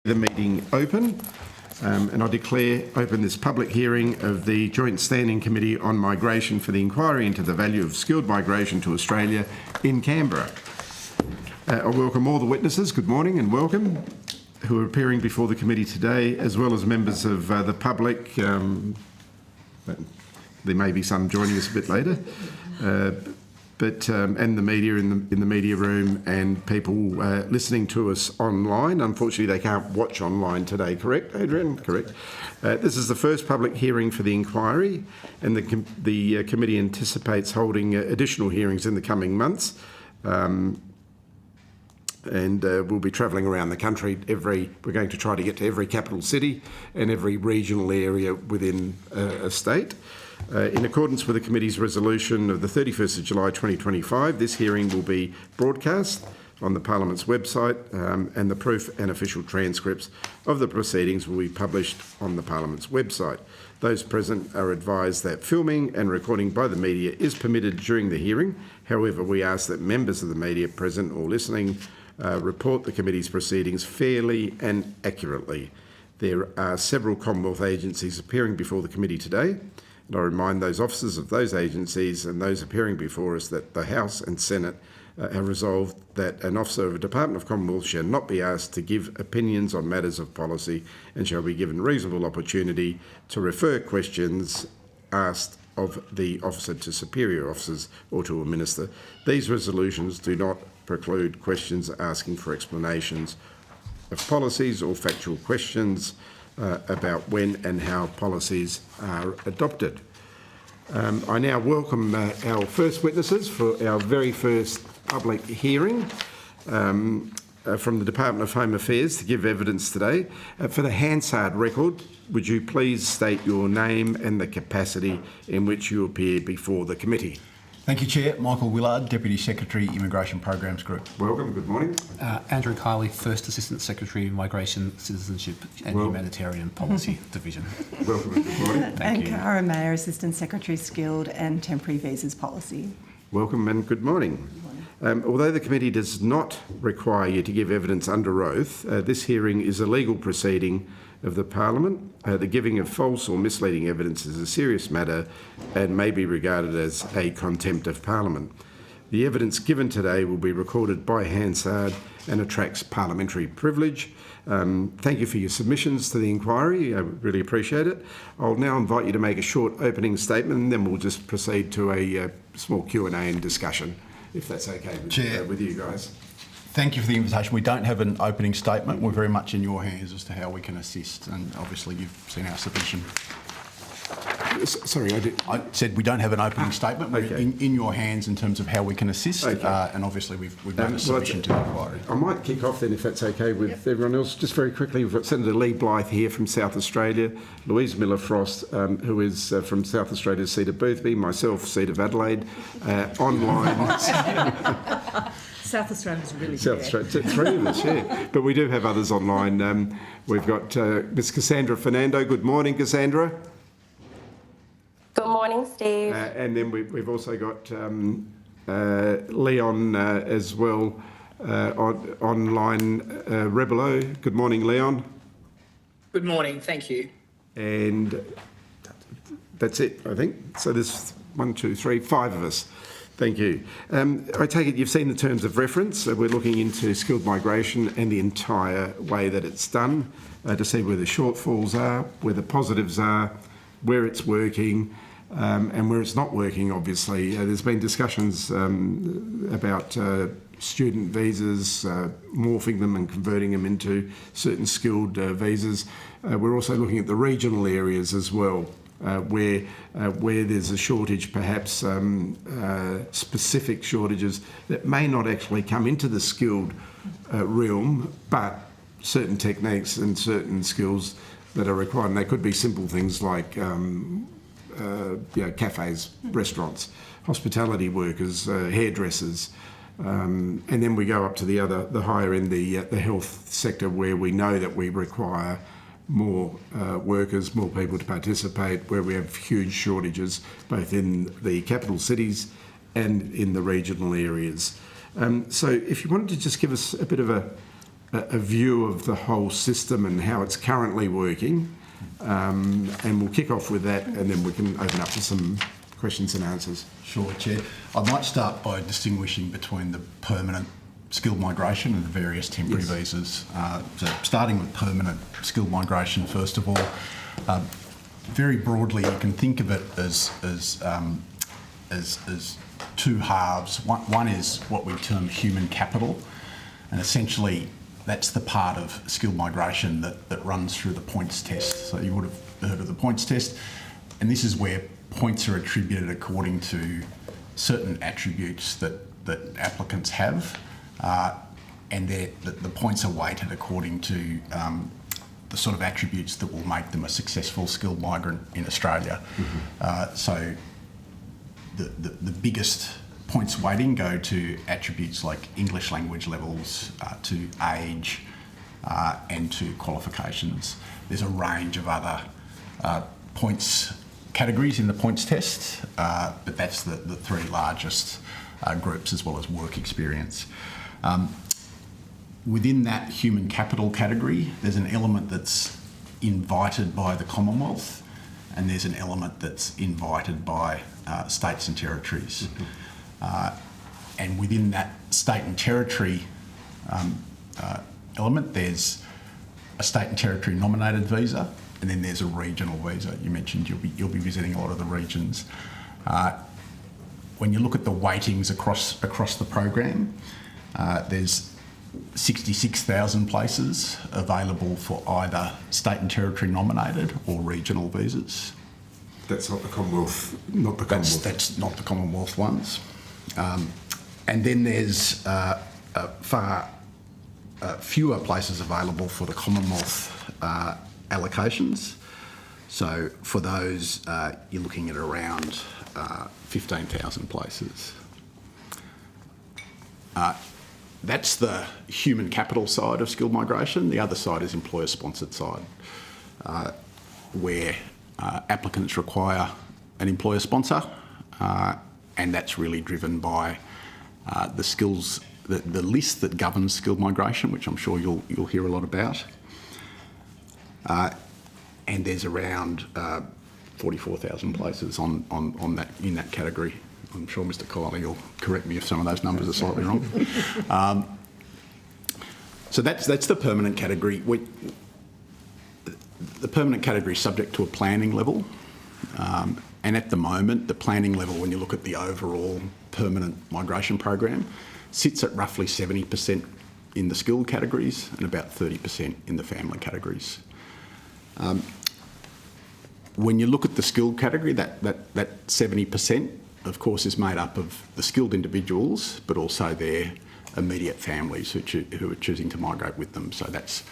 The meeting open, and I declare open this public hearing of the Joint Standing Committee on Migration for the inquiry into the value of skilled migration to Australia in Canberra. I welcome all the witnesses, good morning and welcome, who are appearing before the committee today, as well as members of the public. There may be some joining us a bit later. And the media in the media room and people listening to us online. Unfortunately, they can't watch online today, correct, Adrian? Correct. This is the first public hearing for the inquiry, and the committee anticipates holding additional hearings in the coming months. We'll be travelling around the country. We're going to try to get to every capital city and every regional area within a state. In accordance with the committee's resolution of the 31st of July 2025, this hearing will be broadcast on the Parliament's website, and the proof and official transcripts of the proceedings will be published on the Parliament's website. Those present are advised that filming and recording by the media is permitted during the hearing. However, we ask that members of the media present or listening report the committee's proceedings fairly and accurately. There are several Commonwealth agencies appearing before the committee today. And I remind those officers of those agencies and those appearing before us that the House and Senate have resolved that an officer of a Department of Commonwealth shall not be asked to give opinions on matters of policy and shall be given reasonable opportunity to refer questions asked of the officer to superior officers or to a minister. These resolutions do not preclude questions asking for explanations of policies or factual questions about when and how policies are adopted. I now welcome our first witnesses for our very first public hearing from the Department of Home Affairs to give evidence today. For the Hansard record, would you please state your name and the capacity in which you appear before the committee? Thank you, Chair. Michael Willard, Deputy Secretary, Immigration Programs Group. Welcome, good morning. Andrew Kiley, First Assistant Secretary, Migration, Citizenship and Humanitarian Policy Division. Welcome, good morning. Thank you. Cara Mayer, Assistant Secretary, Skilled and Temporary Visas Policy. Welcome and good morning. Although the committee does not require you to give evidence under oath, this hearing is a legal proceeding of the Parliament. The giving of false or misleading evidence is a serious matter and may be regarded as a contempt of Parliament. The evidence given today will be recorded by Hansard and attracts parliamentary privilege. Thank you for your submissions to the inquiry. I really appreciate it. I'll now invite you to make a short opening statement, and then we'll just proceed to a small Q&A and discussion, if that's okay with you guys. Thank you for the invitation. We don't have an opening statement. We're very much in your hands as to how we can assist, and obviously you've seen our submission. Sorry, I said we don't have an opening statement. We're okay. in your hands in terms of how we can assist, okay. And obviously we've made a submission to the inquiry. I might kick off then, if that's okay with everyone else. Just very quickly, we've got Senator Lee Blythe here from South Australia, Louise Miller-Frost, who is from South Australia's seat of Boothby, myself, seat of Adelaide, online. South Australia's really South Australia, three of us, yeah. But we do have others online. We've got Ms. Cassandra Fernando. Good morning, Cassandra. Good morning, Steve. And then we've also got Leon as well, online, Rebelo. Good morning, Leon. Good morning, thank you. And that's it, I think. So there's 1, 2, 3, 5 of us. Thank you. I take it you've seen the terms of reference. We're looking into skilled migration and the entire way that it's done to see where the shortfalls are, where the positives are, where it's working, and where it's not working, obviously. There's been discussions about student visas, morphing them and converting them into certain skilled visas. We're also looking at the regional areas as well, where there's a shortage, perhaps specific shortages that may not actually come into the skilled realm, but certain techniques and certain skills that are required. And they could be simple things like cafes, restaurants, hospitality workers, hairdressers, and then we go up to the higher end, the health sector, where we know that we require more workers, more people to participate, where we have huge shortages both in the capital cities and in the regional areas. So if you wanted to just give us a bit of a a view of the whole system and how it's currently working. And we'll kick off with that, and then we can open up to some questions and answers. Sure, Chair. I might start by distinguishing between the permanent skilled migration and the various temporary visas. So starting with permanent skilled migration, first of all, very broadly, you can think of it as two halves. One is what we term human capital, and essentially that's the part of skilled migration that runs through the points test. So you would have heard of the points test, and this is where points are attributed according to certain attributes that applicants have, and the points are weighted according to the sort of attributes that will make them a successful skilled migrant in Australia. So the biggest points weighting go to attributes like English language levels, to age, and to qualifications. There's a range of other points categories in the points test, but that's the three largest groups, as well as work experience. Within that human capital category, there's an element that's invited by the Commonwealth, and there's an element that's invited by states and territories. And within that state and territory element, there's a state and territory nominated visa, and then there's a regional visa. You mentioned you'll be visiting a lot of the regions. When you look at the weightings across the program, there's 66,000 places available for either state and territory nominated or regional visas. That's not the Commonwealth, not the Commonwealth. That's not the Commonwealth ones. And then there's far fewer places available for the Commonwealth allocations. So for those, you're looking at around 15,000 places. That's the human capital side of skilled migration. The other side is employer-sponsored side, where applicants require an employer sponsor, and that's really driven by the skills, the list that governs skilled migration, which I'm sure you'll hear a lot about. And there's around 44,000 places on that, in that category. I'm sure Mr. Kiley will correct me if some of those numbers are slightly wrong. So that's the permanent category. The permanent category is subject to a planning level, and at the moment, the planning level, when you look at the overall permanent migration program, sits at roughly 70% in the skilled categories and about 30% in the family categories. When you look at the skilled category, that 70%, of course, is made up of the skilled individuals, but also their immediate families who are choosing to migrate with them. So that's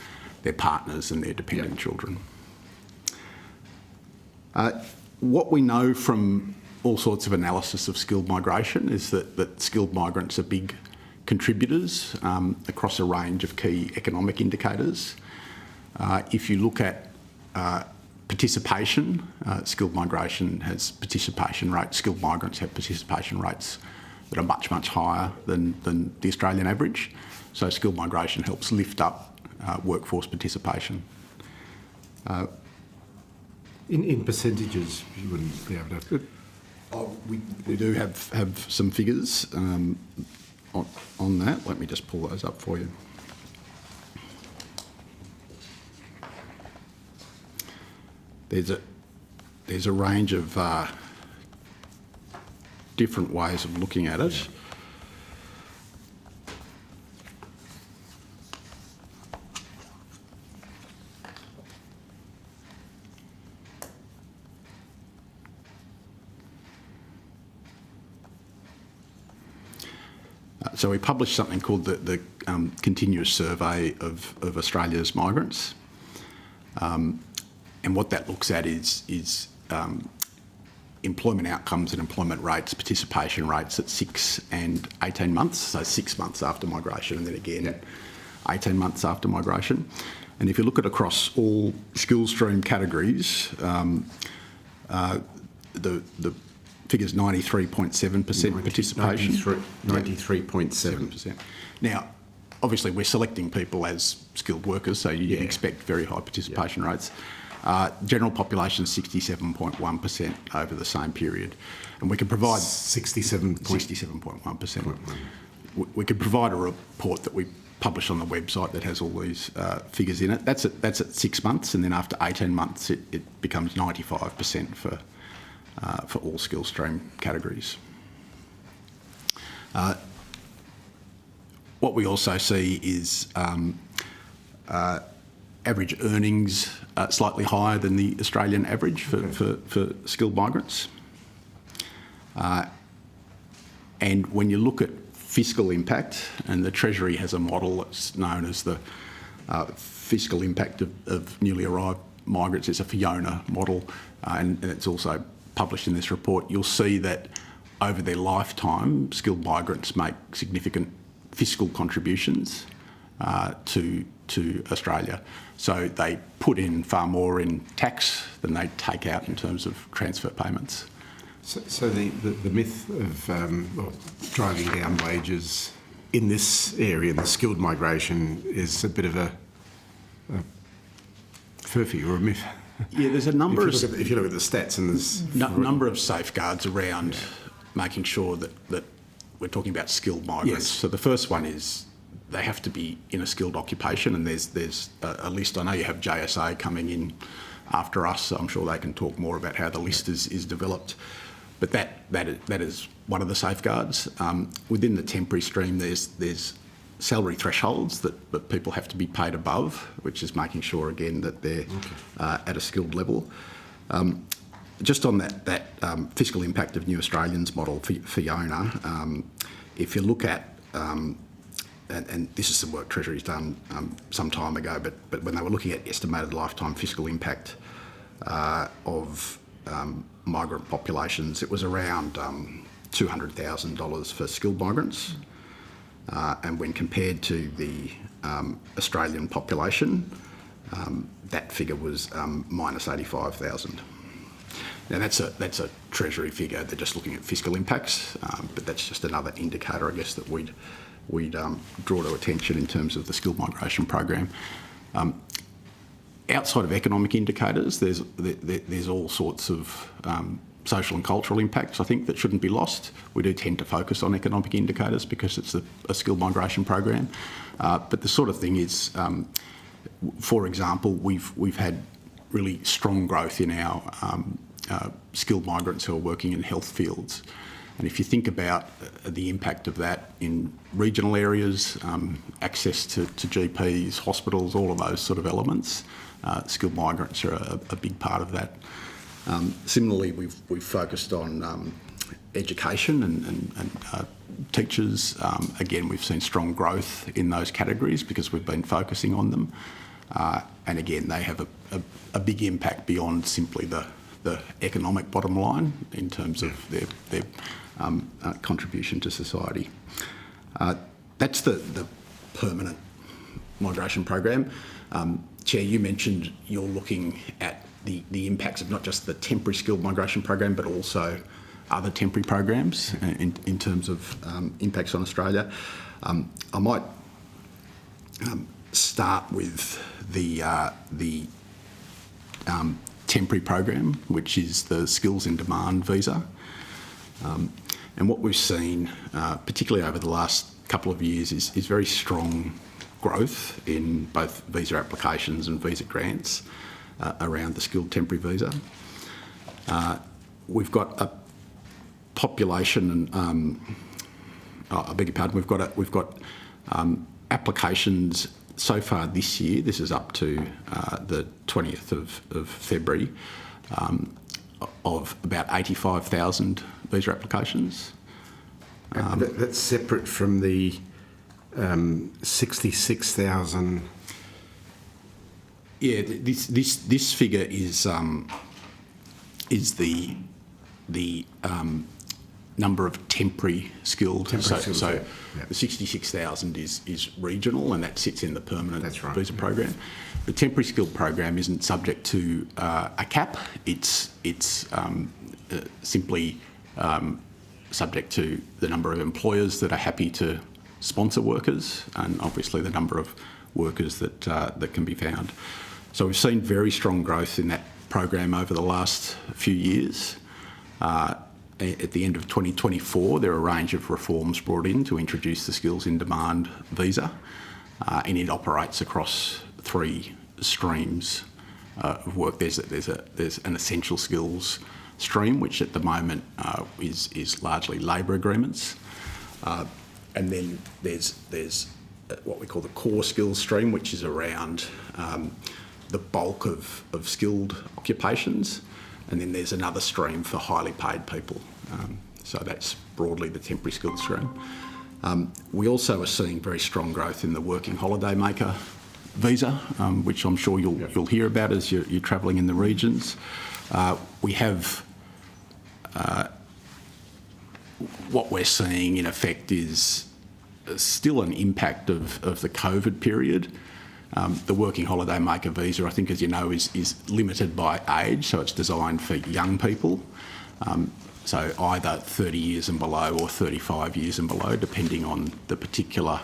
their partners and their dependent children. What we know from all sorts of analysis of skilled migration is that skilled migrants are big contributors across a range of key economic indicators. If you look at participation, skilled migration has participation rates, skilled migrants have participation rates that are much, much higher than the Australian average. So skilled migration helps lift up workforce participation. In percentages, you wouldn't be able to... We do have some figures on that. Let me just pull those up for you. There's a range of different ways of looking at it. So we published something called the Continuous Survey of Australia's Migrants. And what that looks at is employment outcomes and employment rates, participation rates at 6 and 18 months, so 6 months after migration, and then again 18 months after migration. And if you look at across all skill stream categories, the figure's 93.7% participation. 93.7%. Now, obviously we're selecting people as skilled workers, so you expect very high participation rates. General population 67.1% over the same period, and we can provide 67.1%. We could provide a report that we publish on the website that has all these figures in it. That's at 6 months, and then after 18 months, it becomes 95% for all skill stream categories. What we also see is average earnings slightly higher than the Australian average for skilled migrants. And when you look at fiscal impact, and the Treasury has a model that's known as the fiscal impact of newly arrived migrants. It's a Fiona model, and it's also published in this report. You'll see that over their lifetime, skilled migrants make significant fiscal contributions to Australia. So they put in far more in tax than they take out in terms of transfer payments. So the myth of driving down wages in this area, in the skilled migration, is a bit of a furphy or a myth. Yeah, there's a number if you look at the stats, and there's number of safeguards around making sure that we're talking about skilled migrants. Yes. So the first one is they have to be in a skilled occupation, and there's a list. I know you have JSA coming in after us, so I'm sure they can talk more about how the list is developed. But that is one of the safeguards. Within the temporary stream, there's salary thresholds that people have to be paid above, which is making sure again that they're at a skilled level. Just on that fiscal impact of New Australians model, Fiona, if you look at, and this is some work Treasury's done some time ago, but when they were looking at estimated lifetime fiscal impact of migrant populations, it was around $200,000 for skilled migrants. And when compared to the Australian population, that figure was minus 85,000. Now that's a Treasury figure. They're just looking at fiscal impacts, but that's just another indicator, I guess, that we'd draw to attention in terms of the skilled migration program. Outside of economic indicators, there's all sorts of social and cultural impacts, I think, that shouldn't be lost. We do tend to focus on economic indicators because it's a skilled migration program. But the sort of thing is, for example, we've had really strong growth in our skilled migrants who are working in health fields. And if you think about the impact of that in regional areas, access to GPs, hospitals, all of those sort of elements, skilled migrants are a big part of that. Similarly, we've focused on education and teachers. Again, we've seen strong growth in those categories because we've been focusing on them. And again, they have a big impact beyond simply the economic bottom line in terms of their contribution to society. That's the permanent migration program. Chair, you mentioned you're looking at the impacts of not just the temporary skilled migration program, but also other temporary programs in terms of impacts on Australia. I might start with the temporary program, which is the Skills in Demand visa. And what we've seen, particularly over the last couple of years, is very strong growth in both visa applications and visa grants around the skilled temporary visa. We've got a population, and I beg your pardon. We've got applications so far this year. This is up to the 20th of February, of about 85,000 visa applications. That's separate from the 66,000. Yeah, this figure is the number of temporary skilled. So the 66,000 is regional, and that sits in the permanent visa program. The temporary skilled program isn't subject to a cap. It's simply subject to the number of employers that are happy to sponsor workers, and obviously the number of workers that can be found. So we've seen very strong growth in that program over the last few years. At the end of 2024, there are a range of reforms brought in to introduce the Skills in Demand visa, and it operates across 3 streams of work. There's an essential skills stream, which at the moment is largely labour agreements, and then there's what we call the core skills stream, which is around the bulk of skilled occupations, and then there's another stream for highly paid people. So that's broadly the temporary skills stream. We also are seeing very strong growth in the working holiday maker visa, which I'm sure you'll hear about as you're travelling in the regions. We have what we're seeing in effect is still an impact of the COVID period. The working holiday maker visa, I think, as you know, is limited by age, so it's designed for young people. So either 30 years and below or 35 years and below, depending on the particular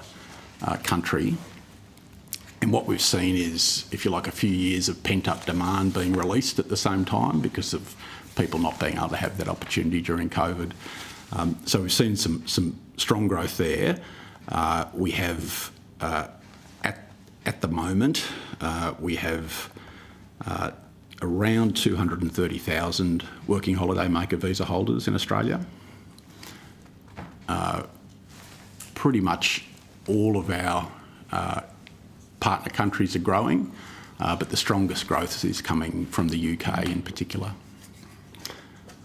country. And what we've seen is, if you like, a few years of pent-up demand being released at the same time because of people not being able to have that opportunity during COVID. So we've seen some strong growth there. We have, at the moment, we have around 230,000 working holiday maker visa holders in Australia. Pretty much all of our partner countries are growing, but the strongest growth is coming from the UK in particular.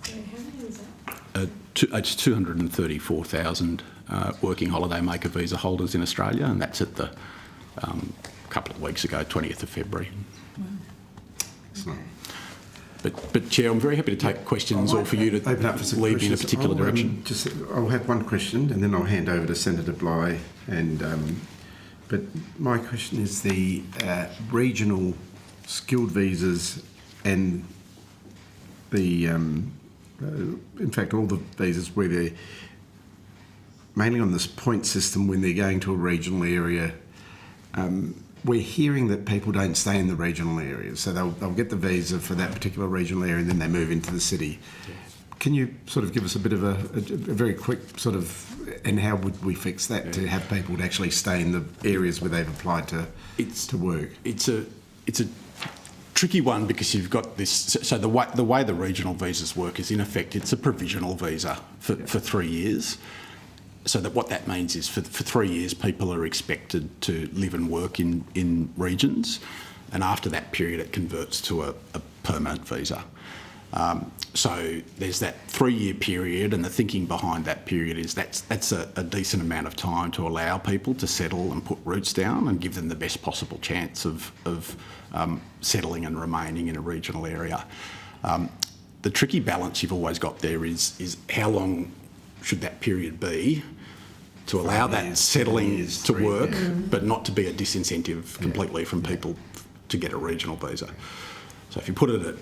How many is that? It's 234,000 working holiday maker visa holders in Australia, and that's at the couple of weeks ago, 20th of February. Wow. Excellent. But Chair, I'm very happy to take questions or for you to open up for some lead me in a questions. particular direction. I'll have one question and then I'll hand over to Senator Bligh. But my question is the regional skilled visas and the, in fact, all the visas where they're mainly on this point system when they're going to a regional area. We're hearing that people don't stay in the regional areas, so they'll get the visa for that particular regional area and then they move into the city. Yes. Can you sort of give us a bit of a very quick sort of, and how would we fix that to have people to actually stay in the areas where they've applied to work? It's a tricky one because you've got this. So the way the regional visas work is, in effect, it's a provisional visa for 3 years. So that what that means is for 3 years, people are expected to live and work in regions, and after that period, it converts to a permanent visa. So there's that 3-year period, and the thinking behind that period is that's a decent amount of time to allow people to settle and put roots down and give them the best possible chance of settling and remaining in a regional area. The tricky balance you've always got there is how long should that period be to allow that settling to work, but not to be a disincentive completely from people to get a regional visa. So if you put it at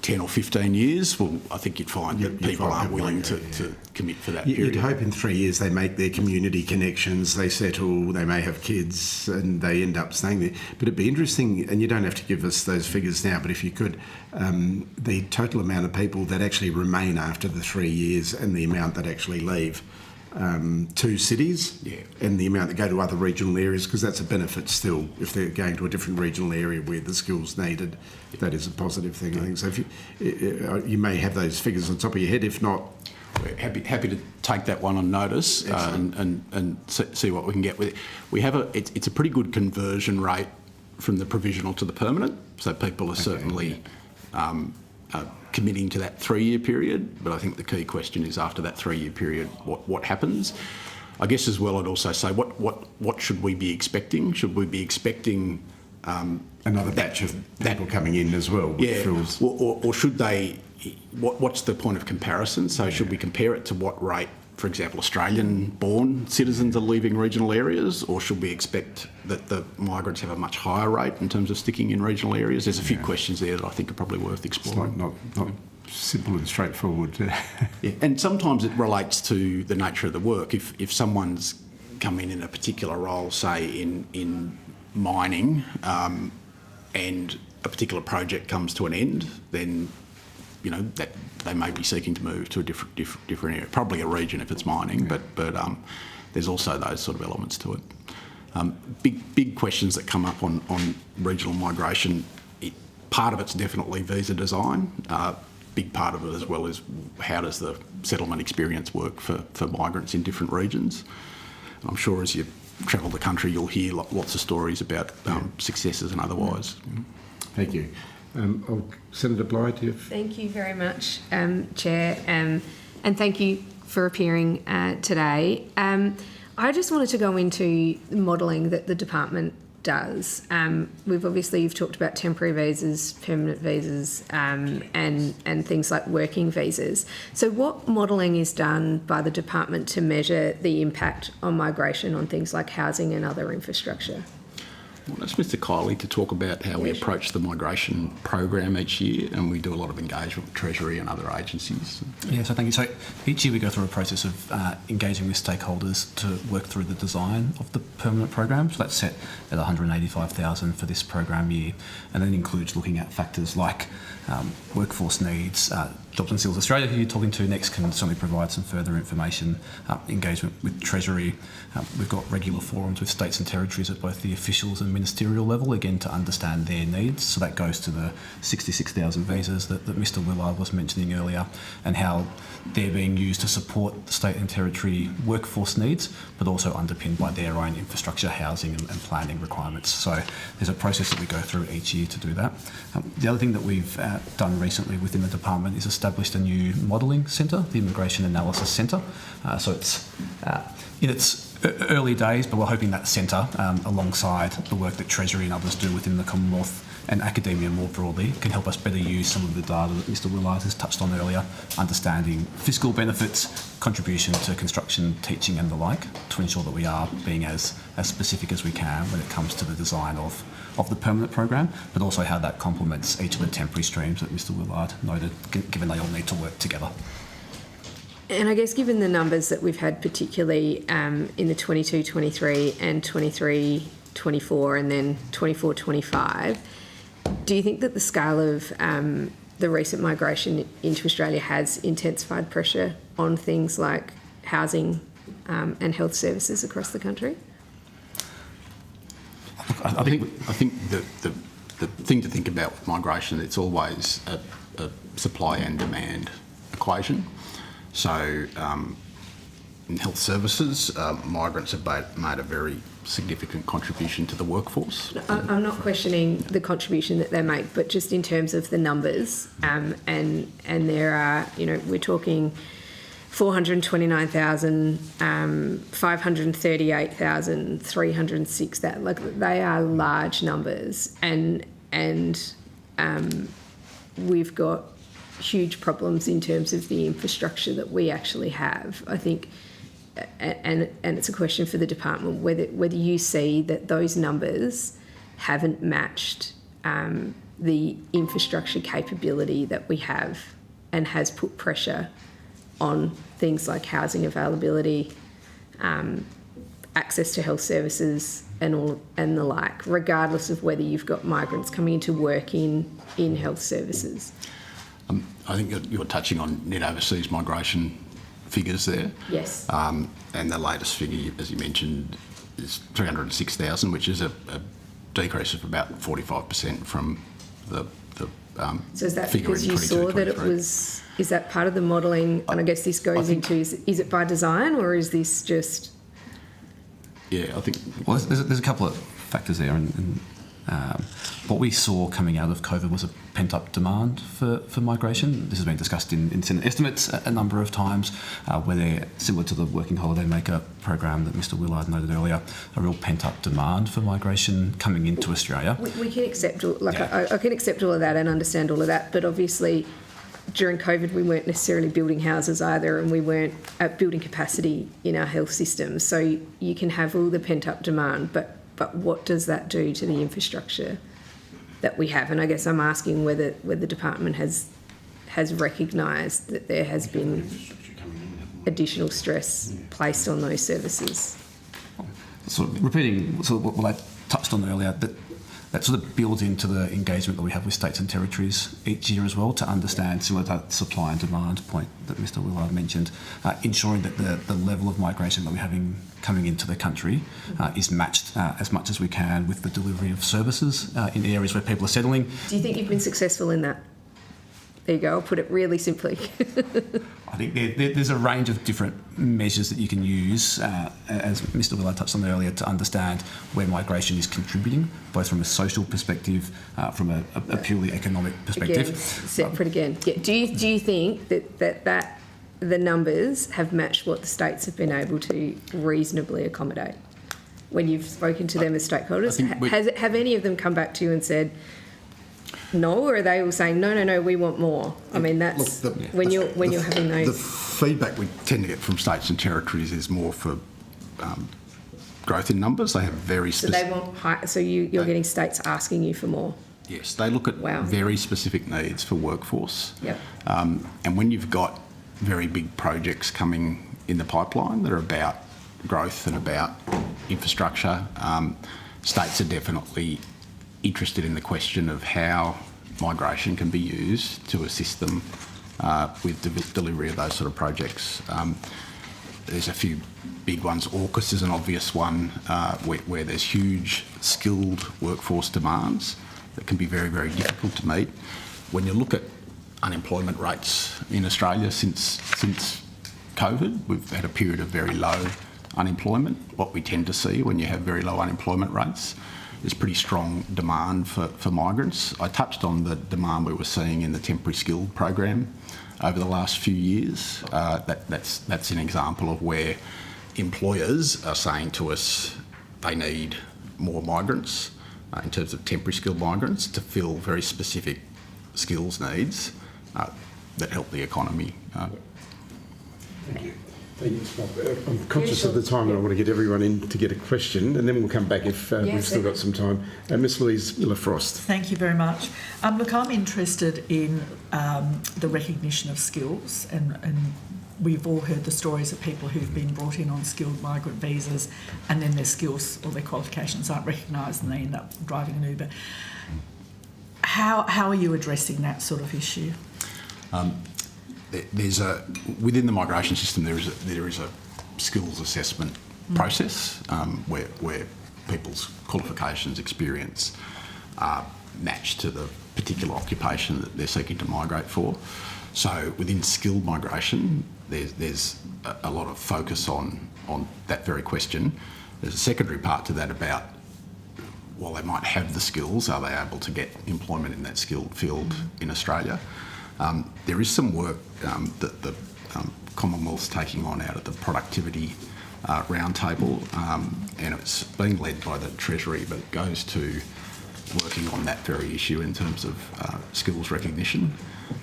10 or 15 years, well, I think you'd find that people aren't willing to commit for that period. You'd hope in 3 years they make their community connections, they settle, they may have kids, and they end up staying there. But it'd be interesting, and you don't have to give us those figures now, but if you could, the total amount of people that actually remain after the 3 years and the amount that actually leave to cities, and the amount that go to other regional areas, because that's a benefit still. If they're going to a different regional area where the skill's needed, that is a positive thing, I think. So if you may have those figures on top of your head. If not, we're happy to take that one on notice and see what we can get with it. We have it's a pretty good conversion rate from the provisional to the permanent, so people are certainly committing to that 3-year period, but I think the key question is after that 3-year period, what happens? I guess as well, I'd also say what should we be expecting? Should we be expecting another batch of people coming in as well? Or should they? What's the point of comparison? So should we compare it to what rate, for example, Australian-born citizens are leaving regional areas, or should we expect that the migrants have a much higher rate in terms of sticking in regional areas? There's a few questions there that I think are probably worth exploring. It's not simple and straightforward. Yeah, and sometimes it relates to the nature of the work. If someone's come in a particular role, say in mining, and a particular project comes to an end, then that they may be seeking to move to a different area, probably a region if it's mining, but there's also those sort of elements to it. Big questions that come up on regional migration. Part of it's definitely visa design. Big part of it as well is how does the settlement experience work for migrants in different regions. I'm sure as you travel the country, you'll hear lots of stories about successes and otherwise. Thank you. Senator Blythe, do you have... Thank you very much, Chair, and thank you for appearing today. I just wanted to go into the modelling that the department does. You've talked about temporary visas, permanent visas, and things like working visas. So what modelling is done by the department to measure the impact on migration on things like housing and other infrastructure? Well, that's Mr. Kiley to talk about how we approach the migration program each year, and we do a lot of engagement with Treasury and other agencies. Yeah, so thank you. So each year we go through a process of engaging with stakeholders to work through the design of the permanent program. So that's set at $185,000 for this program year, and then includes looking at factors like workforce needs. Jobs and Skills Australia, who you're talking to next, can certainly provide some further information. Engagement with Treasury. We've got regular forums with states and territories at both the officials and ministerial level, again, to understand their needs. So that goes to the 66,000 visas that Mr. Willard was mentioning earlier, and how they're being used to support the state and territory workforce needs, but also underpinned by their own infrastructure, housing and planning requirements. So there's a process that we go through each year to do that. The other thing that we've done recently within the department is established a new modelling centre, the Immigration Analysis Centre. So it's in its early days, but we're hoping that centre, alongside the work that Treasury and others do within the Commonwealth and academia more broadly, can help us better use some of the data that Mr. Willard has touched on earlier, understanding fiscal benefits, contribution to construction, teaching and the like, to ensure that we are being as specific as we can when it comes to the design of the permanent program, but also how that complements each of the temporary streams that Mr. Willard noted, given they all need to work together. And I guess given the numbers that we've had, particularly in the 22-23 and 23-24 and then 24-25, do you think that the scale of the recent migration into Australia has intensified pressure on things like housing and health services across the country? I think the thing to think about with migration, it's always a supply and demand equation. So in health services, migrants have made a very significant contribution to the workforce. I'm not questioning the contribution that they make, but just in terms of the numbers, and there are, we're talking 429,000, 538,000, 306,000. Like, they are large numbers, and we've got huge problems in terms of the infrastructure that we actually have. I think, and it's a question for the department whether you see that those numbers haven't matched the infrastructure capability that we have, and has put pressure on things like housing availability, access to health services and the like, regardless of whether you've got migrants coming into work in health services. I think you're touching on net overseas migration figures there. Yes. And the latest figure, as you mentioned, is 306,000, which is a decrease of about 45% from the so is that figure because you saw that it was? Is that part of the modelling? And I guess this goes into is it by design, or is this just? Yeah, I think. Well, there's a couple of factors there, and what we saw coming out of COVID was a pent-up demand for migration. This has been discussed in Senate estimates a number of times, where they're similar to the Working Holiday Maker program that Mr. Willard noted earlier, a real pent-up demand for migration coming into Australia. We can accept, I can accept all of that and understand all of that, but obviously during COVID we weren't necessarily building houses either, and we weren't building capacity in our health system. So you can have all the pent-up demand, but what does that do to the infrastructure that we have? And I guess I'm asking whether the department has has recognised that there has been additional stress placed on those services. So repeating what I touched on earlier, that sort of builds into the engagement that we have with states and territories each year as well, to understand similar to that supply and demand point that Mr. Willard mentioned, ensuring that the level of migration that we're having coming into the country is matched as much as we can with the delivery of services in areas where people are settling. Do you think you've been successful in that? There you go, I'll put it really simply. I think there's a range of different measures that you can use, as Mr. Willard touched on earlier, to understand where migration is contributing, both from a social perspective, from a purely economic perspective. Again, separate again. Yeah. Do you think that the numbers have matched what the states have been able to reasonably accommodate? When you've spoken to them as stakeholders, have any of them come back to you and said, no, or are they all saying no, we want more? I mean, that's when you're having those. The feedback we tend to get from states and territories is more for growth in numbers. They have very specific. So they want high, so you're getting states asking you for more. Yes, they look at very specific needs for workforce. Yep. And when you've got very big projects coming in the pipeline that are about growth and about infrastructure, states are definitely interested in the question of how migration can be used to assist them with delivery of those sort of projects. There's a few big ones. AUKUS is an obvious one where there's huge skilled workforce demands that can be very, very difficult to meet. When you look at unemployment rates in Australia since COVID, we've had a period of very low unemployment. What we tend to see when you have very low unemployment rates, there's pretty strong demand for migrants. I touched on the demand we were seeing in the temporary skilled program over the last few years. That's an example of where employers are saying to us they need more migrants in terms of temporary skilled migrants to fill very specific skills needs that help the economy. Thank you. I'm conscious of the time and I want to get everyone in to get a question, and then we'll come back if we've still got some time. Miss Louise Miller-Frost. Thank you very much. Look, I'm interested in the recognition of skills, and we've all heard the stories of people who've been brought in on skilled migrant visas and then their skills or their qualifications aren't recognised and they end up driving an Uber. How are you addressing that sort of issue? Within the migration system there is a skills assessment process where people's qualifications, experience are matched to the particular occupation that they're seeking to migrate for. So within skilled migration, there's a lot of focus on that very question. There's a secondary part to that about, while they might have the skills, are they able to get employment in that skilled field in Australia? There is some work that the Commonwealth's taking on out of the productivity roundtable, and it's being led by the Treasury, but it goes to working on that very issue in terms of skills recognition.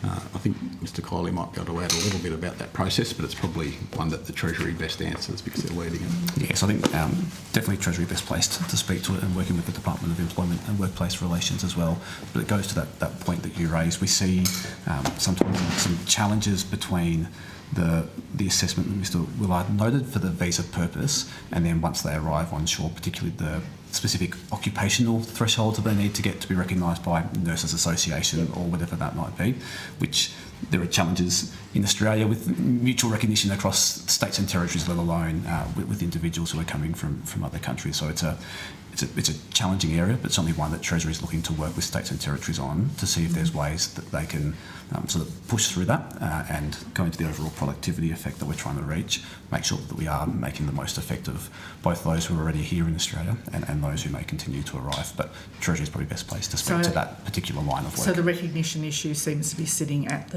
I think Mr. Kiley might be able to add a little bit about that process, but it's probably one that the Treasury best answers because they're leading it. Yes, I think definitely Treasury best placed to speak to it, and working with the Department of Employment and Workplace Relations as well. But it goes to that point that you raised. We see sometimes some challenges between the assessment that Mr. Willard noted for the visa purpose, and then once they arrive on shore, particularly the specific occupational thresholds that they need to get to be recognised by Nurses Association or whatever that might be, which there are challenges in Australia with mutual recognition across states and territories, let alone with individuals who are coming from other countries. So it's a challenging area, but certainly one that Treasury is looking to work with states and territories on to see if there's ways that they can sort of push through that and go into the overall productivity effect that we're trying to reach, make sure that we are making the most effect of both those who are already here in Australia and those who may continue to arrive. But Treasury is probably best placed to speak to that particular line of work. So the recognition issue seems to be sitting at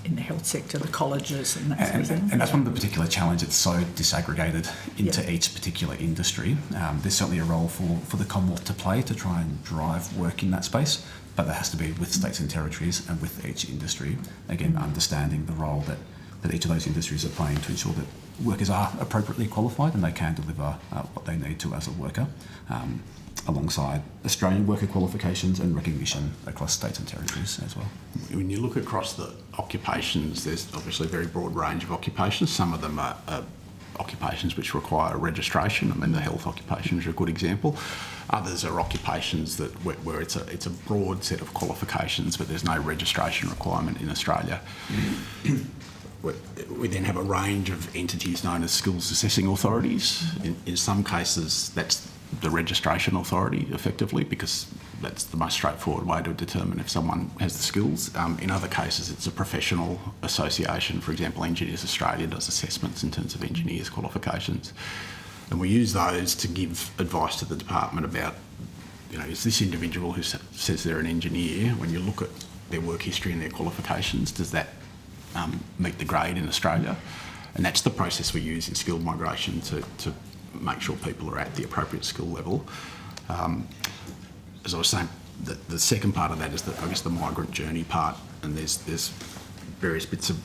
in the health sector, the colleges and that sort of thing. And that's one of the particular challenges. It's so disaggregated into each particular industry. There's certainly a role for the Commonwealth to play to try and drive work in that space, but that has to be with states and territories and with each industry. Again, understanding the role that each of those industries are playing to ensure that workers are appropriately qualified and they can deliver what they need to as a worker. alongside Australian worker qualifications and recognition across states and territories as well. When you look across the occupations, there's obviously a very broad range of occupations. Some of them are occupations which require registration. I mean, the health occupation is a good example. Others are occupations that where it's a broad set of qualifications, but there's no registration requirement in Australia. We then have a range of entities known as skills assessing authorities. In some cases, that's the registration authority, effectively, because that's the most straightforward way to determine if someone has the skills. In other cases, it's a professional association. For example, Engineers Australia does assessments in terms of engineers' qualifications. And we use those to give advice to the department about, is this individual who says they're an engineer, when you look at their work history and their qualifications, does that meet the grade in Australia? And that's the process we use in skilled migration to make sure people are at the appropriate skill level. As I was saying, the second part of that is the migrant journey part, and there's various bits of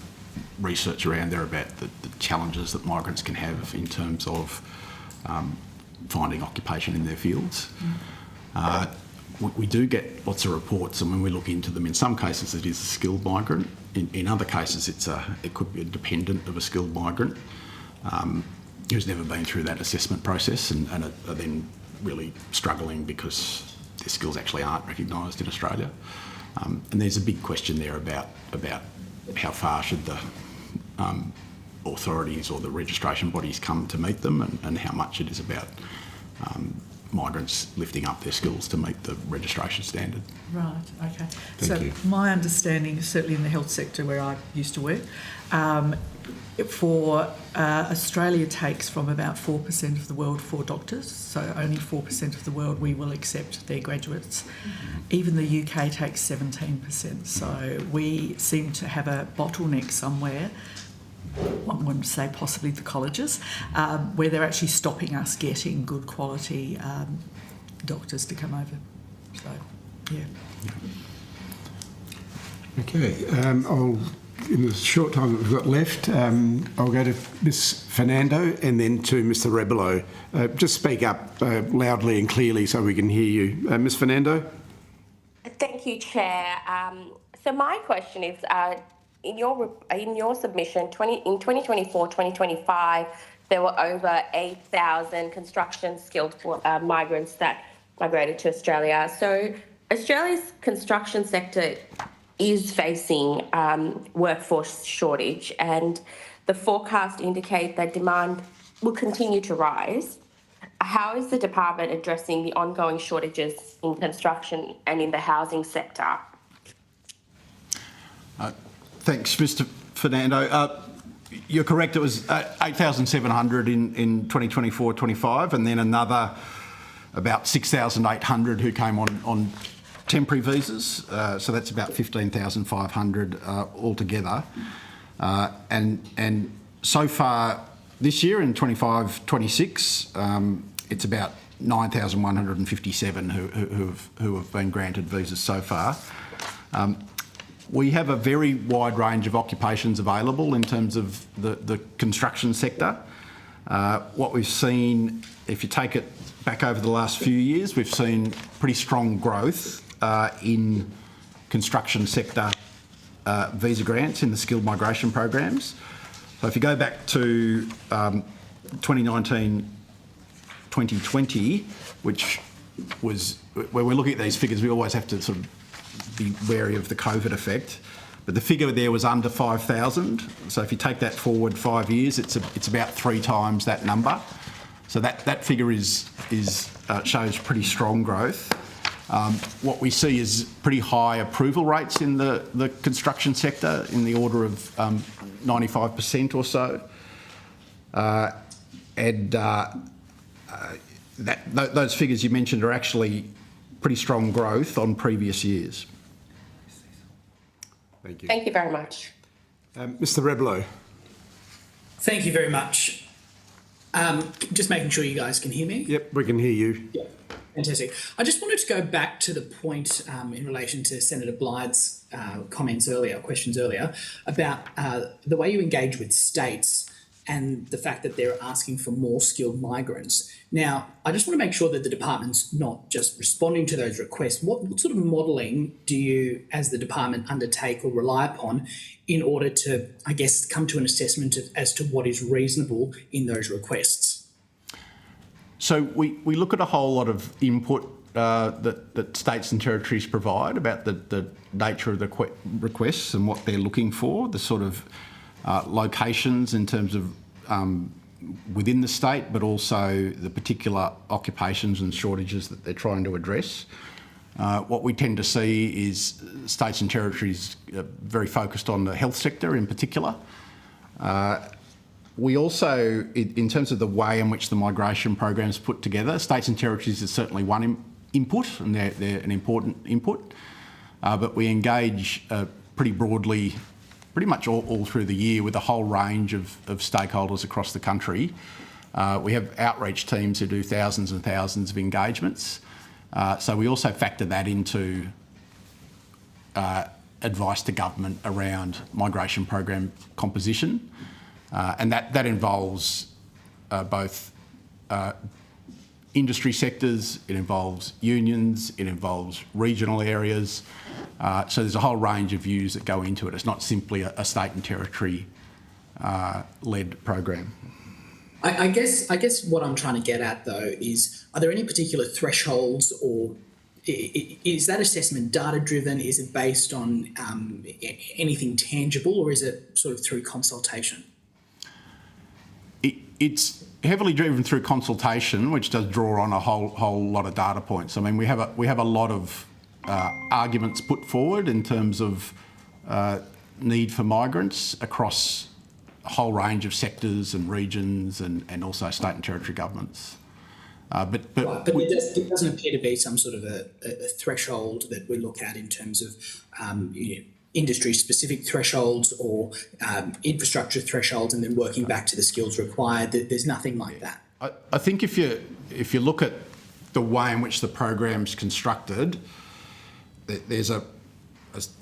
research around there about the challenges that migrants can have in terms of finding occupation in their fields. We do get lots of reports, and when we look into them, in some cases it is a skilled migrant. In other cases, it could be a dependent of a skilled migrant who's never been through that assessment process and are then really struggling because their skills actually aren't recognised in Australia. And there's a big question there about how far should the authorities or the registration bodies come to meet them, and how much it is about migrants lifting up their skills to meet the registration standard. Right, okay. Thank you. My understanding, certainly in the health sector where I used to work, Australia takes from about 4% of the world for doctors, so only 4% of the world we will accept their graduates. Even the UK takes 17%, so we seem to have a bottleneck somewhere. One would say possibly the colleges, where they're actually stopping us getting good quality doctors to come over. So, yeah. Okay, in the short time that we've got left, I'll go to Ms Fernando and then to Mr Rebelo. Just speak up loudly and clearly so we can hear you. Ms Fernando? Thank you, Chair. So my question is, in your submission, in 2024-2025, there were over 8,000 construction skilled migrants that migrated to Australia. So Australia's construction sector is facing workforce shortage, and the forecast indicate that demand will continue to rise. How is the department addressing the ongoing shortages in construction and in the housing sector? Thanks, Mr Fernando. You're correct, it was 8,700 in 2024-25, and then another about 6,800 who came on temporary visas, so that's about 15,500 altogether. And so far this year in 25-26, it's about 9,157 who have been granted visas so far. We have a very wide range of occupations available in terms of the construction sector. What we've seen, if you take it back over the last few years, we've seen pretty strong growth in construction sector visa grants in the skilled migration programs. So if you go back to 2019-2020, which was, when we're looking at these figures, we always have to sort of be wary of the COVID effect, but the figure there was under 5,000. So if you take that forward 5 years, it's about 3 times that number. So that figure shows pretty strong growth. What we see is pretty high approval rates in the construction sector, in the order of 95% or so, those figures you mentioned are actually pretty strong growth on previous years. Thank you. Thank you very much. Mr Rebelo. Thank you very much. Just making sure you guys can hear me. Yep, we can hear you. Yeah, fantastic. I just wanted to go back to the point in relation to Senator Blythe's questions earlier, about the way you engage with states and the fact that they're asking for more skilled migrants. Now, I just want to make sure that the department's not just responding to those requests. What sort of modelling do you, as the department, undertake or rely upon in order to, I guess, come to an assessment as to what is reasonable in those requests? So we look at a whole lot of input that states and territories provide about the nature of the requests and what they're looking for, the sort of locations in terms of within the state, but also the particular occupations and shortages that they're trying to address. What we tend to see is states and territories very focused on the health sector in particular. We also, in terms of the way in which the migration program is put together, states and territories is certainly one input, and they're an important input, but we engage pretty broadly, pretty much all through the year with a whole range of stakeholders across the country. We have outreach teams who do thousands and thousands of engagements, so we also factor that into advice to government around migration program composition. And that involves both industry sectors, it involves unions, it involves regional areas. So there's a whole range of views that go into it. It's not simply a state and territory led program. I guess what I'm trying to get at though is, are there any particular thresholds, or is that assessment data driven? Is it based on anything tangible, or is it sort of through consultation? It's heavily driven through consultation, which does draw on a whole lot of data points. I mean, we have a lot of arguments put forward in terms of need for migrants across a whole range of sectors and regions, and also state and territory governments. But it doesn't appear to be some sort of a threshold that we look at in terms of industry-specific thresholds or infrastructure thresholds, and then working back to the skills required. There's nothing like that. I think if you look at the way in which the program's constructed, there's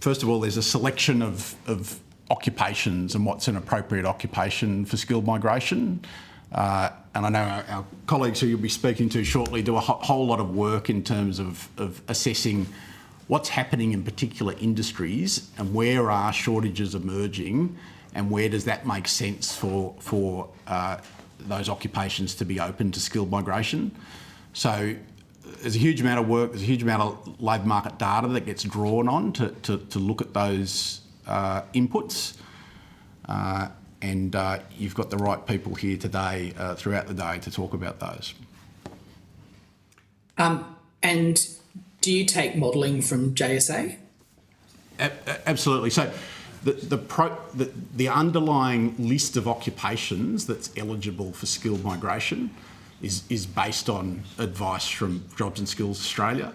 first of all there's a selection of occupations and what's an appropriate occupation for skilled migration. And I know our colleagues who you'll be speaking to shortly do a whole lot of work in terms of assessing what's happening in particular industries and where are shortages emerging, and where does that make sense for those occupations to be open to skilled migration. So there's a huge amount of work, there's a huge amount of labour market data that gets drawn on to look at those inputs. And you've got the right people here today, throughout the day, to talk about those. And do you take modelling from JSA? Absolutely. So the underlying list of occupations that's eligible for skilled migration is based on advice from Jobs and Skills Australia.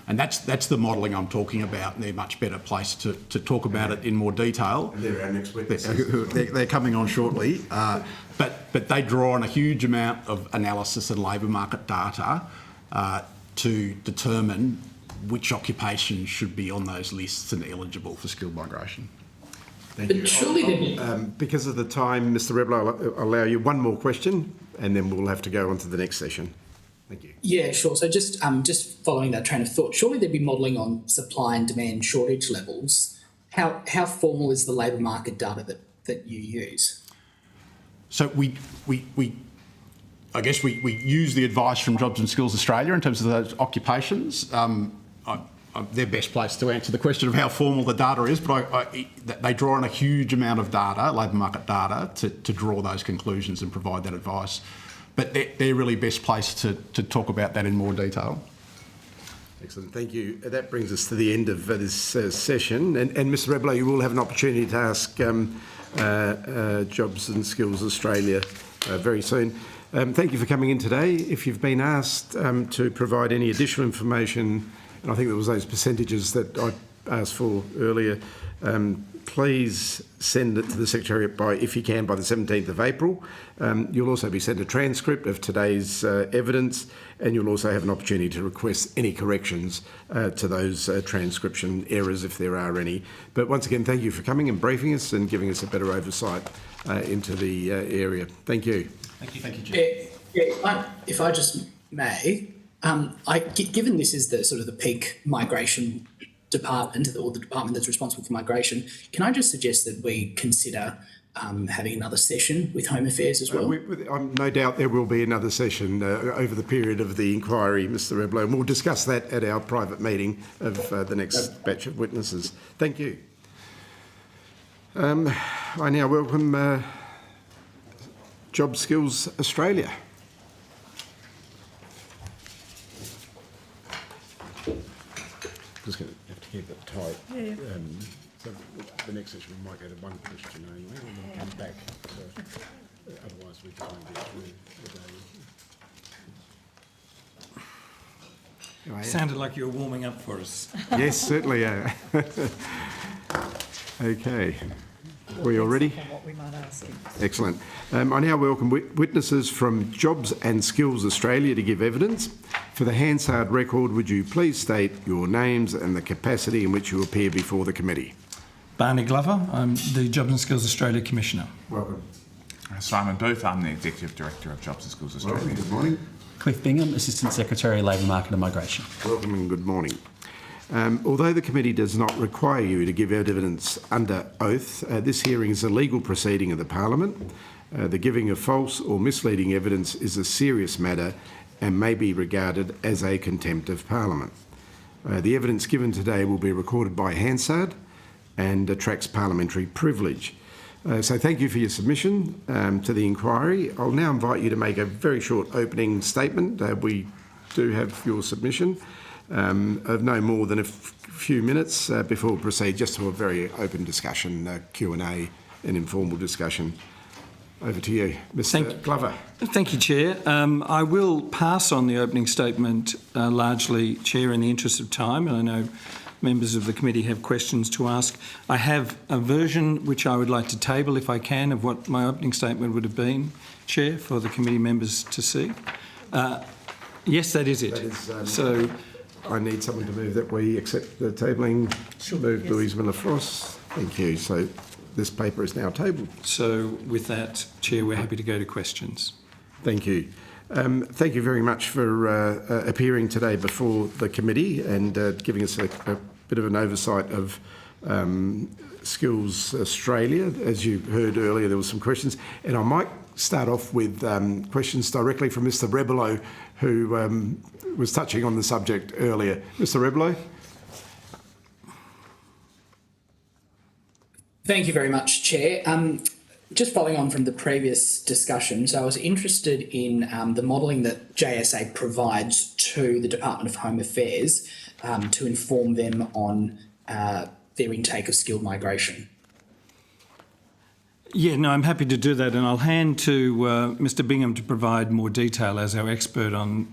And that's the modelling I'm talking about, and they're much better placed to talk about it in more detail. And they're our next witnesses. They're coming on shortly. But they draw on a huge amount of analysis and labour market data to determine which occupations should be on those lists and eligible for skilled migration. Thank you. Surely because of the time, Mr. Rebler, I'll allow you one more question, and then we'll have to go on to the next session. Thank you. Yeah, sure. So just following that train of thought, surely there'd be modelling on supply and demand shortage levels. How formal is the labour market data that you use? So we use the advice from Jobs and Skills Australia in terms of those occupations. They're best placed to answer the question of how formal the data is, but they draw on a huge amount of data, labour market data, to draw those conclusions and provide that advice. But they're really best placed to talk about that in more detail. Excellent, thank you. That brings us to the end of this session. And Mr. Rebler, you will have an opportunity to ask Jobs and Skills Australia very soon. Thank you for coming in today. If you've been asked to provide any additional information, and I think there was those percentages that I asked for earlier, please send it to the Secretariat if you can, by the 17th of April. You'll also be sent a transcript of today's evidence, and you'll also have an opportunity to request any corrections to those transcription errors if there are any. But once again, thank you for coming and briefing us and giving us a better oversight into the area. Thank you. Thank you, Chair. If I just may, given this is the sort of the peak migration department, or the department that's responsible for migration, can I just suggest that we consider having another session with Home Affairs as well? No doubt there will be another session over the period of the inquiry, Mr Reblow, and we'll discuss that at our private meeting of the next batch of witnesses. Thank you. I now welcome Job Skills Australia. Just going to have to keep it tight. Yeah. So the next session we might go to one question only, and then come back. So otherwise we just won't get through the day. Sounded like you were warming up for us. Yes, certainly. Yeah. Okay. We all ready? What we might ask him. Excellent. I now welcome witnesses from Jobs and Skills Australia to give evidence. For the Hansard record, would you please state your names and the capacity in which you appear before the committee? Barney Glover, I'm the Jobs and Skills Australia Commissioner. Welcome. Simon Booth, I'm the Executive Director of Jobs and Skills Australia. Welcome. Good morning. Cliff Bingham, Assistant Secretary, Labour Market and Migration. Welcome and good morning. Although the committee does not require you to give evidence under oath, this hearing is a legal proceeding of the Parliament. The giving of false or misleading evidence is a serious matter and may be regarded as a contempt of Parliament. The evidence given today will be recorded by Hansard and attracts parliamentary privilege. So thank you for your submission to the inquiry. I'll now invite you to make a very short opening statement. We do have your submission of no more than a few minutes before we proceed just to a very open discussion, Q&A and informal discussion. Over to you, Mr Glover. Thank you, Chair. I will pass on the opening statement largely, Chair, in the interest of time, and I know members of the committee have questions to ask. I have a version which I would like to table, if I can, of what my opening statement would have been, Chair, for the committee members to see. Yes, that is it. That is, so I need someone to move that we accept the tabling. Sure. Move Yes. Louise Miller-Frost. Thank you. So this paper is now tabled. So with that, Chair, we're happy to go to questions. Thank you. Thank you very much for appearing today before the committee and giving us a bit of an oversight of Skills Australia. As you heard earlier, there were some questions, and I might start off with questions directly from Mr Reblow, who was touching on the subject earlier. Mr Reblow? Thank you very much, Chair. Just following on from the previous discussion, so I was interested in the modelling that JSA provides to the Department of Home Affairs to inform them on their intake of skilled migration. Yeah, no, I'm happy to do that, and I'll hand to Mr Bingham to provide more detail as our expert on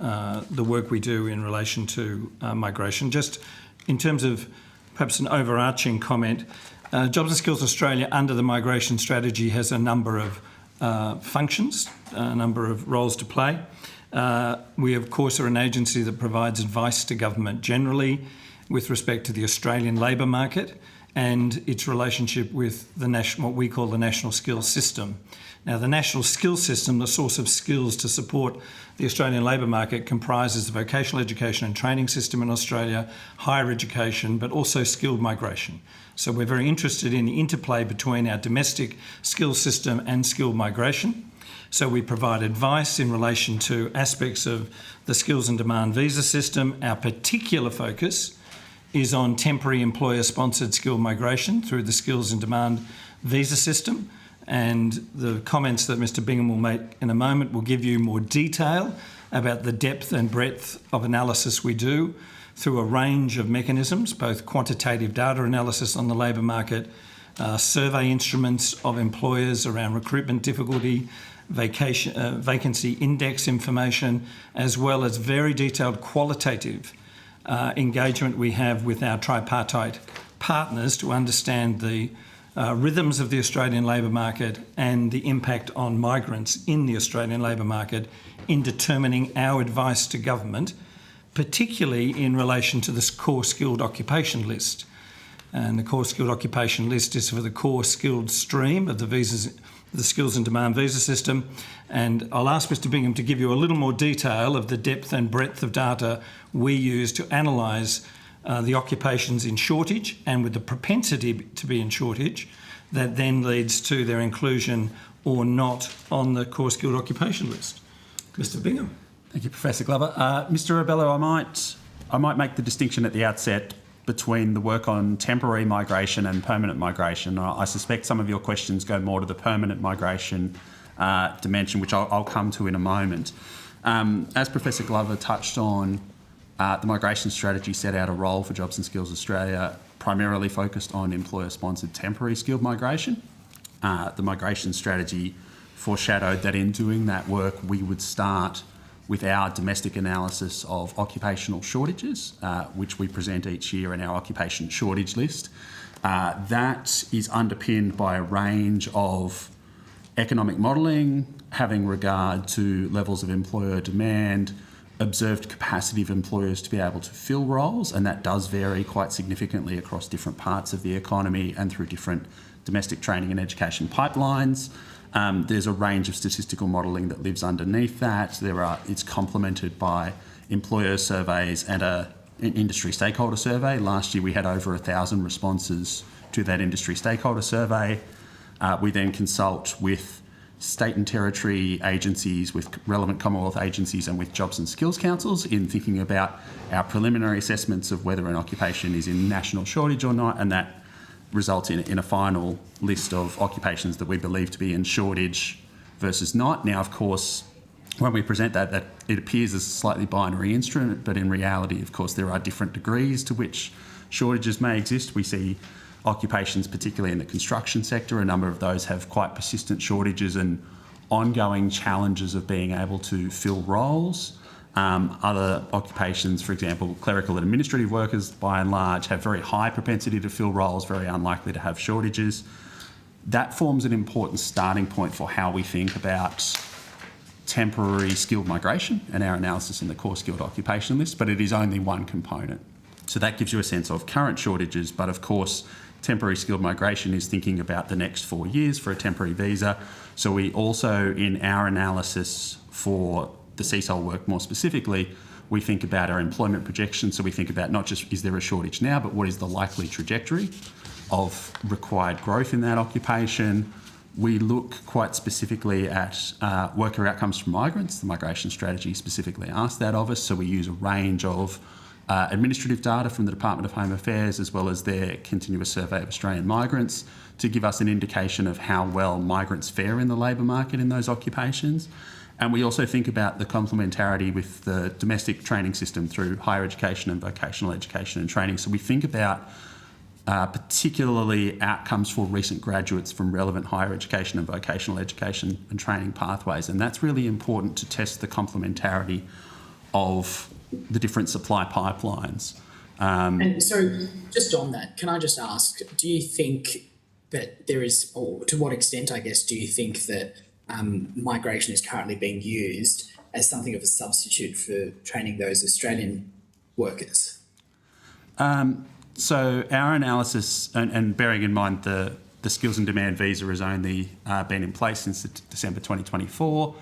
the work we do in relation to migration. Just in terms of perhaps an overarching comment, Jobs and Skills Australia under the migration strategy has a number of functions, a number of roles to play. We, of course, are an agency that provides advice to government generally with respect to the Australian labour market and its relationship with the what we call the National Skills System. Now, the National Skills System, the source of skills to support the Australian labour market, comprises the vocational education and training system in Australia, higher education, but also skilled migration. So we're very interested in the interplay between our domestic skills system and skilled migration. So we provide advice in relation to aspects of the skills and demand visa system. Our particular focus is on temporary employer-sponsored skilled migration through the skills and demand visa system. And the comments that Mr Bingham will make in a moment will give you more detail about the depth and breadth of analysis we do through a range of mechanisms, both quantitative data analysis on the labour market, survey instruments of employers around recruitment difficulty, vacancy index information, as well as very detailed qualitative engagement we have with our tripartite partners to understand the rhythms of the Australian labour market and the impact on migrants in the Australian labour market in determining our advice to government, particularly in relation to this core skilled occupation list. And the core skilled occupation list is for the core skilled stream of the visas the skills and demand visa system. And I'll ask Mr Bingham to give you a little more detail of the depth and breadth of data we use to analyse the occupations in shortage and with the propensity to be in shortage that then leads to their inclusion or not on the core skilled occupation list. Mr Bingham. Thank you, Professor Glover. Mr Abello, I might make the distinction at the outset between the work on temporary migration and permanent migration. I suspect some of your questions go more to the permanent migration dimension, which I'll come to in a moment. As Professor Glover touched on, the migration strategy set out a role for Jobs and Skills Australia, primarily focused on employer-sponsored temporary skilled migration. The migration strategy foreshadowed that in doing that work, we would start with our domestic analysis of occupational shortages, which we present each year in our occupation shortage list. That is underpinned by a range of economic modelling, having regard to levels of employer demand, observed capacity of employers to be able to fill roles, and that does vary quite significantly across different parts of the economy and through different domestic training and education pipelines. There's a range of statistical modelling that lives underneath that. It's complemented by employer surveys and an industry stakeholder survey. Last year we had over 1,000 responses to that industry stakeholder survey. We then consult with state and territory agencies, with relevant Commonwealth agencies and with Jobs and Skills Councils in thinking about our preliminary assessments of whether an occupation is in national shortage or not, and that results in a final list of occupations that we believe to be in shortage versus not. Now, of course, when we present that it appears as a slightly binary instrument, but in reality, of course, there are different degrees to which shortages may exist. We see occupations, particularly in the construction sector, a number of those have quite persistent shortages and ongoing challenges of being able to fill roles. Other occupations, for example, clerical and administrative workers, by and large, have very high propensity to fill roles, very unlikely to have shortages. That forms an important starting point for how we think about temporary skilled migration and our analysis in the core skilled occupation list, but it is only one component. So that gives you a sense of current shortages, but of course, temporary skilled migration is thinking about the next 4 years for a temporary visa. So we also, in our analysis for the CSOL work more specifically, we think about our employment projections. So we think about not just is there a shortage now, but what is the likely trajectory of required growth in that occupation. We look quite specifically at worker outcomes for migrants. The migration strategy specifically asks that of us. So we use a range of administrative data from the Department of Home Affairs as well as their continuous survey of Australian migrants to give us an indication of how well migrants fare in the labour market in those occupations. And we also think about the complementarity with the domestic training system through higher education and vocational education and training. So we think about particularly outcomes for recent graduates from relevant higher education and vocational education and training pathways. And that's really important to test the complementarity of the different supply pipelines. And so just on that, can I just ask, do you think that there is, or to what extent, I guess, do you think that migration is currently being used as something of a substitute for training those Australian workers? So our analysis, and bearing in mind the skills and demand visa has only been in place since December 2024,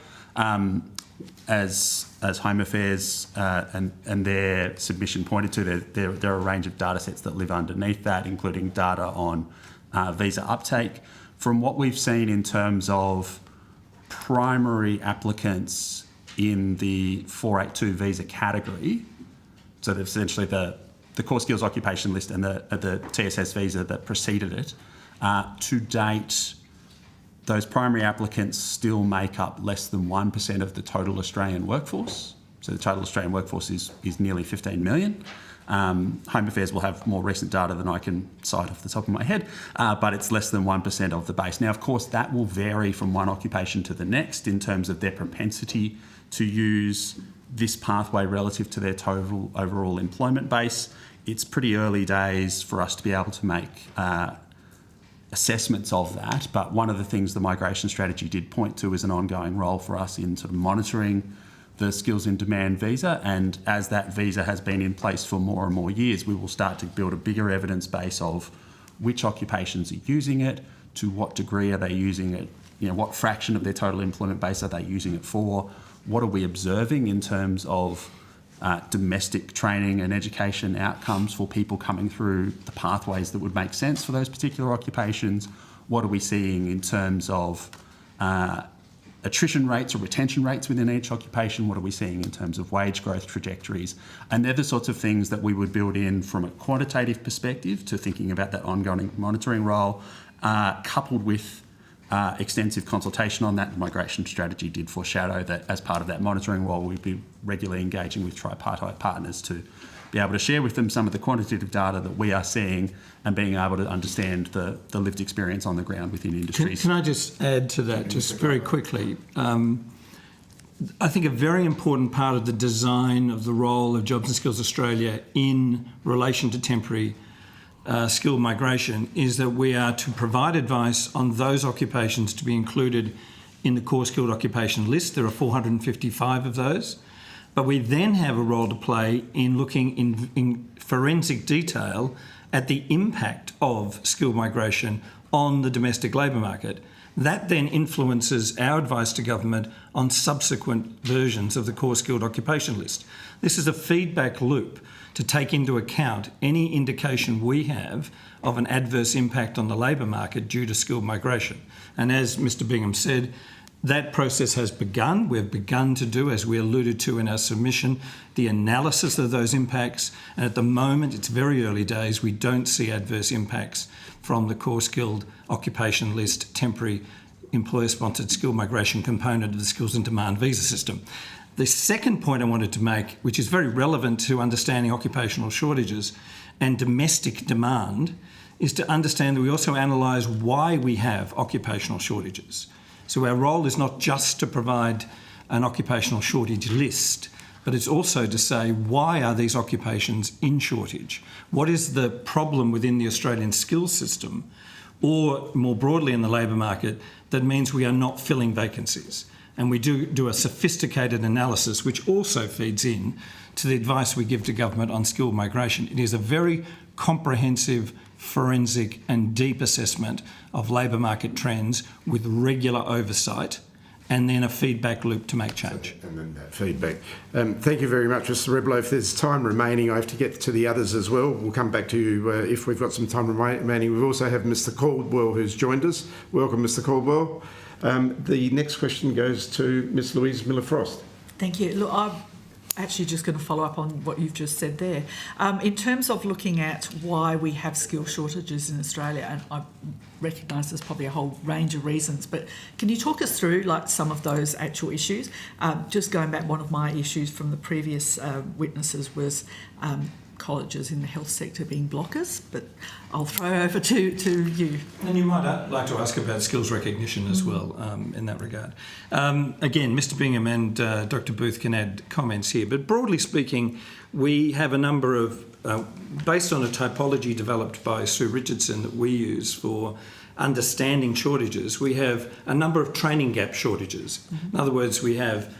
as Home Affairs and their submission pointed to, there are a range of data sets that live underneath that, including data on visa uptake. From what we've seen in terms of primary applicants in the 482 visa category, so that essentially the core skills occupation list and the TSS visa that preceded it, to date, those primary applicants still make up less than 1% of the total Australian workforce. So the total Australian workforce is nearly 15 million. Home Affairs will have more recent data than I can cite off the top of my head, but it's less than 1% of the base. Now, of course, that will vary from one occupation to the next in terms of their propensity to use this pathway relative to their total overall employment base. It's pretty early days for us to be able to make assessments of that, but one of the things the migration strategy did point to is an ongoing role for us in sort of monitoring the skills in demand visa, and as that visa has been in place for more and more years, we will start to build a bigger evidence base of which occupations are using it, to what degree are they using it what fraction of their total employment base are they using it for? What are we observing in terms of domestic training and education outcomes for people coming through the pathways that would make sense for those particular occupations? What are we seeing in terms of attrition rates or retention rates within each occupation? What are we seeing in terms of wage growth trajectories? And they're the sorts of things that we would build in from a quantitative perspective to thinking about that ongoing monitoring role, coupled with extensive consultation on that. The migration strategy did foreshadow that as part of that monitoring role, we'd be regularly engaging with tripartite partners to be able to share with them some of the quantitative data that we are seeing and being able to understand the lived experience on the ground within industries. Can I just add to that, just very quickly? I think a very important part of the design of the role of Jobs and Skills Australia in relation to temporary skilled migration is that we are to provide advice on those occupations to be included in the core skilled occupation list. There are 455 of those. But we then have a role to play in looking in forensic detail at the impact of skilled migration on the domestic labour market. That then influences our advice to government on subsequent versions of the core skilled occupation list. This is a feedback loop to take into account any indication we have of an adverse impact on the labour market due to skilled migration. And as Mr Bingham said, that process has begun. We've begun to do, as we alluded to in our submission, the analysis of those impacts. And at the moment, it's very early days. We don't see adverse impacts from the core skilled occupation list, temporary employer-sponsored skilled migration component of the skills and demand visa system. The second point I wanted to make, which is very relevant to understanding occupational shortages and domestic demand, is to understand that we also analyse why we have occupational shortages. So our role is not just to provide an occupational shortage list, but it's also to say, why are these occupations in shortage? What is the problem within the Australian skills system, or more broadly in the labour market, that means we are not filling vacancies? And we do a sophisticated analysis, which also feeds in to the advice we give to government on skilled migration. It is a very comprehensive, forensic and deep assessment of labour market trends with regular oversight and then a feedback loop to make change. And then that feedback. Thank you very much, Mr Reblow. If there's time remaining, I have to get to the others as well. We'll come back to you if we've got some time remaining. We also have Mr Caldwell who's joined us. Welcome, Mr Caldwell. The next question goes to Ms Louise Miller-Frost. Thank you. Look, I'm actually just going to follow up on what you've just said there. In terms of looking at why we have skill shortages in Australia, and I recognise there's probably a whole range of reasons, but can you talk us through some of those actual issues? Just going back, one of my issues from the previous witnesses was colleges in the health sector being blockers, but I'll throw over to you. And you might like to ask about skills recognition as well in that regard. Again, Mr Bingham and Dr Booth can add comments here, but broadly speaking, we have a number of, based on a typology developed by Sue Richardson that we use for understanding shortages, we have a number of training gap shortages. In other words, we have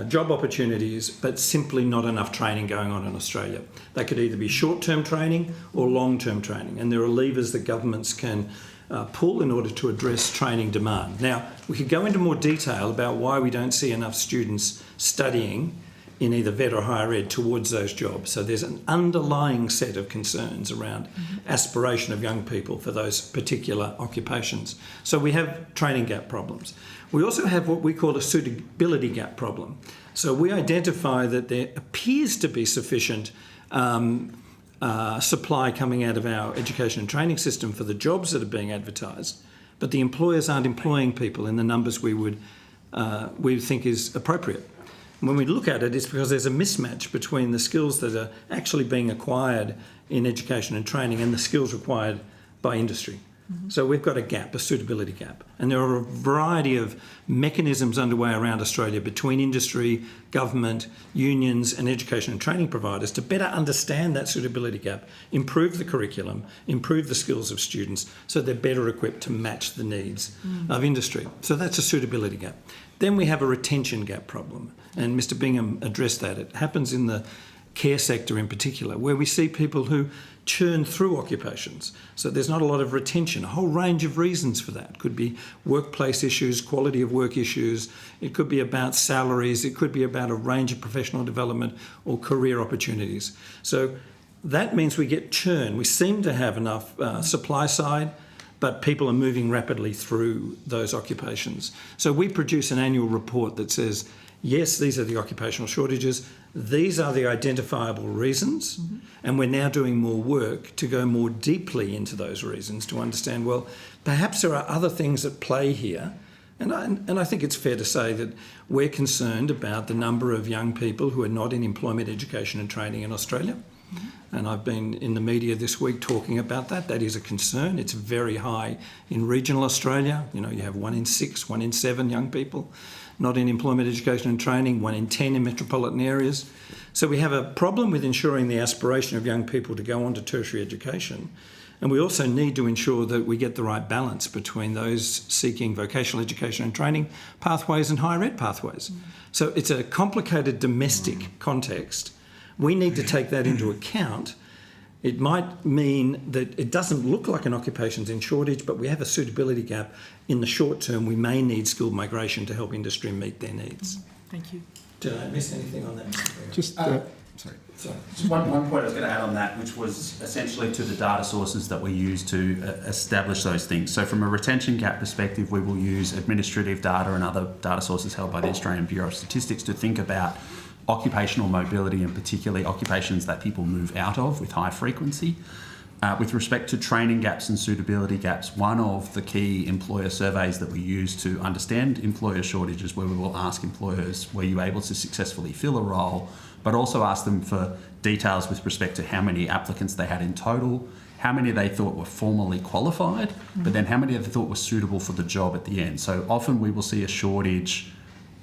job opportunities, but simply not enough training going on in Australia. That could either be short-term training or long-term training, and there are levers that governments can pull in order to address training demand. Now, we could go into more detail about why we don't see enough students studying in either vet or higher ed towards those jobs. So there's an underlying set of concerns around aspiration of young people for those particular occupations. So we have training gap problems. We also have what we call a suitability gap problem. So we identify that there appears to be sufficient supply coming out of our education and training system for the jobs that are being advertised, but the employers aren't employing people in the numbers we think is appropriate. When we look at it, it's because there's a mismatch between the skills that are actually being acquired in education and training and the skills required by industry. So we've got a gap, a suitability gap. And there are a variety of mechanisms underway around Australia between industry, government, unions and education and training providers to better understand that suitability gap, improve the curriculum, improve the skills of students so they're better equipped to match the needs of industry. So that's a suitability gap. Then we have a retention gap problem, and Mr Bingham addressed that. It happens in the care sector in particular, where we see people who churn through occupations. So there's not a lot of retention, a whole range of reasons for that. It could be workplace issues, quality of work issues. It could be about salaries. It could be about a range of professional development or career opportunities. So that means we get churn. We seem to have enough supply side, but people are moving rapidly through those occupations. So we produce an annual report that says, yes, these are the occupational shortages. These are the identifiable reasons. And we're now doing more work to go more deeply into those reasons to understand, well, perhaps there are other things at play here. And I think it's fair to say that we're concerned about the number of young people who are not in employment, education and training in Australia. And I've been in the media this week talking about that. That is a concern. It's very high in regional Australia. You know, you have 1 in 6, 1 in 7 young people not in employment, education and training, 1 in 10 in metropolitan areas. So we have a problem with ensuring the aspiration of young people to go on to tertiary education. And we also need to ensure that we get the right balance between those seeking vocational education and training pathways and higher ed pathways. So it's a complicated domestic context. We need to take that into account. It might mean that it doesn't look like an occupation's in shortage, but we have a suitability gap. In the short term, we may need skilled migration to help industry meet their needs. Thank you. Did I miss anything on that? Just, Sorry. Just one point I was going to add on that, which was essentially to the data sources that we use to establish those things. So from a retention gap perspective, we will use administrative data and other data sources held by the Australian Bureau of Statistics to think about occupational mobility and particularly occupations that people move out of with high frequency. With respect to training gaps and suitability gaps, one of the key employer surveys that we use to understand employer shortages, where we will ask employers, were you able to successfully fill a role, but also ask them for details with respect to how many applicants they had in total, how many they thought were formally qualified, but then how many they thought were suitable for the job at the end. So often we will see a shortage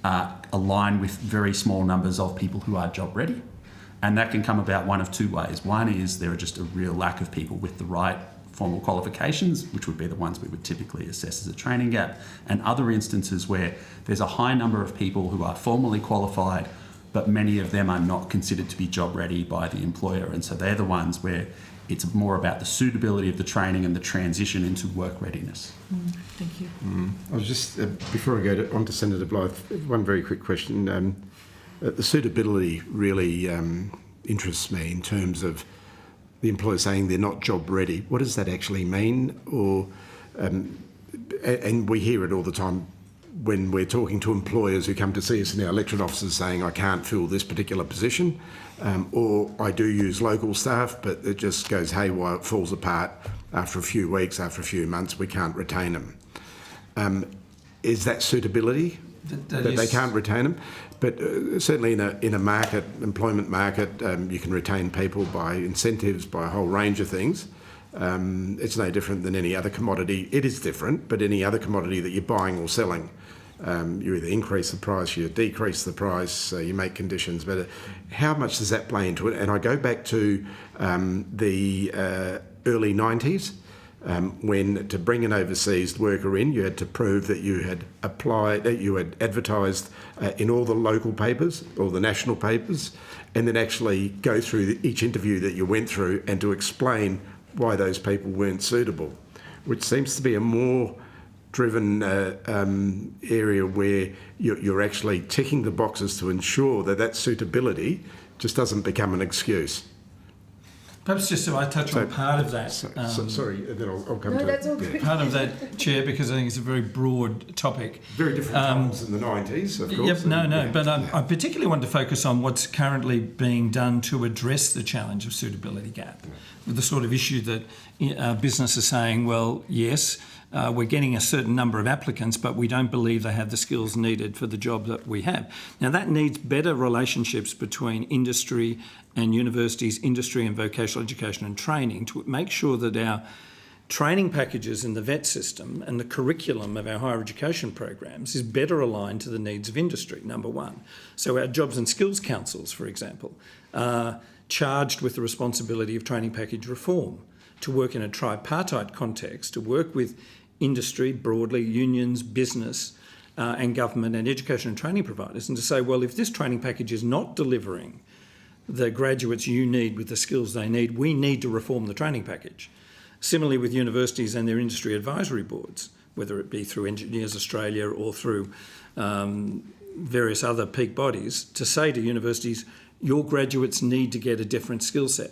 align with very small numbers of people who are job ready. And that can come about one of two ways. One is there are just a real lack of people with the right formal qualifications, which would be the ones we would typically assess as a training gap, and other instances where there's a high number of people who are formally qualified, but many of them are not considered to be job ready by the employer. And so they're the ones where it's more about the suitability of the training and the transition into work readiness. Thank you. I was just, before I go on to Senator Blythe, one very quick question. The suitability really interests me in terms of the employer saying they're not job ready. What does that actually mean? Or, and we hear it all the time when we're talking to employers who come to see us in our electorate offices saying, I can't fill this particular position, or I do use local staff, but it just goes haywire, it falls apart after a few weeks, after a few months, we can't retain them. Is that suitability? That they can't retain them? But certainly in a market, employment market, you can retain people by incentives, by a whole range of things. It's no different than any other commodity. It is different, but any other commodity that you're buying or selling, you either increase the price, you decrease the price, you make conditions better. How much does that play into it? And I go back to the early 90s, when to bring an overseas worker in, you had to prove that you had applied, that you had advertised in all the local papers, all the national papers, and then actually go through each interview that you went through and to explain why those people weren't suitable, which seems to be a more driven area where you're actually ticking the boxes to ensure that that suitability just doesn't become an excuse. Perhaps just so I touch on part of that. Sorry, then I'll come to that's all good. Part of that, Chair, because I think it's a very broad topic. Very different times in the 90s, of course. Yep, no, but I particularly want to focus on what's currently being done to address the challenge of suitability gap, with the sort of issue that business is saying, well, yes, we're getting a certain number of applicants, but we don't believe they have the skills needed for the job that we have. Now, that needs better relationships between industry and universities, industry and vocational education and training, to make sure that our training packages in the VET system and the curriculum of our higher education programs is better aligned to the needs of industry, number one. So our jobs and skills councils, for example, are charged with the responsibility of training package reform, to work in a tripartite context, to work with industry broadly, unions, business and government and education and training providers, and to say, well, if this training package is not delivering the graduates you need with the skills they need, we need to reform the training package. Similarly with universities and their industry advisory boards, whether it be through Engineers Australia or through various other peak bodies, to say to universities, your graduates need to get a different skill set.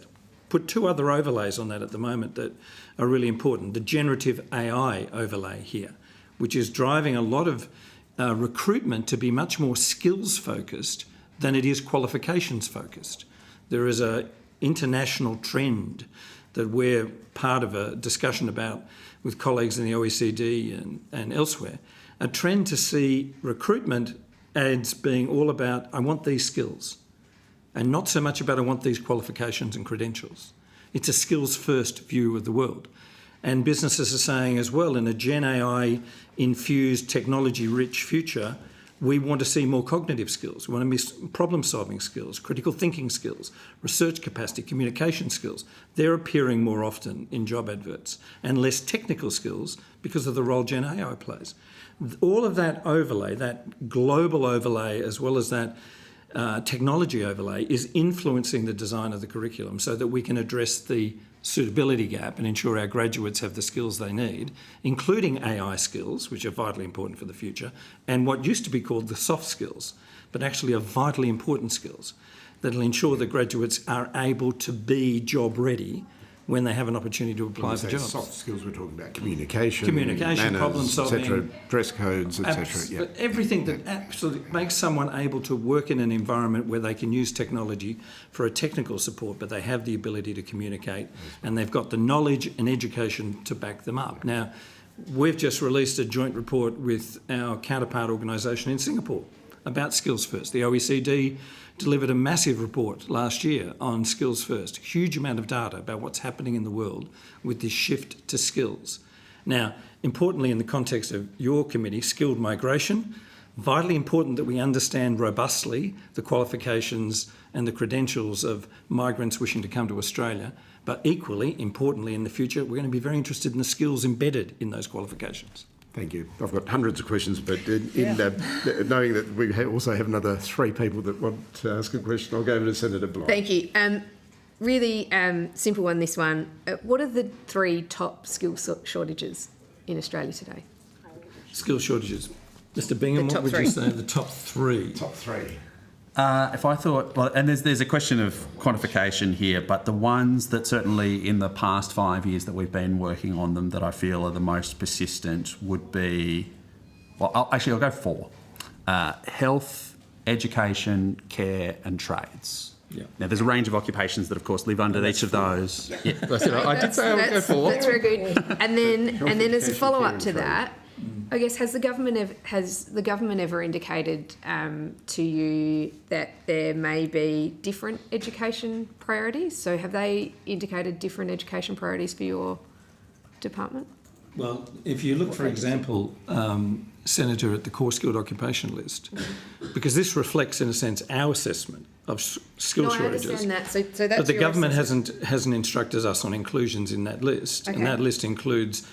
Put two other overlays on that at the moment that are really important. The generative AI overlay here, which is driving a lot of recruitment to be much more skills focused than it is qualifications focused. There is an international trend that we're part of a discussion about with colleagues in the OECD and elsewhere, a trend to see recruitment ads being all about, I want these skills, and not so much about I want these qualifications and credentials. It's a skills-first view of the world. And businesses are saying as well, in a Gen AI-infused, technology-rich future, we want to see more cognitive skills. We want to see problem-solving skills, critical thinking skills, research capacity, communication skills. They're appearing more often in job adverts, and less technical skills because of the role Gen AI plays. All of that overlay, that global overlay, as well as that technology overlay, is influencing the design of the curriculum so that we can address the suitability gap and ensure our graduates have the skills they need, including AI skills, which are vitally important for the future, and what used to be called the soft skills, but actually are vitally important skills that will ensure that graduates are able to be job ready when they have an opportunity to apply for jobs. Soft skills, we're talking about communication, manners, problem solving, etc., dress codes, etc. Yeah. Everything that absolutely makes someone able to work in an environment where they can use technology for a technical support, but they have the ability to communicate and they've got the knowledge and education to back them up. Now, we've just released a joint report with our counterpart organisation in Singapore about Skills First. The OECD delivered a massive report last year on Skills First, huge amount of data about what's happening in the world with this shift to skills. Now, importantly in the context of your committee, skilled migration, vitally important that we understand robustly the qualifications and the credentials of migrants wishing to come to Australia, but equally importantly in the future, we're going to be very interested in the skills embedded in those qualifications. Thank you. I've got hundreds of questions, but knowing that we also have another three people that want to ask a question, I'll go over to Senator Blythe. Thank you. Really simple one, this one. What are the three top skill shortages in Australia today? Skill shortages. Mr Bingham, what would you say are the top three? Top three. If I thought, well, and there's a question of quantification here, but the ones that certainly in the past 5 years that we've been working on them that I feel are the most persistent would be, well, I'll go four. Health, education, care and trades. Yeah. Now, there's a range of occupations that, of course, live under each of those. Yeah. I did say I would go four. That's very good. And then as a follow-up to that, I guess, has the government ever indicated to you that there may be different education priorities? So have they indicated different education priorities for your department? Well, if you look, for example, Senator, at the core skilled occupation list, because this reflects, in a sense, our assessment of skill shortages. I understand that. So that's but the your government assessment. hasn't instructed us on inclusions in that list, Okay. and that list includes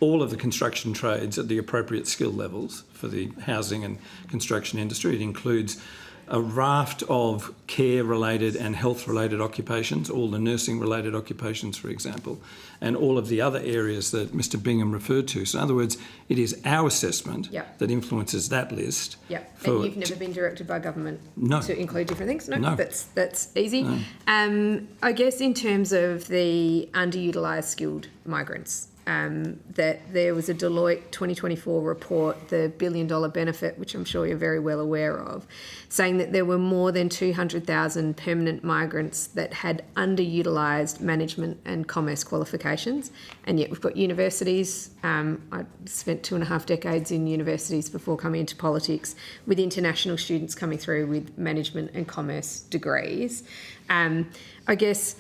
all of the construction trades at the appropriate skill levels for the housing and construction industry. It includes a raft of care-related and health-related occupations, all the nursing-related occupations, for example, and all of the other areas that Mr Bingham referred to. So in other words, it is our assessment that influences that list. Yep. And you've never been directed by government to include different things? No. That's easy. No. I guess in terms of the underutilised skilled migrants, that there was a Deloitte 2024 report, the $1 billion benefit, which I'm sure you're very well aware of, saying that there were more than 200,000 permanent migrants that had underutilised management and commerce qualifications. And yet we've got universities. I spent 2.5 decades in universities before coming into politics, with international students coming through with management and commerce degrees. I guess,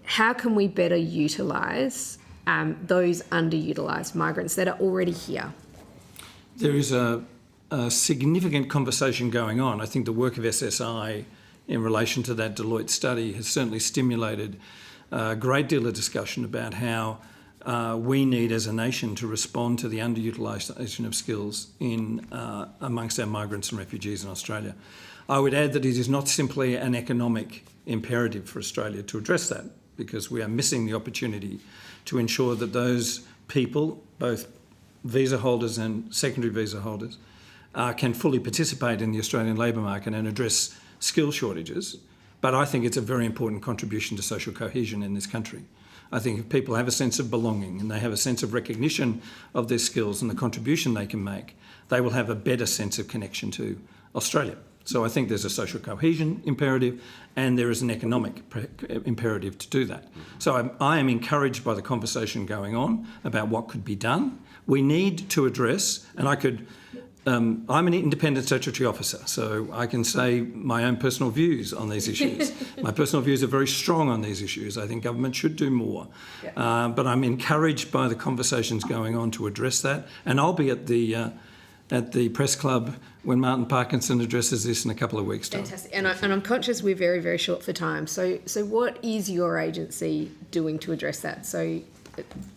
how can we better utilise those underutilised migrants that are already here? There is a significant conversation going on. I think the work of SSI in relation to that Deloitte study has certainly stimulated a great deal of discussion about how we need as a nation to respond to the underutilisation of skills in amongst our migrants and refugees in Australia. I would add that it is not simply an economic imperative for Australia to address that, because we are missing the opportunity to ensure that those people, both visa holders and secondary visa holders, can fully participate in the Australian labour market and address skill shortages. But I think it's a very important contribution to social cohesion in this country. I think if people have a sense of belonging and they have a sense of recognition of their skills and the contribution they can make, they will have a better sense of connection to Australia. So I think there's a social cohesion imperative and there is an economic imperative to do that. So I am encouraged by the conversation going on about what could be done. We need to address, and I'm an independent statutory officer, so I can say my own personal views on these issues. My personal views are very strong on these issues. I think government should do more. Yeah. But I'm encouraged by the conversations going on to address that. And I'll be at the press club when Martin Parkinson addresses this in a couple of weeks' time. Fantastic. And I'm conscious we're very, very short for time. So what is your agency doing to address that? So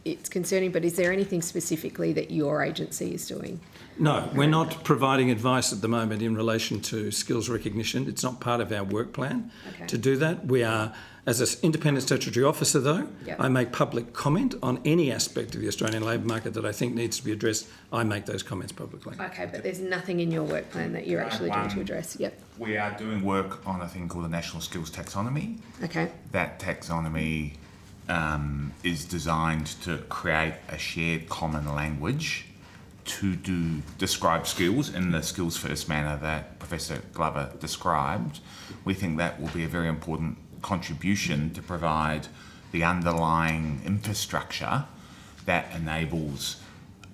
it's concerning, but is there anything specifically that your agency is doing? No, we're not providing advice at the moment in relation to skills recognition. It's not part of our work plan to do that. We are, as an independent statutory officer though, I make public comment on any aspect of the Australian labour market that I think needs to be addressed. I make those comments publicly. Okay, but there's nothing in your work plan that you're actually doing to address. Yep. We are doing work on a thing called the National Skills Taxonomy. Okay. That taxonomy is designed to create a shared common language to describe skills in the skills first manner that Professor Glover described. We think that will be a very important contribution to provide the underlying infrastructure that enables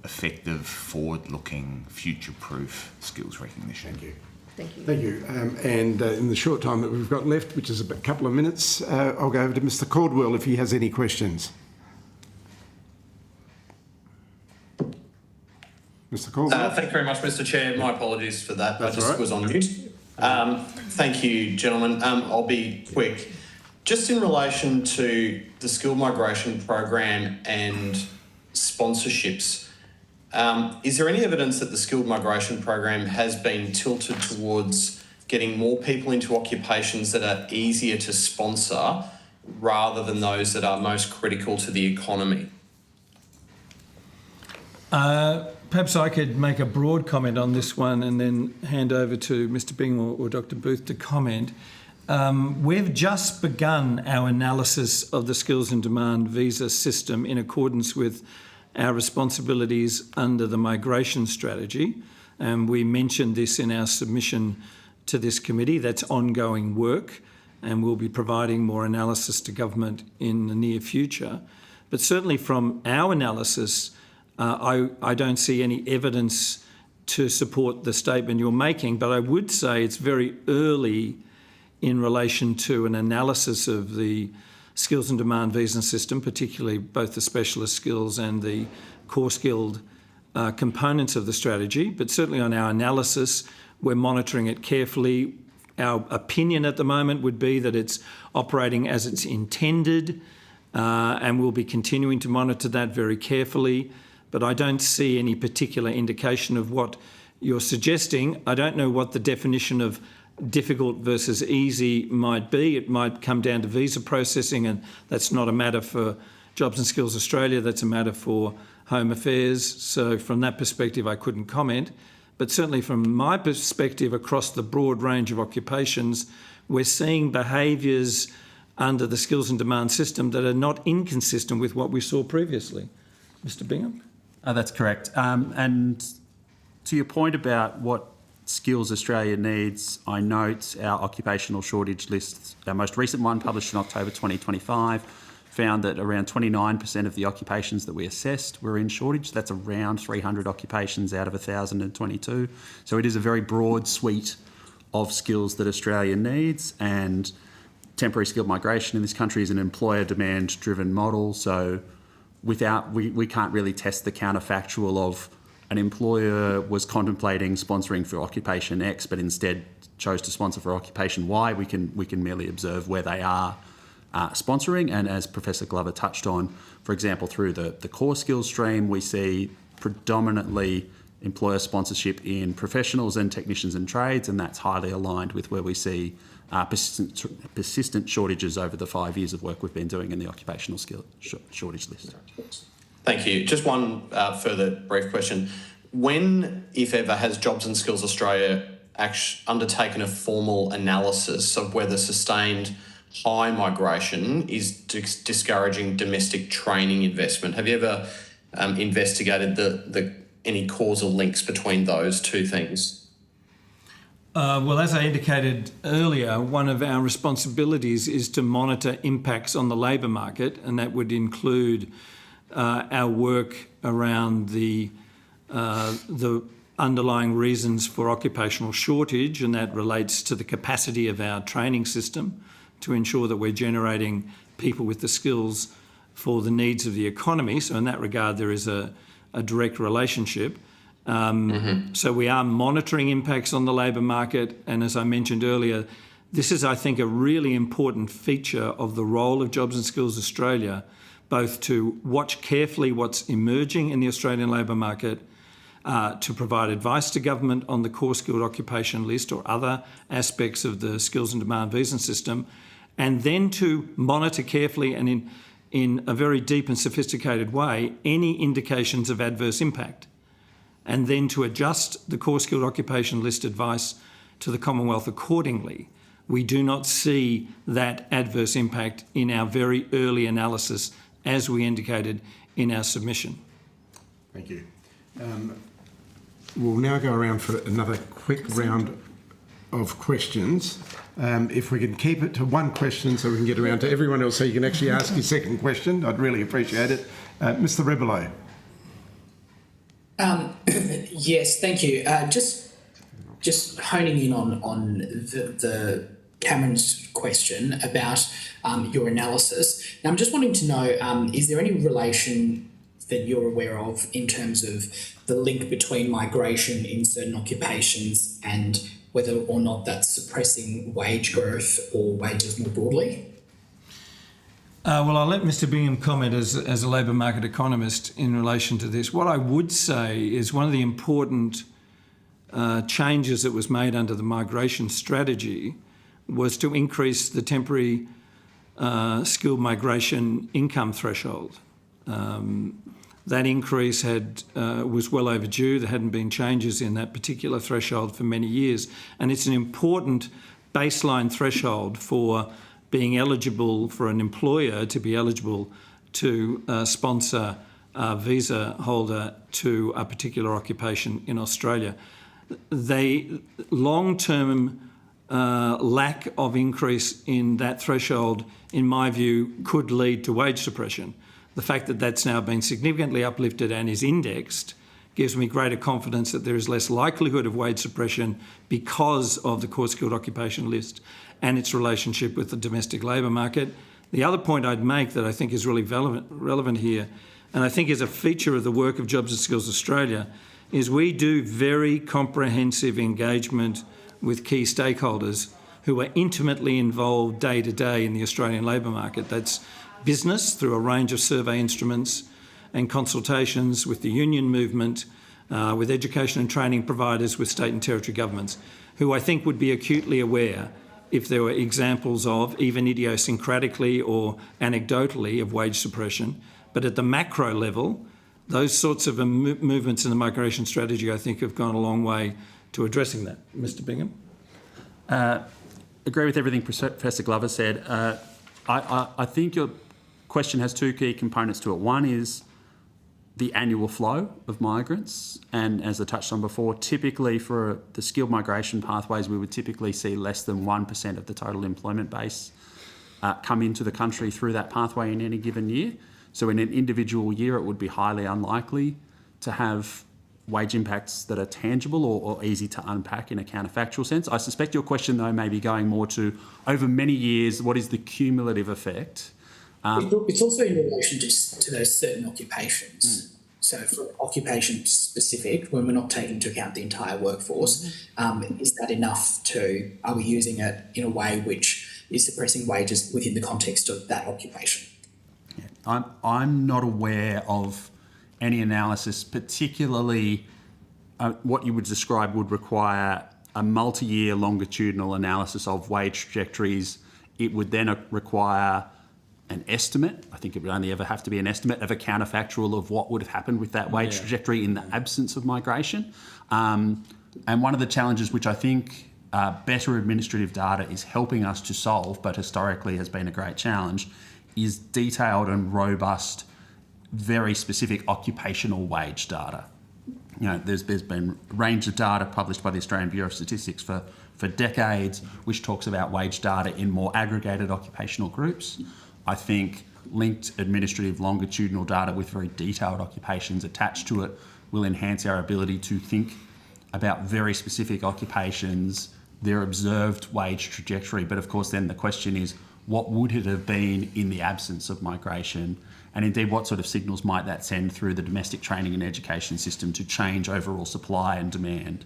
effective, forward-looking, future-proof skills recognition. Thank you. Thank you. Thank you. And in the short time that we've got left, which is a couple of minutes, I'll go over to Mr. Caldwell if he has any questions. Mr. Caldwell. Thank you very much, Mr. Chair. My apologies for that. That's I just was on mute. Thank you, gentlemen. I'll be quick. Just in relation to the skill migration program and sponsorships, is there any evidence that the skilled migration program has been tilted towards getting more people into occupations that are easier to sponsor rather than those that are most critical to the economy? Perhaps I could make a broad comment on this one and then hand over to Mr. Bingham or Dr. Booth to comment. We've just begun our analysis of the skills and demand visa system in accordance with our responsibilities under the migration strategy. And we mentioned this in our submission to this committee. That's ongoing work, and we'll be providing more analysis to government in the near future. But certainly from our analysis, I don't see any evidence to support the statement you're making, but I would say it's very early in relation to an analysis of the skills and demand visa system, particularly both the specialist skills and the core skilled components of the strategy. But certainly on our analysis, we're monitoring it carefully. Our opinion at the moment would be that it's operating as it's intended, and we'll be continuing to monitor that very carefully. But I don't see any particular indication of what you're suggesting. I don't know what the definition of difficult versus easy might be. It might come down to visa processing, and that's not a matter for Jobs and Skills Australia, that's a matter for Home Affairs. So from that perspective, I couldn't comment. But certainly from my perspective, across the broad range of occupations, we're seeing behaviours under the skills and demand system that are not inconsistent with what we saw previously. Mr. Bingham? That's correct. And to your point about what Skills Australia needs, I note our occupational shortage list, our most recent one published in October 2025, found that around 29% of the occupations that we assessed were in shortage. That's around 300 occupations out of 1,022. So it is a very broad suite of skills that Australia needs, and temporary skilled migration in this country is an employer demand driven model. So we can't really test the counterfactual of an employer was contemplating sponsoring for occupation X, but instead chose to sponsor for occupation Y. We can merely observe where they are sponsoring. And as Professor Glover touched on, for example, through the core skills stream, we see predominantly employer sponsorship in professionals and technicians and trades, and that's highly aligned with where we see persistent shortages over the 5 years of work we've been doing in the occupational skill shortage list. Thank you. Just one further brief question. When, if ever, has Jobs and Skills Australia undertaken a formal analysis of whether sustained high migration is discouraging domestic training investment? Have you ever investigated any causal links between those two things? Well, as I indicated earlier, one of our responsibilities is to monitor impacts on the labour market, and that would include our work around the underlying reasons for occupational shortage, and that relates to the capacity of our training system to ensure that we're generating people with the skills for the needs of the economy. So in that regard, there is a direct relationship. So we are monitoring impacts on the labour market, and as I mentioned earlier, this is, I think, a really important feature of the role of Jobs and Skills Australia, both to watch carefully what's emerging in the Australian labour market, to provide advice to government on the core skilled occupation list or other aspects of the skills and demand visa system, and then to monitor carefully and in a very deep and sophisticated way any indications of adverse impact, and then to adjust the core skilled occupation list advice to the Commonwealth accordingly. We do not see that adverse impact in our very early analysis, as we indicated in our submission. Thank you. We'll now go around for another quick round of questions. If we can keep it to one question so we can get around to everyone else so you can actually ask your second question, I'd really appreciate it. Mr. Rebelo. Yes, thank you. Just honing in on the Cameron's question about your analysis. Now, I'm just wanting to know, is there any relation that you're aware of in terms of the link between migration in certain occupations and whether or not that's suppressing wage growth or wages more broadly? Well, I'll let Mr. Bingham comment as a labour market economist in relation to this. What I would say is one of the important changes that was made under the migration strategy was to increase the temporary skilled migration income threshold. That increase was well overdue. There hadn't been changes in that particular threshold for many years. And it's an important baseline threshold for being eligible for an employer to be eligible to sponsor a visa holder to a particular occupation in Australia. The long-term lack of increase in that threshold, in my view, could lead to wage suppression. The fact that that's now been significantly uplifted and is indexed gives me greater confidence that there is less likelihood of wage suppression because of the core skilled occupation list and its relationship with the domestic labour market. The other point I'd make that I think is really relevant here, and I think is a feature of the work of Jobs and Skills Australia, is we do very comprehensive engagement with key stakeholders who are intimately involved day to day in the Australian labour market. That's business through a range of survey instruments and consultations with the union movement, with education and training providers, with state and territory governments, who I think would be acutely aware if there were examples of, even idiosyncratically or anecdotally, of wage suppression. But at the macro level, those sorts of movements in the migration strategy, I think, have gone a long way to addressing that. Mr. Bingham? Agree with everything Professor Glover said. I think your question has two key components to it. One is the annual flow of migrants, and as I touched on before, typically for the skilled migration pathways, we would typically see less than 1% of the total employment base come into the country through that pathway in any given year. So in an individual year, it would be highly unlikely to have wage impacts that are tangible or easy to unpack in a counterfactual sense. I suspect your question, though, may be going more to, over many years, what is the cumulative effect? It's also in relation to those certain occupations. So for occupation specific, when we're not taking into account the entire workforce, is that enough are we using it in a way which is suppressing wages within the context of that occupation? Yeah. I'm not aware of any analysis, particularly what you would describe would require a multi-year longitudinal analysis of wage trajectories. It would then require an estimate. I think it would only ever have to be an estimate of a counterfactual of what would have happened with that wage trajectory in the absence of migration. And one of the challenges which I think better administrative data is helping us to solve, but historically has been a great challenge, is detailed and robust, very specific occupational wage data. You know, there's been a range of data published by the Australian Bureau of Statistics for decades, which talks about wage data in more aggregated occupational groups. I think linked administrative longitudinal data with very detailed occupations attached to it will enhance our ability to think about very specific occupations, their observed wage trajectory. But of course, then the question is, what would it have been in the absence of migration? And indeed, what sort of signals might that send through the domestic training and education system to change overall supply and demand?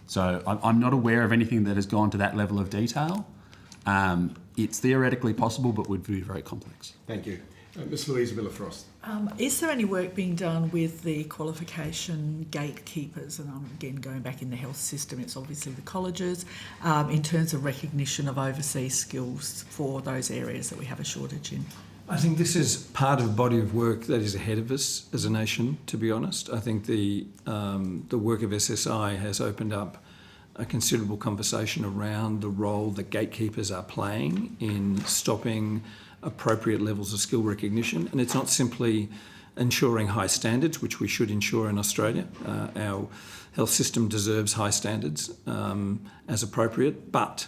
So I'm not aware of anything that has gone to that level of detail. It's theoretically possible, but would be very complex. Thank you. Ms Louise Miller-Frost. Is there any work being done with the qualification gatekeepers? And I'm again going back in the health system, it's obviously the colleges, in terms of recognition of overseas skills for those areas that we have a shortage in? I think this is part of a body of work that is ahead of us as a nation, to be honest. I think the work of SSI has opened up a considerable conversation around the role that gatekeepers are playing in stopping appropriate levels of skill recognition. And it's not simply ensuring high standards, which we should ensure in Australia. Our health system deserves high standards as appropriate, but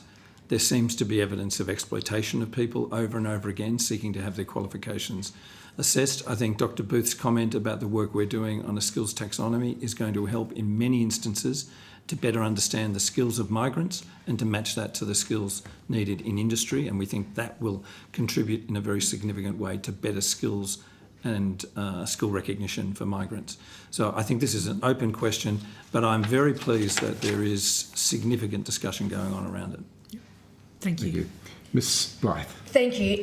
there seems to be evidence of exploitation of people over and over again seeking to have their qualifications assessed. I think Dr. Booth's comment about the work we're doing on a skills taxonomy is going to help in many instances to better understand the skills of migrants and to match that to the skills needed in industry. And we think that will contribute in a very significant way to better skills and skill recognition for migrants. So I think this is an open question, but I'm very pleased that there is significant discussion going on around it. Thank you. Ms Blythe. Thank you.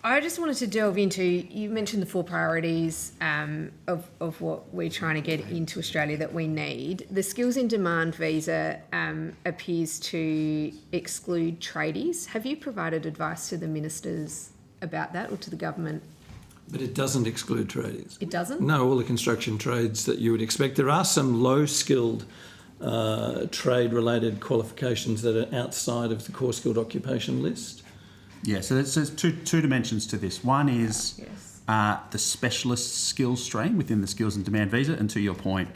I just wanted to delve into, you mentioned the 4 priorities of what we're trying to get into Australia that we need. The skills in demand visa appears to exclude tradies. Have you provided advice to the ministers about that or to the government? But it doesn't exclude tradies. It doesn't? No, all the construction trades that you would expect. There are some low-skilled trade-related qualifications that are outside of the core skilled occupation list. Yeah, so there's two dimensions to this. One is the specialist skills stream within the skills and demand visa, and to your point,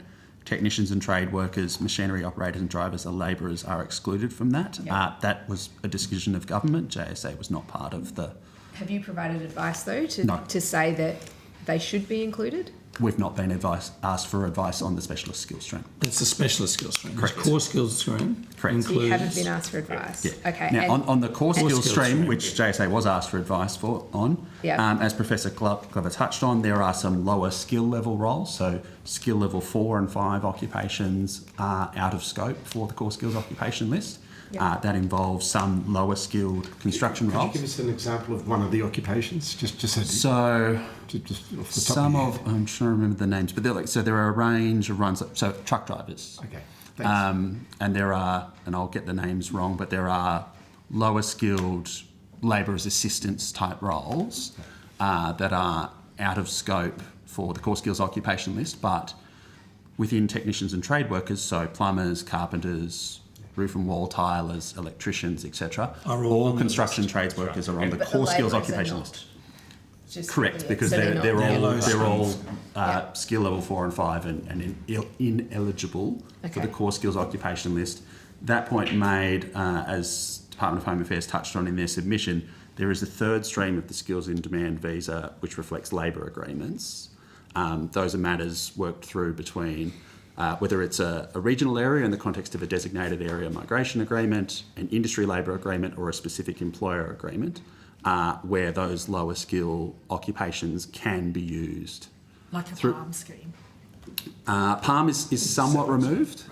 technicians and trade workers, machinery operators and drivers or labourers are excluded from that. Yep. That was a decision of government. JSA was not part of the... Have you provided advice though to say that they should be included? We've not been asked for advice on the specialist skills stream. It's the specialist skills stream. Correct. The core skills stream. Correct. So you haven't been asked for advice? Yeah. Okay. Now, on the core skills stream, which JSA was asked for advice as Professor Glover touched on, there are some lower skill level roles. So skill level 4 and 5 occupations are out of scope for the core skills occupation list. Yep. That involves some lower skilled construction roles. Could you give us an example of one of the occupations? Just off the top I'm trying to remember the names, but there are a range of runs. So truck drivers. Okay. Thanks. And there are, and I'll get the names wrong, but there are lower skilled labourers assistance type roles that are out of scope for the core skills occupation list, but within technicians and trade workers, so plumbers, carpenters, roof and wall tilers, electricians, etc. All construction trades workers are on the core skills occupation list. Correct, because they're all skill level 4 and 5 and ineligible for the core skills occupation list. That point made, as Department of Home Affairs touched on in their submission, there is a third stream of the skills in demand visa which reflects labour agreements. Those are matters worked through between whether it's a regional area in the context of a designated area migration agreement, an industry labour agreement or a specific employer agreement, where those lower skill occupations can be used. Like a PALM scheme? PALM is somewhat removed,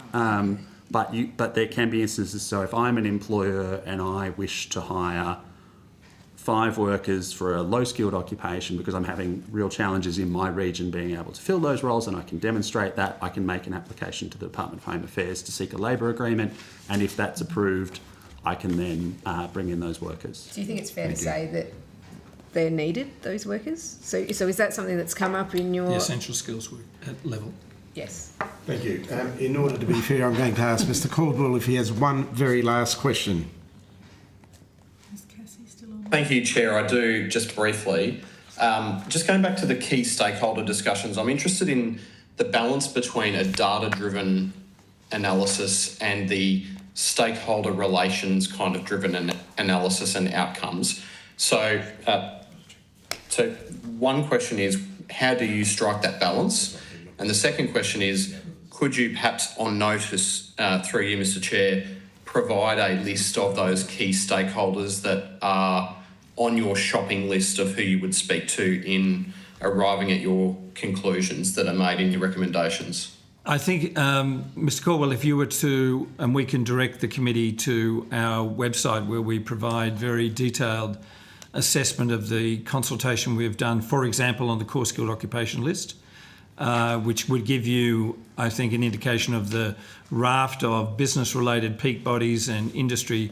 but there can be instances. So if I'm an employer and I wish to hire 5 workers for a low-skilled occupation because I'm having real challenges in my region being able to fill those roles, and I can demonstrate that, I can make an application to the Department of Home Affairs to seek a labour agreement, and if that's approved, I can then bring in those workers. Do you think it's fair to say that they're needed, those workers? So is that something that's come up in your... The essential skills work at level. Yes. Thank you. In order to be fair, I'm going to ask Mr Caldwell if he has one very last question. Is Cassie still on? Thank you, Chair. I do, just briefly. Just going back to the key stakeholder discussions, I'm interested in the balance between a data-driven analysis and the stakeholder relations kind of driven analysis and outcomes. So one question is, how do you strike that balance? And the second question is, could you perhaps on notice, through you, Mr Chair, provide a list of those key stakeholders that are on your shopping list of who you would speak to in arriving at your conclusions that are made in your recommendations? I think, Mr Caldwell, if you were to, and we can direct the committee to our website where we provide very detailed assessment of the consultation we've done, for example, on the core skilled occupation list, which would give you, I think, an indication of the raft of business-related peak bodies and industry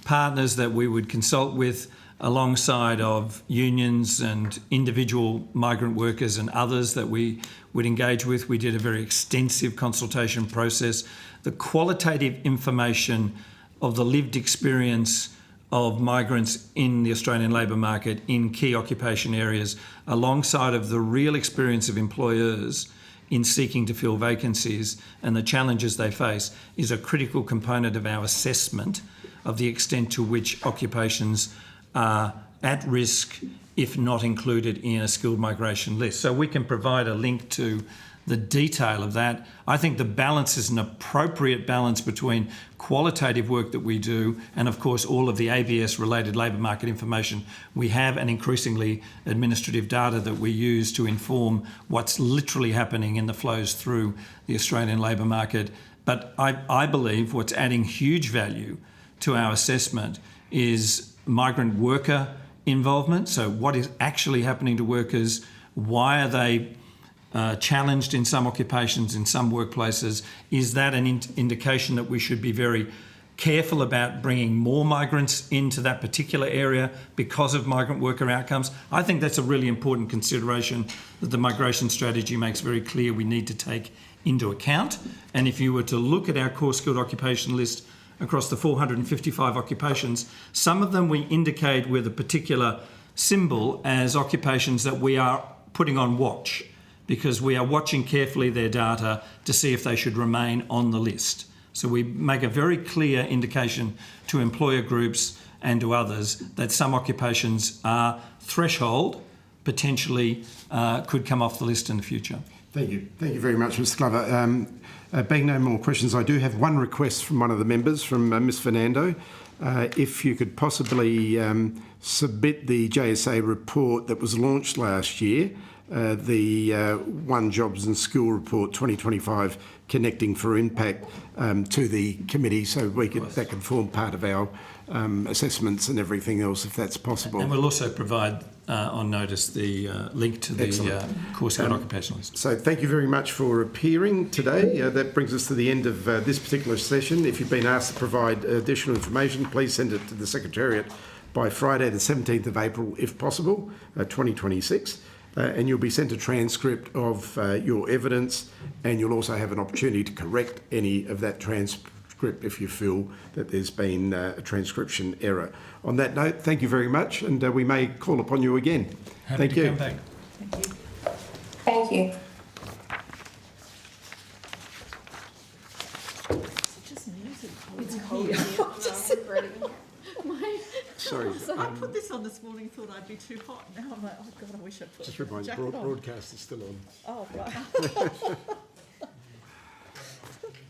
partners that we would consult with, alongside of unions and individual migrant workers and others that we would engage with. We did a very extensive consultation process. The qualitative information of the lived experience of migrants in the Australian labour market in key occupation areas, alongside of the real experience of employers in seeking to fill vacancies and the challenges they face, is a critical component of our assessment of the extent to which occupations are at risk if not included in a skilled migration list. So we can provide a link to the detail of that. I think the balance is an appropriate balance between qualitative work that we do and, of course, all of the ABS-related labour market information we have, and increasingly administrative data that we use to inform what's literally happening in the flows through the Australian labour market. But I believe what's adding huge value to our assessment is migrant worker involvement. So what is actually happening to workers? Why are they challenged in some occupations, in some workplaces? Is that an indication that we should be very careful about bringing more migrants into that particular area because of migrant worker outcomes? I think that's a really important consideration that the migration strategy makes very clear we need to take into account. And if you were to look at our core skilled occupation list across the 455 occupations, some of them we indicate with a particular symbol as occupations that we are putting on watch, because we are watching carefully their data to see if they should remain on the list. So we make a very clear indication to employer groups and to others that some occupations are threshold, potentially could come off the list in the future. Thank you. Thank you very much, Mr Glover. Being no more questions, I do have one request from one of the members, from Ms Fernando. If you could possibly submit the JSA report that was launched last year, the One Jobs and Skill Report 2025 Connecting for Impact, to the committee, so that can form part of our assessments and everything else, if that's possible. And we'll also provide on notice the link to the core skilled occupation list. So thank you very much for appearing today. That brings us to the end of this particular session. If you've been asked to provide additional information, please send it to the Secretariat by Friday the 17th of April, if possible, 2026. And you'll be sent a transcript of your evidence, and you'll also have an opportunity to correct any of that transcript if you feel that there's been a transcription error. On that note, thank you very much, and we may call upon you again. Happy Thank to you. come back. Thank you. Thank you. Just music. It's cold. Sorry. So I put this on this morning, thought I'd be too hot. Now I'm like, oh God, I wish I put Just remind jacket you, on. broadcast is still on. Oh, right.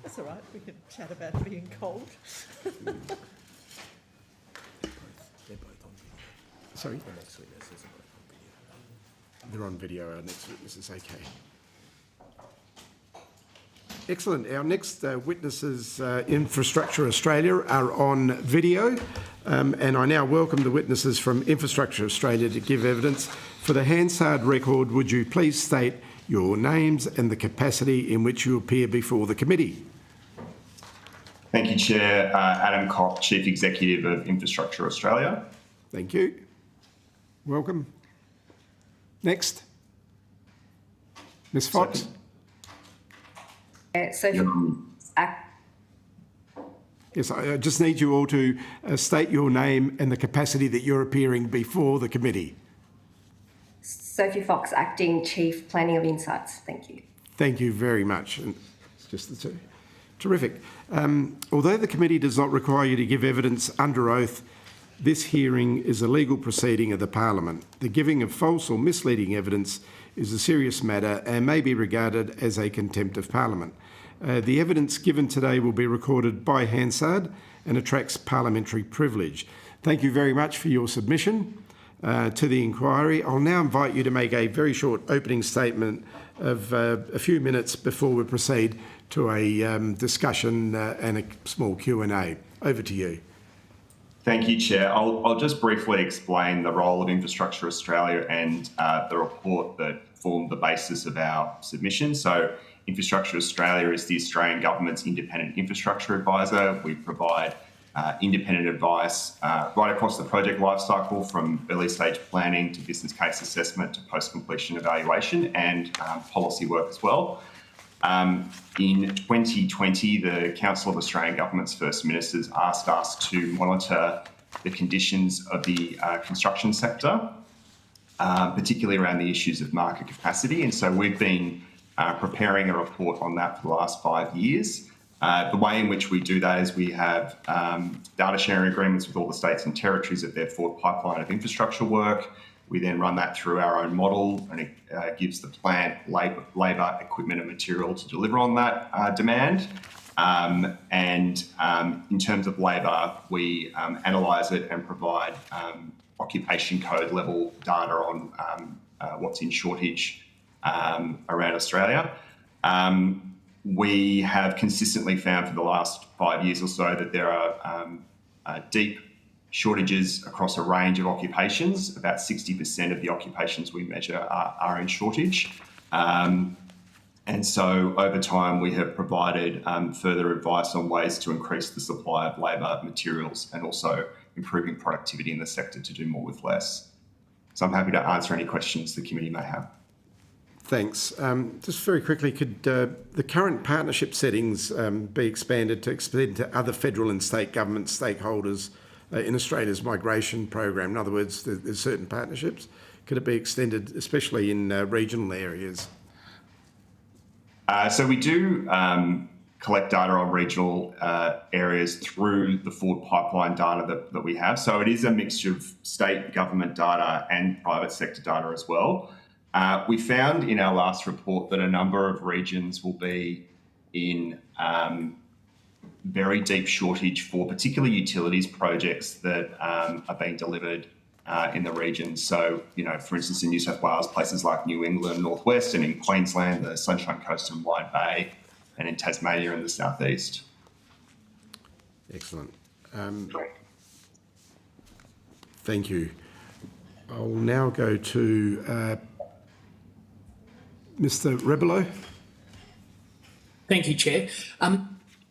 That's all right. We can chat about being cold. Sorry? They're on video. Our next witness is okay. Excellent. Our next witnesses, Infrastructure Australia, are on video. And I now welcome the witnesses from Infrastructure Australia to give evidence. For the Hansard record, would you please state your names and the capacity in which you appear before the committee? Thank you, Chair. Adam Koch, Chief Executive of Infrastructure Australia. Thank you. Welcome. Next. Ms Fox. Yes, I just need you all to state your name and the capacity that you're appearing before the committee. Sophie Fox, Acting Chief Planning of Insights. Thank you. Thank you very much. And it's just the two. Terrific. Although the committee does not require you to give evidence under oath, this hearing is a legal proceeding of the Parliament. The giving of false or misleading evidence is a serious matter and may be regarded as a contempt of Parliament. The evidence given today will be recorded by Hansard and attracts parliamentary privilege. Thank you very much for your submission to the inquiry. I'll now invite you to make a very short opening statement of a few minutes before we proceed to a discussion and a small Q&A. Over to you. Thank you, Chair. I'll just briefly explain the role of Infrastructure Australia and the report that formed the basis of our submission. So Infrastructure Australia is the Australian Government's independent infrastructure advisor. We provide independent advice right across the project lifecycle, from early stage planning to business case assessment to post-completion evaluation and policy work as well. In 2020, the Council of Australian Government's First Ministers asked us to monitor the conditions of the construction sector, particularly around the issues of market capacity. And so we've been preparing a report on that for the last 5 years. The way in which we do that is we have data sharing agreements with all the states and territories of their forward pipeline of infrastructure work. We then run that through our own model, and it gives the plant labour, equipment and material to deliver on that demand. In terms of labour, we analyse it and provide occupation code level data on what's in shortage around Australia. We have consistently found for the last 5 years or so that there are deep shortages across a range of occupations. About 60% of the occupations we measure are in shortage. And so over time, we have provided further advice on ways to increase the supply of labour, materials, and also improving productivity in the sector to do more with less. So I'm happy to answer any questions the committee may have. Thanks. Just very quickly, could the current partnership settings be expanded to extend to other federal and state government stakeholders in Australia's migration program? In other words, there's certain partnerships. Could it be extended, especially in regional areas? So we do collect data on regional areas through the forward pipeline data that we have. So it is a mixture of state government data and private sector data as well. We found in our last report that a number of regions will be in very deep shortage for particular utilities projects that are being delivered in the region. So, for instance, in New South Wales, places like New England, Northwest, and in Queensland, the Sunshine Coast and Wide Bay, and in Tasmania in the southeast. Excellent. Thank you. I'll now go to Mr. Rebelo. Thank you, Chair.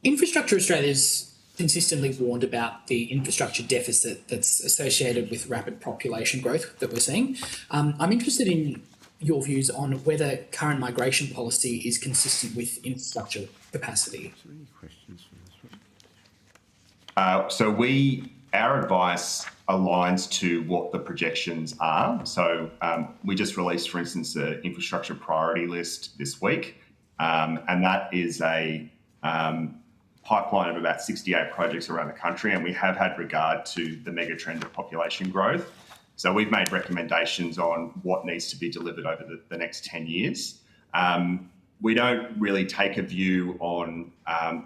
Infrastructure Australia's consistently warned about the infrastructure deficit that's associated with rapid population growth that we're seeing. I'm interested in your views on whether current migration policy is consistent with infrastructure capacity. Any questions for this one? Our advice aligns to what the projections are. So we just released, for instance, the infrastructure priority list this week, and that is a pipeline of about 68 projects around the country, and we have had regard to the mega trend of population growth. So we've made recommendations on what needs to be delivered over the next 10 years. We don't really take a view on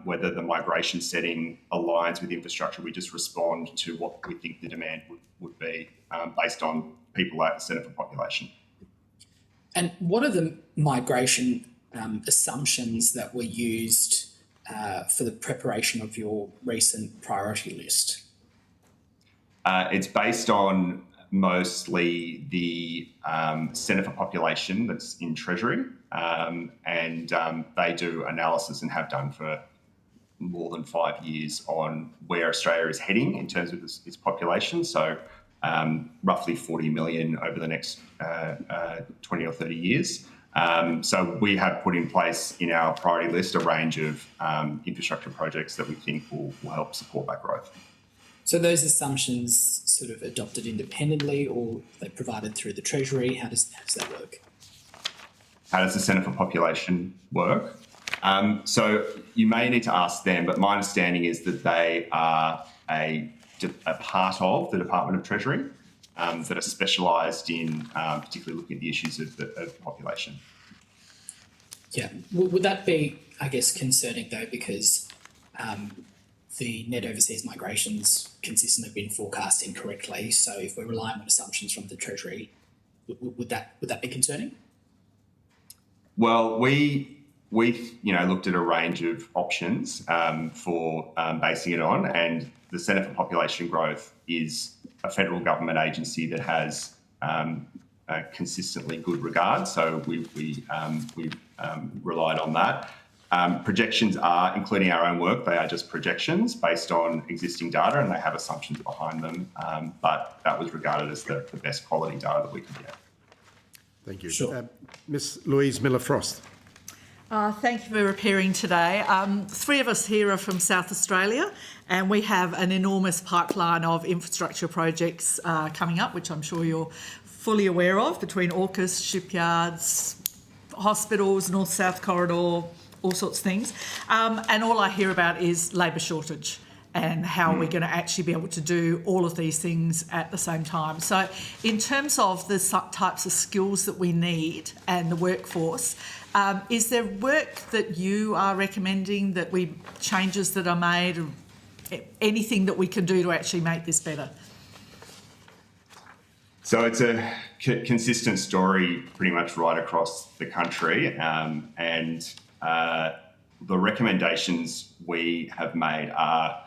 whether the migration setting aligns with infrastructure. We just respond to what we think the demand would be based on people at the centre for population. And what are the migration assumptions that were used for the preparation of your recent priority list? It's based on mostly the Centre for Population that's in Treasury, and they do analysis and have done for more than 5 years on where Australia is heading in terms of its population. So roughly 40 million over the next 20 or 30 years. So we have put in place in our priority list a range of infrastructure projects that we think will help support that growth. So those assumptions sort of adopted independently, or they provided through the Treasury? How does that work? How does the Centre for Population work? So you may need to ask them, but my understanding is that they are a part of the Department of Treasury that are specialised in particularly looking at the issues of population. Yeah. Would that be, I guess, concerning though, because the net overseas migration's consistently been forecast incorrectly. So if we're relying on assumptions from the Treasury, would that be concerning? Well, we looked at a range of options for basing it on, and the Centre for Population Growth is a federal government agency that has a consistently good regard. So we relied on that. Projections are, including our own work, they are just projections based on existing data, and they have assumptions behind them. But that was regarded as the best quality data that we could get. Thank you. Sure. Ms. Louise Miller-Frost. Thank you for appearing today. 3 of us here are from South Australia, and we have an enormous pipeline of infrastructure projects coming up, which I'm sure you're fully aware of, between AUKUS, shipyards, hospitals, North-South corridor, all sorts of things. And all I hear about is labour shortage and how we're going to actually be able to do all of these things at the same time. So in terms of the types of skills that we need and the workforce, is there work that you are recommending, changes that are made, or anything that we can do to actually make this better? So it's a consistent story pretty much right across the country, and the recommendations we have made are,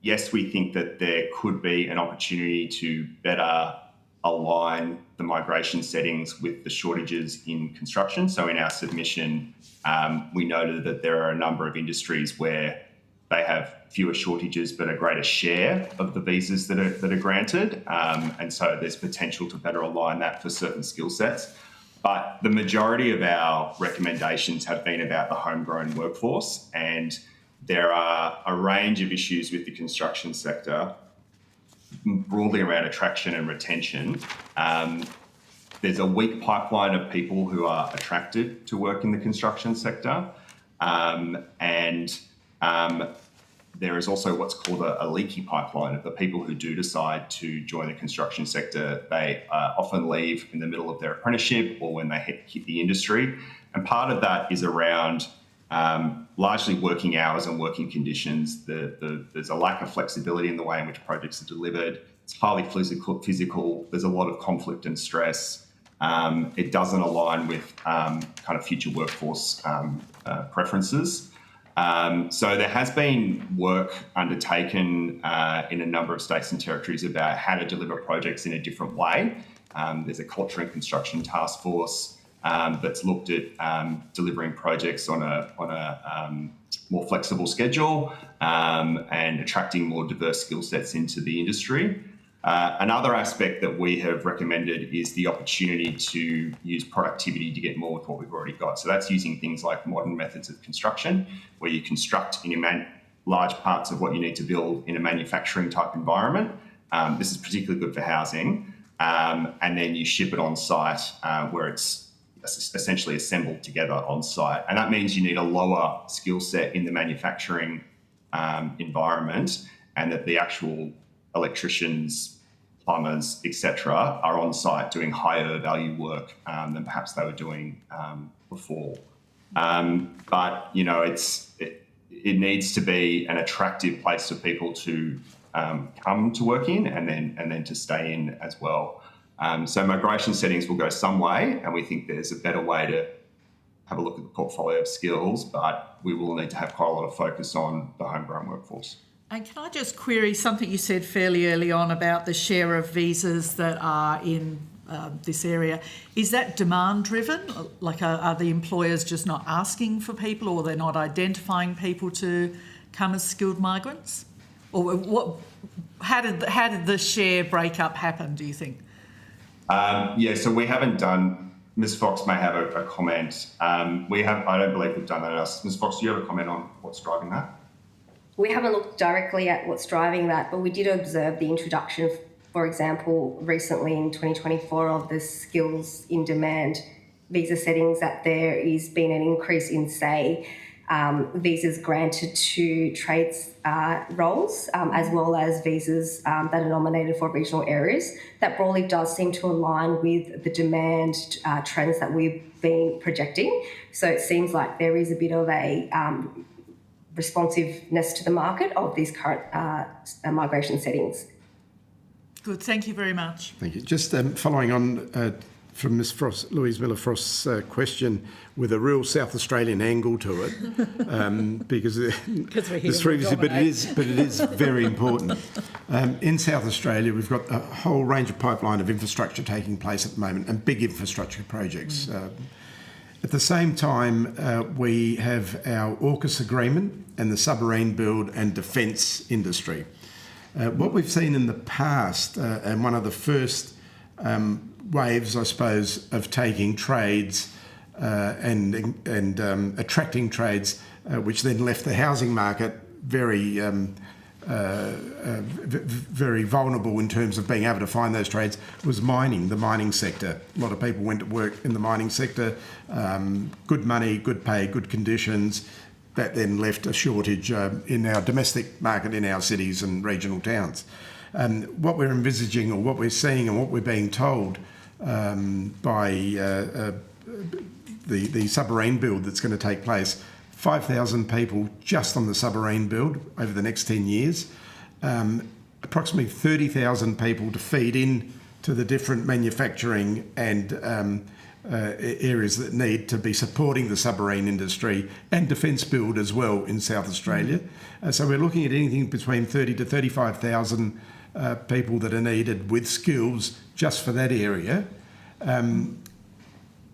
yes, we think that there could be an opportunity to better align the migration settings with the shortages in construction. So in our submission, we noted that there are a number of industries where they have fewer shortages but a greater share of the visas that are granted. And so there's potential to better align that for certain skill sets. But the majority of our recommendations have been about the homegrown workforce, and there are a range of issues with the construction sector, broadly around attraction and retention. There's a weak pipeline of people who are attracted to work in the construction sector, and there is also what's called a leaky pipeline of the people who do decide to join the construction sector. They often leave in the middle of their apprenticeship or when they hit the industry. And part of that is around largely working hours and working conditions. There's a lack of flexibility in the way in which projects are delivered. It's highly physical. There's a lot of conflict and stress. It doesn't align with kind of future workforce preferences. So there has been work undertaken in a number of states and territories about how to deliver projects in a different way. There's a culture and construction task force that's looked at delivering projects on a more flexible schedule and attracting more diverse skill sets into the industry. Another aspect that we have recommended is the opportunity to use productivity to get more with what we've already got. So that's using things like modern methods of construction, where you construct in large parts of what you need to build in a manufacturing type environment. This is particularly good for housing. And then you ship it on site where it's essentially assembled together on site. And that means you need a lower skill set in the manufacturing environment, and that the actual electricians, plumbers, etc., are on site doing higher value work than perhaps they were doing before. But it needs to be an attractive place for people to come to work in and then to stay in as well. So migration settings will go some way, and we think there's a better way to have a look at the portfolio of skills, but we will need to have quite a lot of focus on the homegrown workforce. And can I just query something you said fairly early on about the share of visas that are in this area? Is that demand driven? Like, are the employers just not asking for people, or they're not identifying people to come as skilled migrants? Or what? How did the share breakup happen, do you think? So we haven't done. Ms. Fox may have a comment. I don't believe we've done that else. Ms. Fox, do you have a comment on what's driving that? We haven't looked directly at what's driving that, but we did observe the introduction, for example, recently in 2024 of the skills in demand visa settings, that there is been an increase in, say, visas granted to trades roles, as well as visas that are nominated for regional areas. That broadly does seem to align with the demand trends that we've been projecting. So it seems like there is a bit of a responsiveness to the market of these current migration settings. Good, thank you very much. Thank you. Just following on from Ms. Frost, Louise Miller-Frost's question, with a real South Australian angle to it, because there's three, but it is very important. In South Australia, we've got a whole range of pipeline of infrastructure taking place at the moment, and big infrastructure projects. At the same time, we have our AUKUS agreement and the submarine build and defence industry. What we've seen in the past, and one of the first waves, I suppose, of taking trades and attracting trades, which then left the housing market very vulnerable in terms of being able to find those trades, was mining, the mining sector. A lot of people went to work in the mining sector, good money, good pay, good conditions. That then left a shortage in our domestic market, in our cities and regional towns. What we're envisaging, or what we're seeing, and what we're being told by the submarine build that's going to take place, 5,000 people just on the submarine build over the next 10 years, approximately 30,000 people to feed in to the different manufacturing and areas that need to be supporting the submarine industry and defence build as well in South Australia. So we're looking at anything between 30 to 35,000 people that are needed with skills just for that area.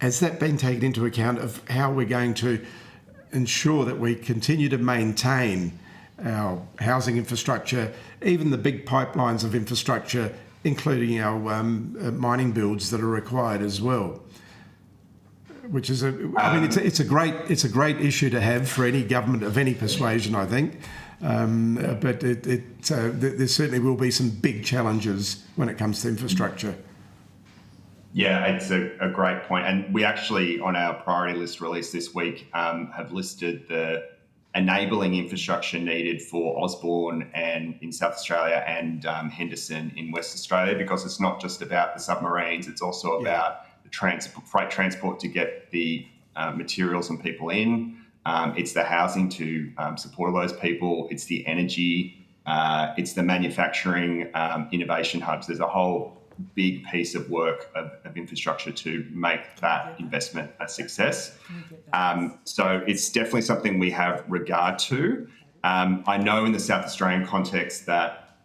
Has that been taken into account of how we're going to ensure that we continue to maintain our housing infrastructure, even the big pipelines of infrastructure, including our mining builds that are required as well? Which is it's a great issue to have for any government of any persuasion, I think. But there certainly will be some big challenges when it comes to infrastructure. Yeah, it's a great point. And we actually, on our priority list released this week, have listed the enabling infrastructure needed for Osborne and in South Australia and Henderson in West Australia, because it's not just about the submarines, it's also about the freight transport to get the materials and people in. It's the housing to support all those people. It's the energy. It's the manufacturing innovation hubs. There's a whole big piece of work of infrastructure to make that investment a success. So it's definitely something we have regard to. I know in the South Australian context that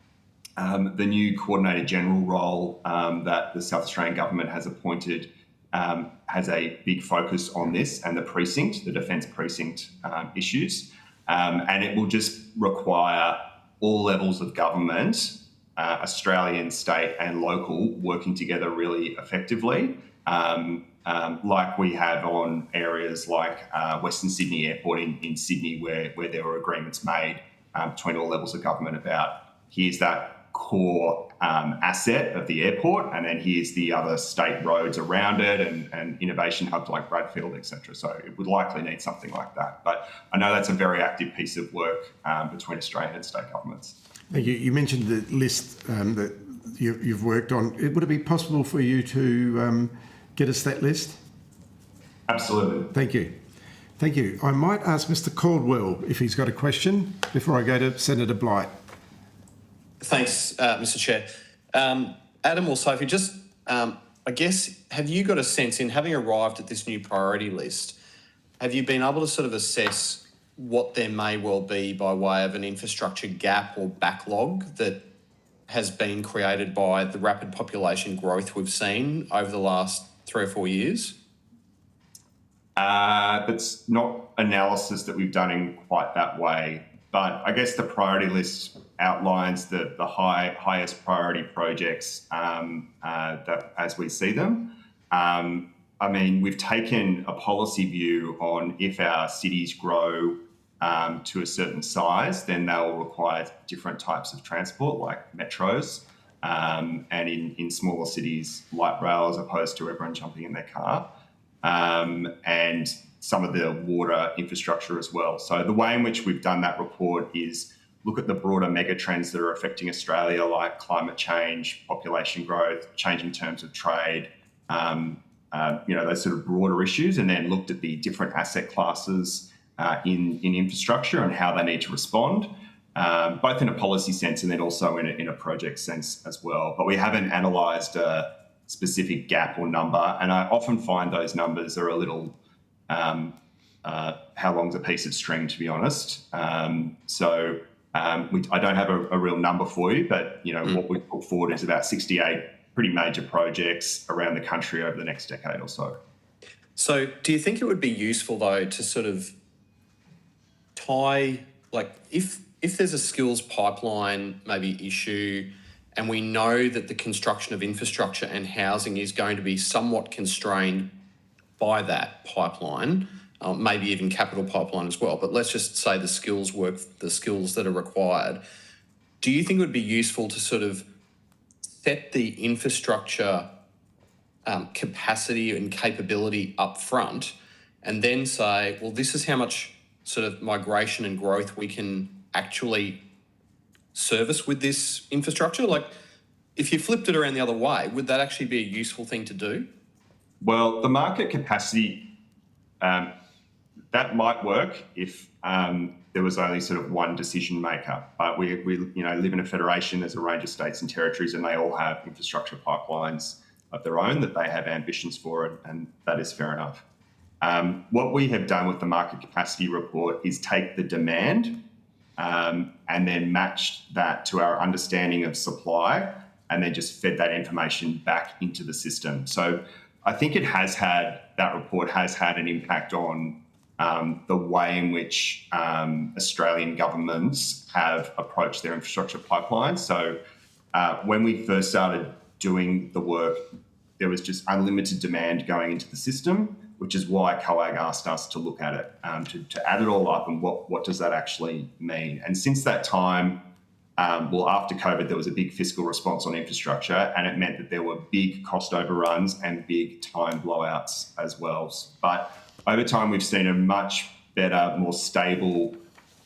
the new Coordinator General role that the South Australian government has appointed has a big focus on this and the defence precinct issues. And it will just require all levels of government, Australian, state and local, working together really effectively, like we have on areas like Western Sydney Airport in Sydney, where there were agreements made between all levels of government about here's that core asset of the airport, and then here's the other state roads around it and innovation hubs like Bradfield, etc. So it would likely need something like that. But I know that's a very active piece of work between Australian and state governments. Thank you. You mentioned the list that you've worked on. Would it be possible for you to get us that list? Absolutely. Thank you. Thank you. I might ask Mr. Caldwell if he's got a question before I go to Senator Blight. Thanks, Mr. Chair. Adam or Sophie, just I guess, have you got a sense, in having arrived at this new priority list, have you been able to sort of assess what there may well be by way of an infrastructure gap or backlog that has been created by the rapid population growth we've seen over the last 3 or 4 years? That's not analysis that we've done in quite that way, but I guess the priority list outlines the highest priority projects that as we see them. I mean, we've taken a policy view on if our cities grow to a certain size, then they'll require different types of transport, like metros, and in smaller cities, light rail, as opposed to everyone jumping in their car, and some of the water infrastructure as well. So the way in which we've done that report is look at the broader mega trends that are affecting Australia, like climate change, population growth, changing terms of trade, those sort of broader issues, and then looked at the different asset classes in infrastructure and how they need to respond, both in a policy sense and then also in a project sense as well. But we haven't analysed a specific gap or number, and I often find those numbers are a little how long's a piece of string, to be honest. I don't have a real number for you, but what we put forward is about 68 pretty major projects around the country over the next decade or so. So do you think it would be useful, though, to sort of tie, like, if there's a skills pipeline maybe issue and we know that the construction of infrastructure and housing is going to be somewhat constrained by that pipeline, maybe even capital pipeline as well, but let's just say the skills that are required, do you think it would be useful to sort of set the infrastructure capacity and capability up front and then say, well, this is how much sort of migration and growth we can actually service with this infrastructure? Like, if you flipped it around the other way, would that actually be a useful thing to do? Well, the market capacity, that might work if there was only sort of one decision maker. But we live in a federation, there's a range of states and territories, and they all have infrastructure pipelines of their own that they have ambitions for, and that is fair enough. What we have done with the market capacity report is take the demand and then matched that to our understanding of supply, and then just fed that information back into the system. So I think that report has had an impact on the way in which Australian governments have approached their infrastructure pipelines. So when we first started doing the work, there was just unlimited demand going into the system, which is why COAG asked us to look at it, to add it all up and what does that actually mean. And since that time, after COVID, there was a big fiscal response on infrastructure, and it meant that there were big cost overruns and big time blowouts as well. But over time, we've seen a much better, more stable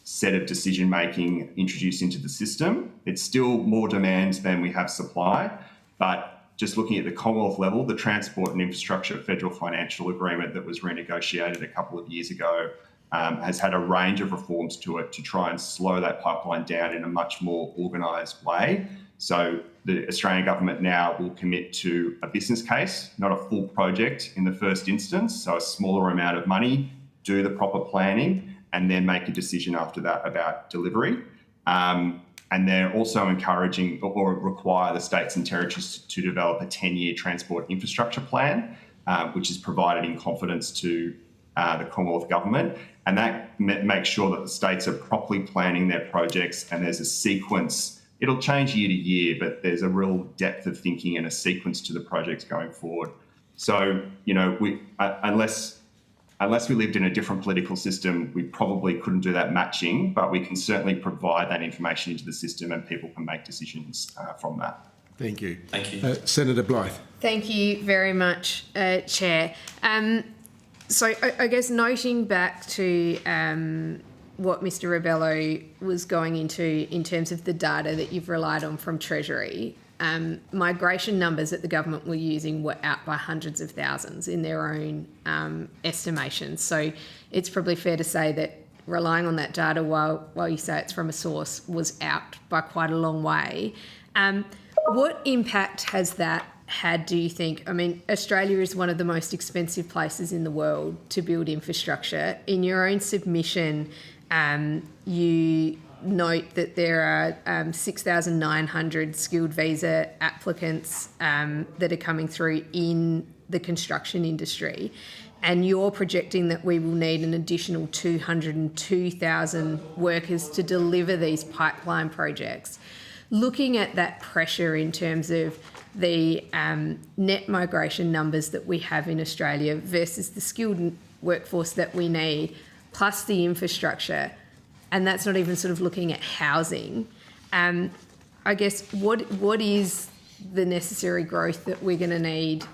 set of decision-making introduced into the system. It's still more demand than we have supply, but just looking at the Commonwealth level, the Transport and Infrastructure Federal Financial Agreement that was renegotiated a couple of years ago has had a range of reforms to it to try and slow that pipeline down in a much more organised way. So the Australian government now will commit to a business case, not a full project in the first instance, so a smaller amount of money, do the proper planning, and then make a decision after that about delivery. And they're also encouraging or require the states and territories to develop a 10-year transport infrastructure plan, which is provided in confidence to the Commonwealth Government. And that makes sure that the states are properly planning their projects and there's a sequence. It'll change year to year, but there's a real depth of thinking and a sequence to the projects going forward. So, unless we lived in a different political system, we probably couldn't do that matching, but we can certainly provide that information into the system and people can make decisions from that. Thank you. Thank you. Senator Blythe. Thank you very much, Chair. So I guess noting back to what Mr. Rebello was going into in terms of the data that you've relied on from Treasury, migration numbers that the government were using were out by hundreds of thousands in their own estimations. So it's probably fair to say that relying on that data while you say it's from a source was out by quite a long way. What impact has that had do you think, I mean, Australia is one of the most expensive places in the world to build infrastructure. In your own submission, you note that there are 6,900 skilled visa applicants that are coming through in the construction industry, and you're projecting that we will need an additional 202,000 workers to deliver these pipeline projects. Looking at that pressure in terms of the net migration numbers that we have in Australia versus the skilled workforce that we need, plus the infrastructure, and that's not even sort of looking at housing. I guess what is the necessary growth that we're going to need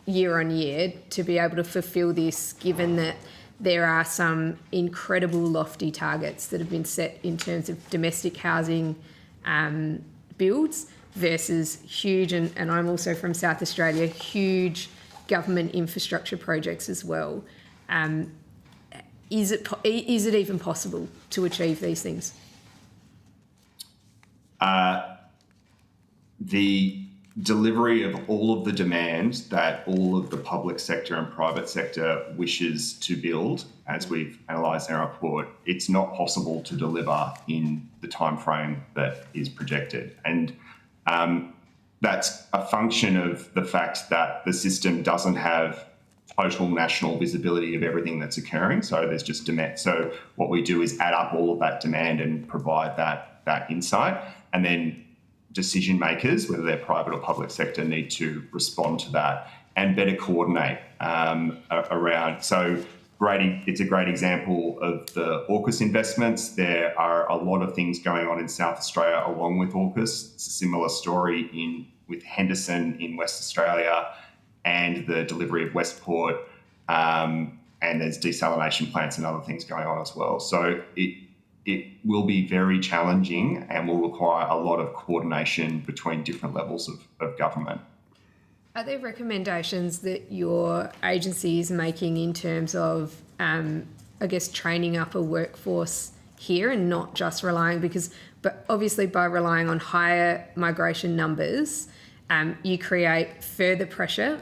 year on year to be able to fulfil this, given that there are some incredible lofty targets that have been set in terms of domestic housing builds versus huge, and I'm also from South Australia, huge government infrastructure projects as well. Is it even possible to achieve these things? The delivery of all of the demand that all of the public sector and private sector wishes to build, as we've analysed in our report, it's not possible to deliver in the time frame that is projected. And that's a function of the fact that the system doesn't have total national visibility of everything that's occurring. So there's just demand. So what we do is add up all of that demand and provide that insight, and then decision makers, whether they're private or public sector, need to respond to that and better coordinate around. So it's a great example of the AUKUS investments. There are a lot of things going on in South Australia along with AUKUS. It's a similar story with Henderson in West Australia and the delivery of Westport, and there's desalination plants and other things going on as well. So it will be very challenging and will require a lot of coordination between different levels of government. Are there recommendations that your agency is making in terms of, I guess, training up a workforce here and not just relying, but obviously by relying on higher migration numbers, you create further pressure,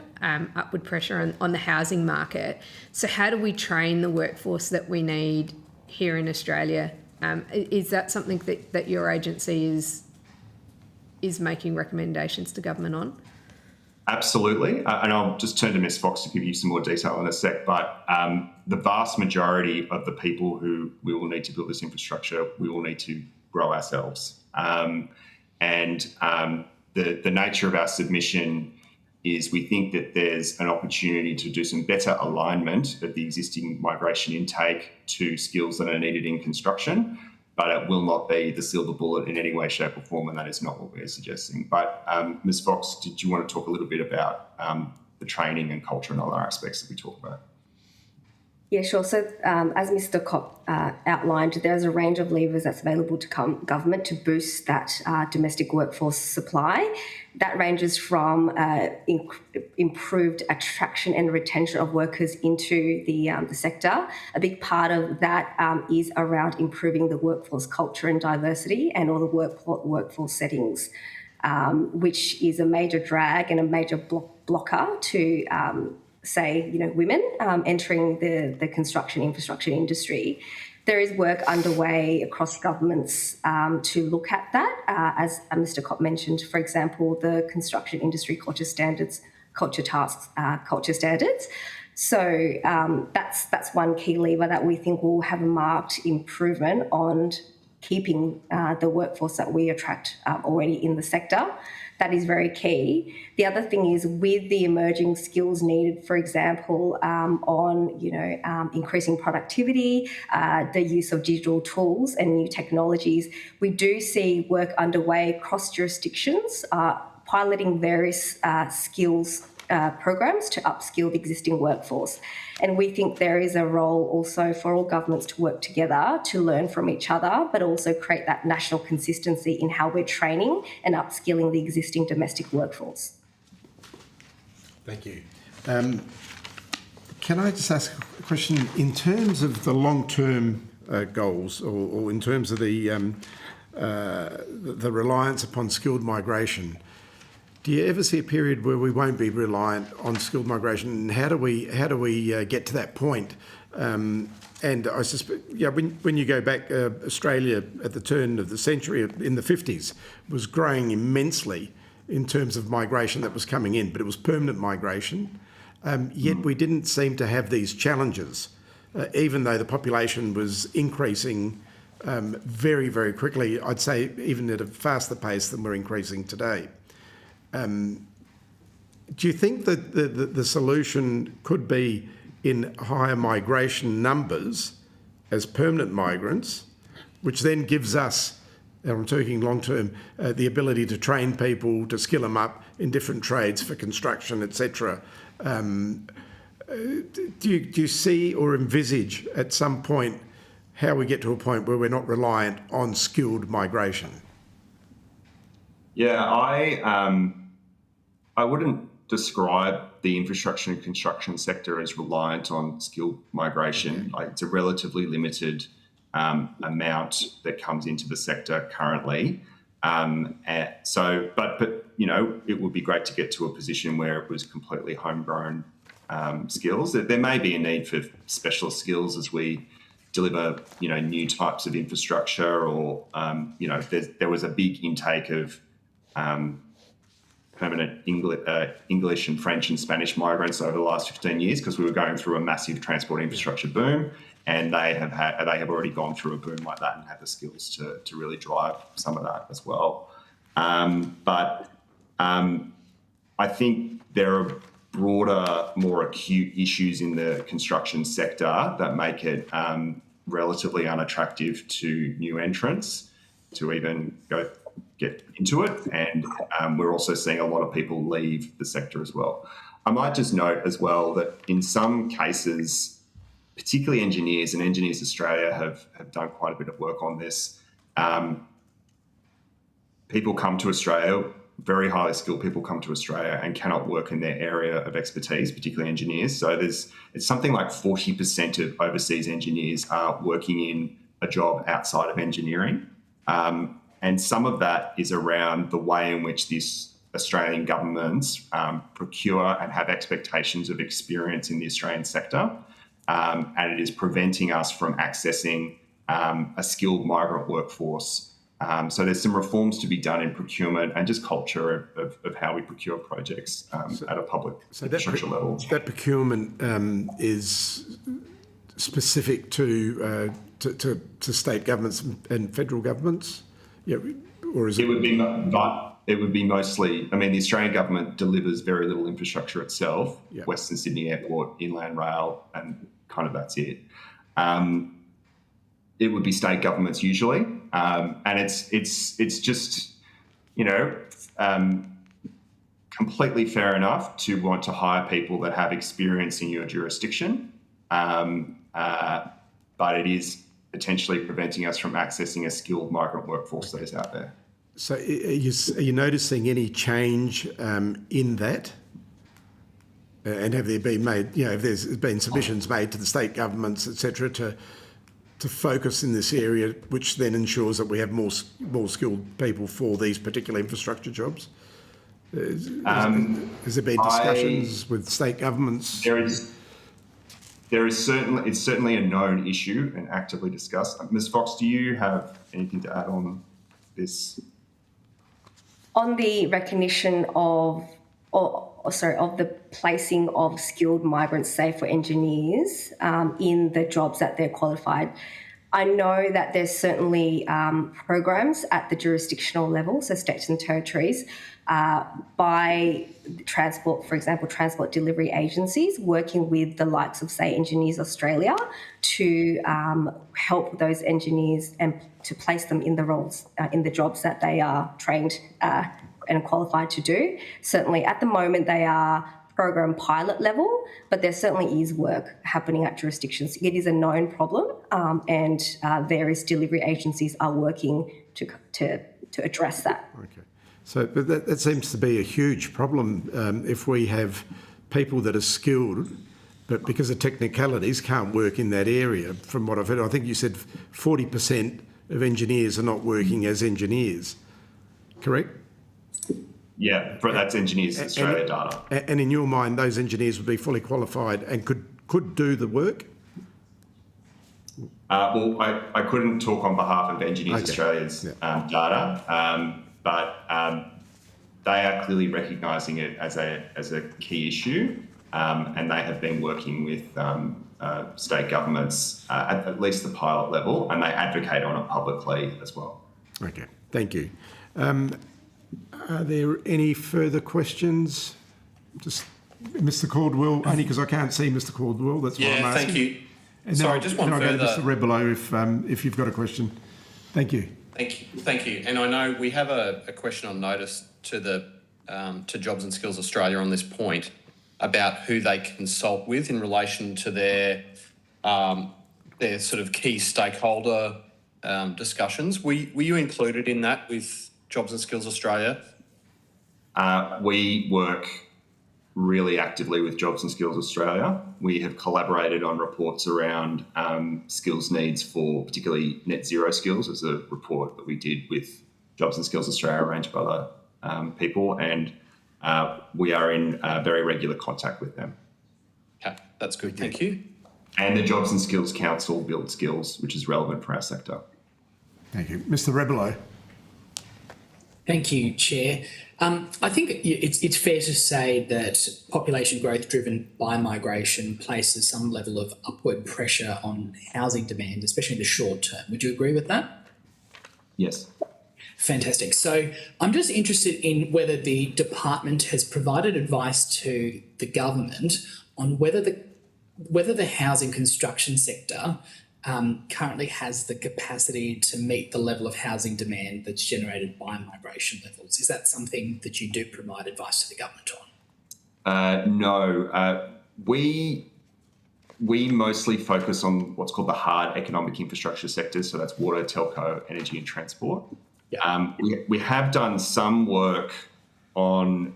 upward pressure on the housing market. So how do we train the workforce that we need here in Australia? Is that something that your agency is making recommendations to government on? Absolutely. And I'll just turn to Ms Fox to give you some more detail in a sec. But the vast majority of the people who we will need to build this infrastructure, we will need to grow ourselves. The nature of our submission is we think that there's an opportunity to do some better alignment of the existing migration intake to skills that are needed in construction, but it will not be the silver bullet in any way, shape or form, and that is not what we're suggesting. But Ms Fox, did you want to talk a little bit about the training and culture and other aspects that we talk about? Yeah, sure. So as Mr Kopp outlined, there's a range of levers that's available to government to boost that domestic workforce supply. That ranges from improved attraction and retention of workers into the sector. A big part of that is around improving the workforce culture and diversity and all the workforce settings, which is a major drag and a major blocker to women entering the construction infrastructure industry. There is work underway across governments to look at that. As Mr Kopp mentioned, for example, the construction industry culture standards. So that's one key lever that we think will have a marked improvement on keeping the workforce that we attract already in the sector. That is very key. The other thing is with the emerging skills needed, for example, increasing productivity, the use of digital tools and new technologies, we do see work underway across jurisdictions, piloting various skills programs to upskill the existing workforce. And we think there is a role also for all governments to work together to learn from each other, but also create that national consistency in how we're training and upskilling the existing domestic workforce. Thank you. Can I just ask a question? In terms of the long-term goals, or in terms of the reliance upon skilled migration, Do you ever see a period where we won't be reliant on skilled migration? And how do we get to that point? And I suspect, when you go back, Australia at the turn of the century, in the 50s, was growing immensely in terms of migration that was coming in, but it was permanent migration. Yet we didn't seem to have these challenges, even though the population was increasing very, very quickly. I'd say even at a faster pace than we're increasing today. Do you think that the solution could be in higher migration numbers as permanent migrants, which then gives us, and I'm talking long term, the ability to train people, to skill them up in different trades for construction, etc. Do you see or envisage at some point how we get to a point where we're not reliant on skilled migration? Yeah, I wouldn't describe the infrastructure and construction sector as reliant on skilled migration. Like, it's a relatively limited amount that comes into the sector currently. But you know, it would be great to get to a position where it was completely homegrown skills. There may be a need for specialist skills as we deliver, you know, new types of infrastructure, or you know, there was a big intake of permanent English and French and Spanish migrants over the last 15 years, because we were going through a massive transport infrastructure boom, and they have already gone through a boom like that and have the skills to really drive some of that as well. But I think there are broader, more acute issues in the construction sector that make it relatively unattractive to new entrants to even get into it. And we're also seeing a lot of people leave the sector as well. I might just note as well that in some cases, particularly engineers, and Engineers Australia have done quite a bit of work on this, people come to Australia, very highly skilled people come to Australia and cannot work in their area of expertise, particularly engineers. So it's something like 40% of overseas engineers are working in a job outside of engineering. And some of that is around the way in which this Australian governments procure and have expectations of experience in the Australian sector. And it is preventing us from accessing a skilled migrant workforce. So there's some reforms to be done in procurement and just culture of how we procure projects at a public infrastructure level. That procurement is specific to state governments and federal governments? Yeah, or is it? It would be mostly. I mean, the Australian government delivers very little infrastructure itself. Yeah. Western Sydney Airport, Inland Rail, and kind of that's it. It would be state governments usually, and it's just, you know, completely fair enough to want to hire people that have experience in your jurisdiction, but it is potentially preventing us from accessing a skilled migrant workforce that is out there. So are you noticing any change in that? And have there been made, you know, if there's been submissions made to the state governments, etc., to focus in this area, which then ensures that we have more skilled people for these particular infrastructure jobs? Has there been discussions with state governments? It's certainly a known issue and actively discussed. Ms. Fox, do you have anything to add on this? On the recognition of the placing of skilled migrants, say for engineers, in the jobs that they're qualified, I know that there's certainly programs at the jurisdictional level, so states and territories, by transport, for example, transport delivery agencies, working with the likes of, say, Engineers Australia to help those engineers and to place them in the roles, in the jobs that they are trained and qualified to do. Certainly at the moment they are program pilot level, but there certainly is work happening at jurisdictions. It is a known problem, and various delivery agencies are working to address that. Okay. So but that seems to be a huge problem if we have people that are skilled, but because of technicalities can't work in that area. From what I've heard, I think you said 40% of engineers are not working as engineers, correct? Yeah, that's Engineers Australia data. And in your mind, those engineers would be fully qualified and could do the work? Well, I couldn't talk on behalf of Engineers Australia's data, but they are clearly recognising it as a key issue, and they have been working with state governments at least the pilot level, and they advocate on it publicly as well. Okay, thank you. Are there any further questions? Just Mr. Caldwell, only because I can't see Mr. Caldwell. That's why I'm asking. Thank you. And Sorry, just one further. Then I'll go to Mr. Rebelo if you've got a question. Thank you. Thank you. And I know we have a question on notice to to Jobs and Skills Australia on this point about who they consult with in relation to their sort of key stakeholder discussions. Were you included in that with Jobs and Skills Australia? We work really actively with Jobs and Skills Australia. We have collaborated on reports around skills needs for particularly net zero skills. As a report that we did with Jobs and Skills Australia, arranged by other people, and we are in very regular contact with them. Okay, that's good. Thank you. And the Jobs and Skills Council Build Skills, which is relevant for our sector. Thank you. Mr. Rebelo. Thank you, Chair. I think it's fair to say that population growth driven by migration places some level of upward pressure on housing demand, especially in the short term. Would you agree with that? Yes. Fantastic. So I'm just interested in whether the department has provided advice to the government on whether the housing construction sector currently has the capacity to meet the level of housing demand that's generated by migration levels. Is that something that you do provide advice to the government on? No. We mostly focus on what's called the hard economic infrastructure sectors, so that's water, telco, energy and transport. Yeah. We have done some work on,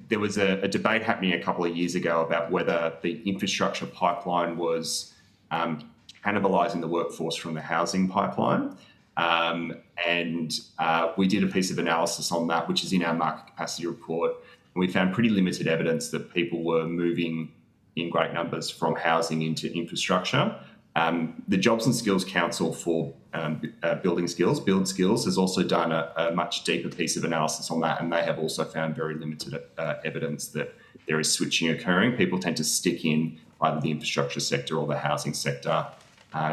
there was a debate happening a couple of years ago about whether the infrastructure pipeline was cannibalising the workforce from the housing pipeline. And we did a piece of analysis on that, which is in our market capacity report. And we found pretty limited evidence that people were moving in great numbers from housing into infrastructure. The Jobs and Skills Council for Build Skills, has also done a much deeper piece of analysis on that, and they have also found very limited evidence that there is switching occurring. People tend to stick in either the infrastructure sector or the housing sector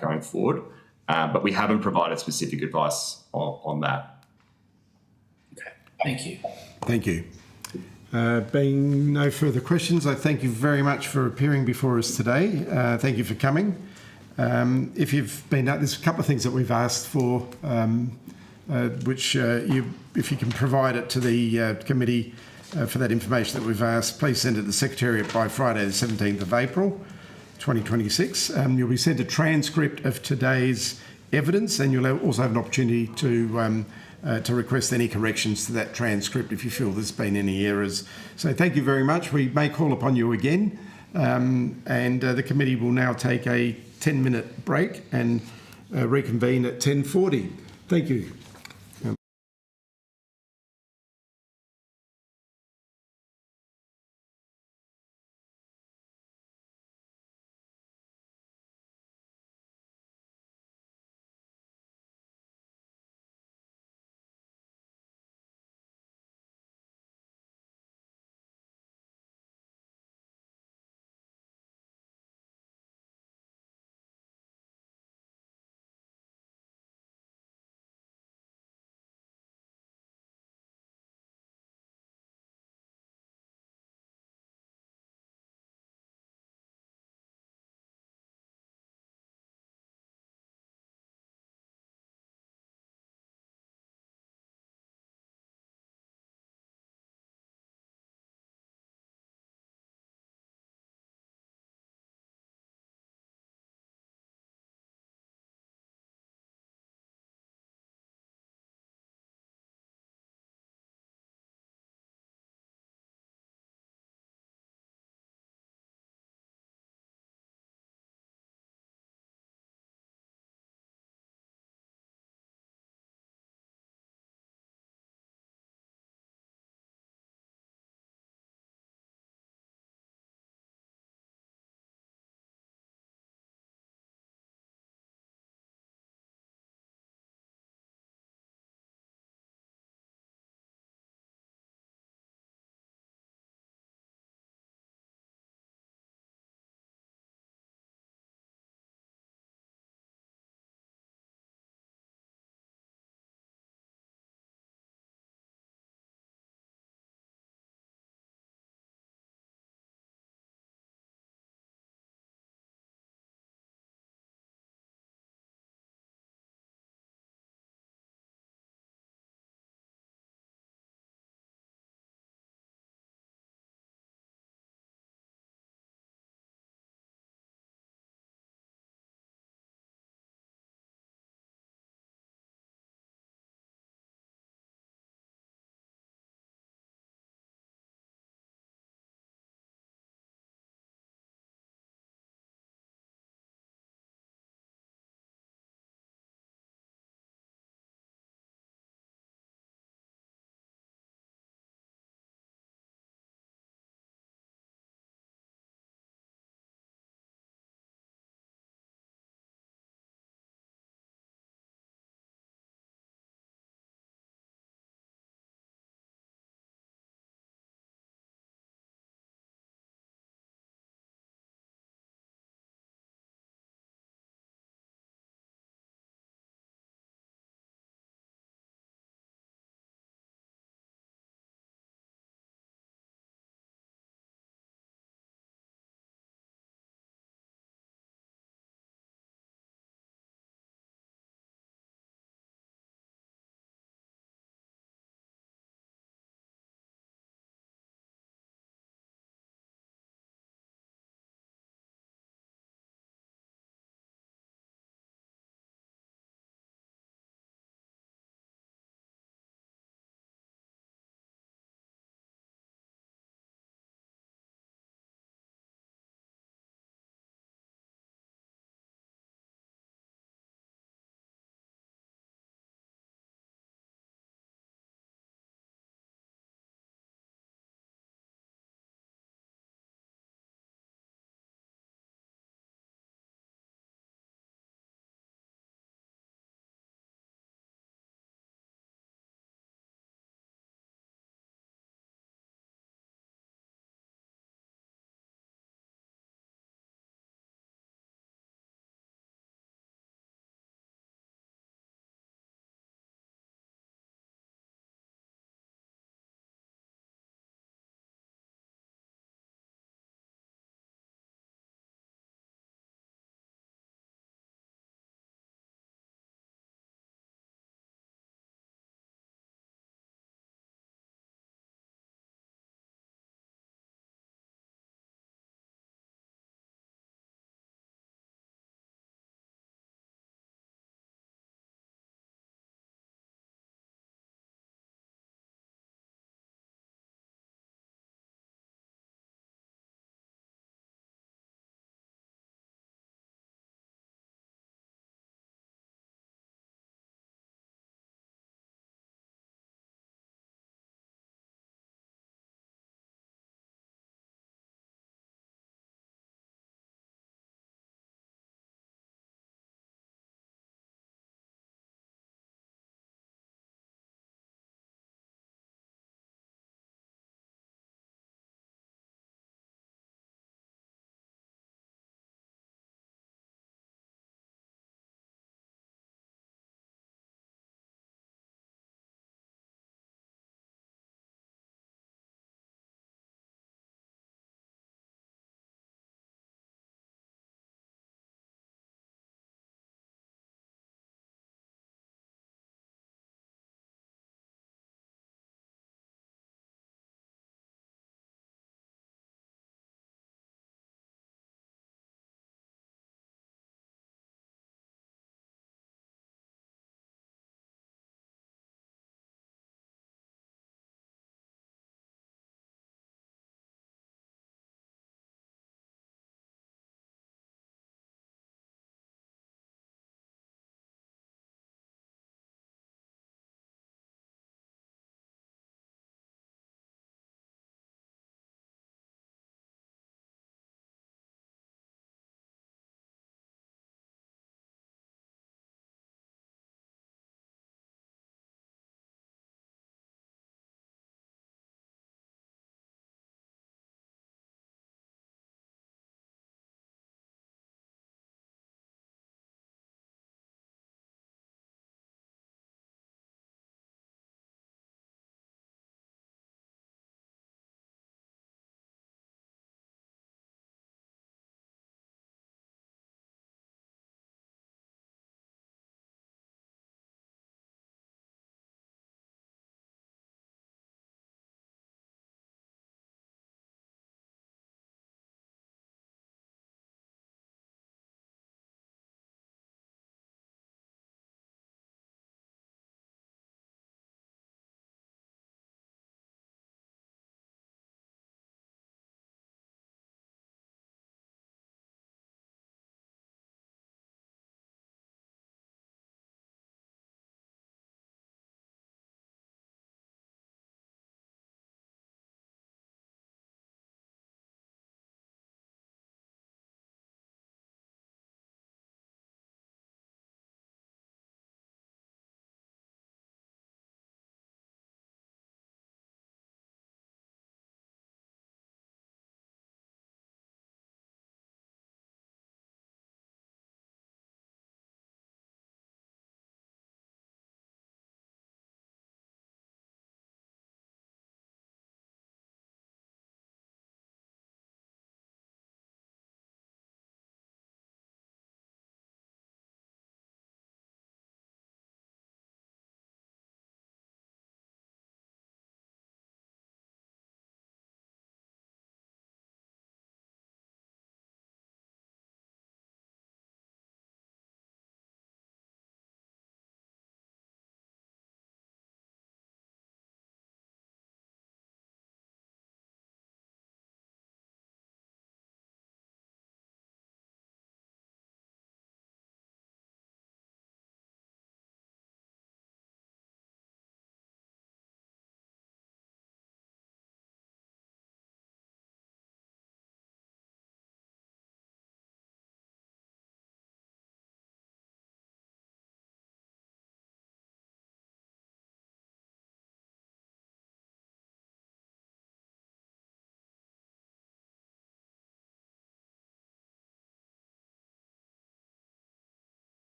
going forward. But we haven't provided specific advice on that. Okay, thank you. Thank you. Being no further questions, I thank you very much for appearing before us today. Thank you for coming. If you've been, there's a couple of things that we've asked for, which if you can provide it to the committee for that information that we've asked, please send it to the Secretariat by Friday the 17th of April 2026. You'll be sent a transcript of today's evidence, and you'll also have an opportunity to request any corrections to that transcript if you feel there's been any errors. So thank you very much. We may call upon you again, and the committee will now take a 10-minute break and reconvene at 10:40. Thank you.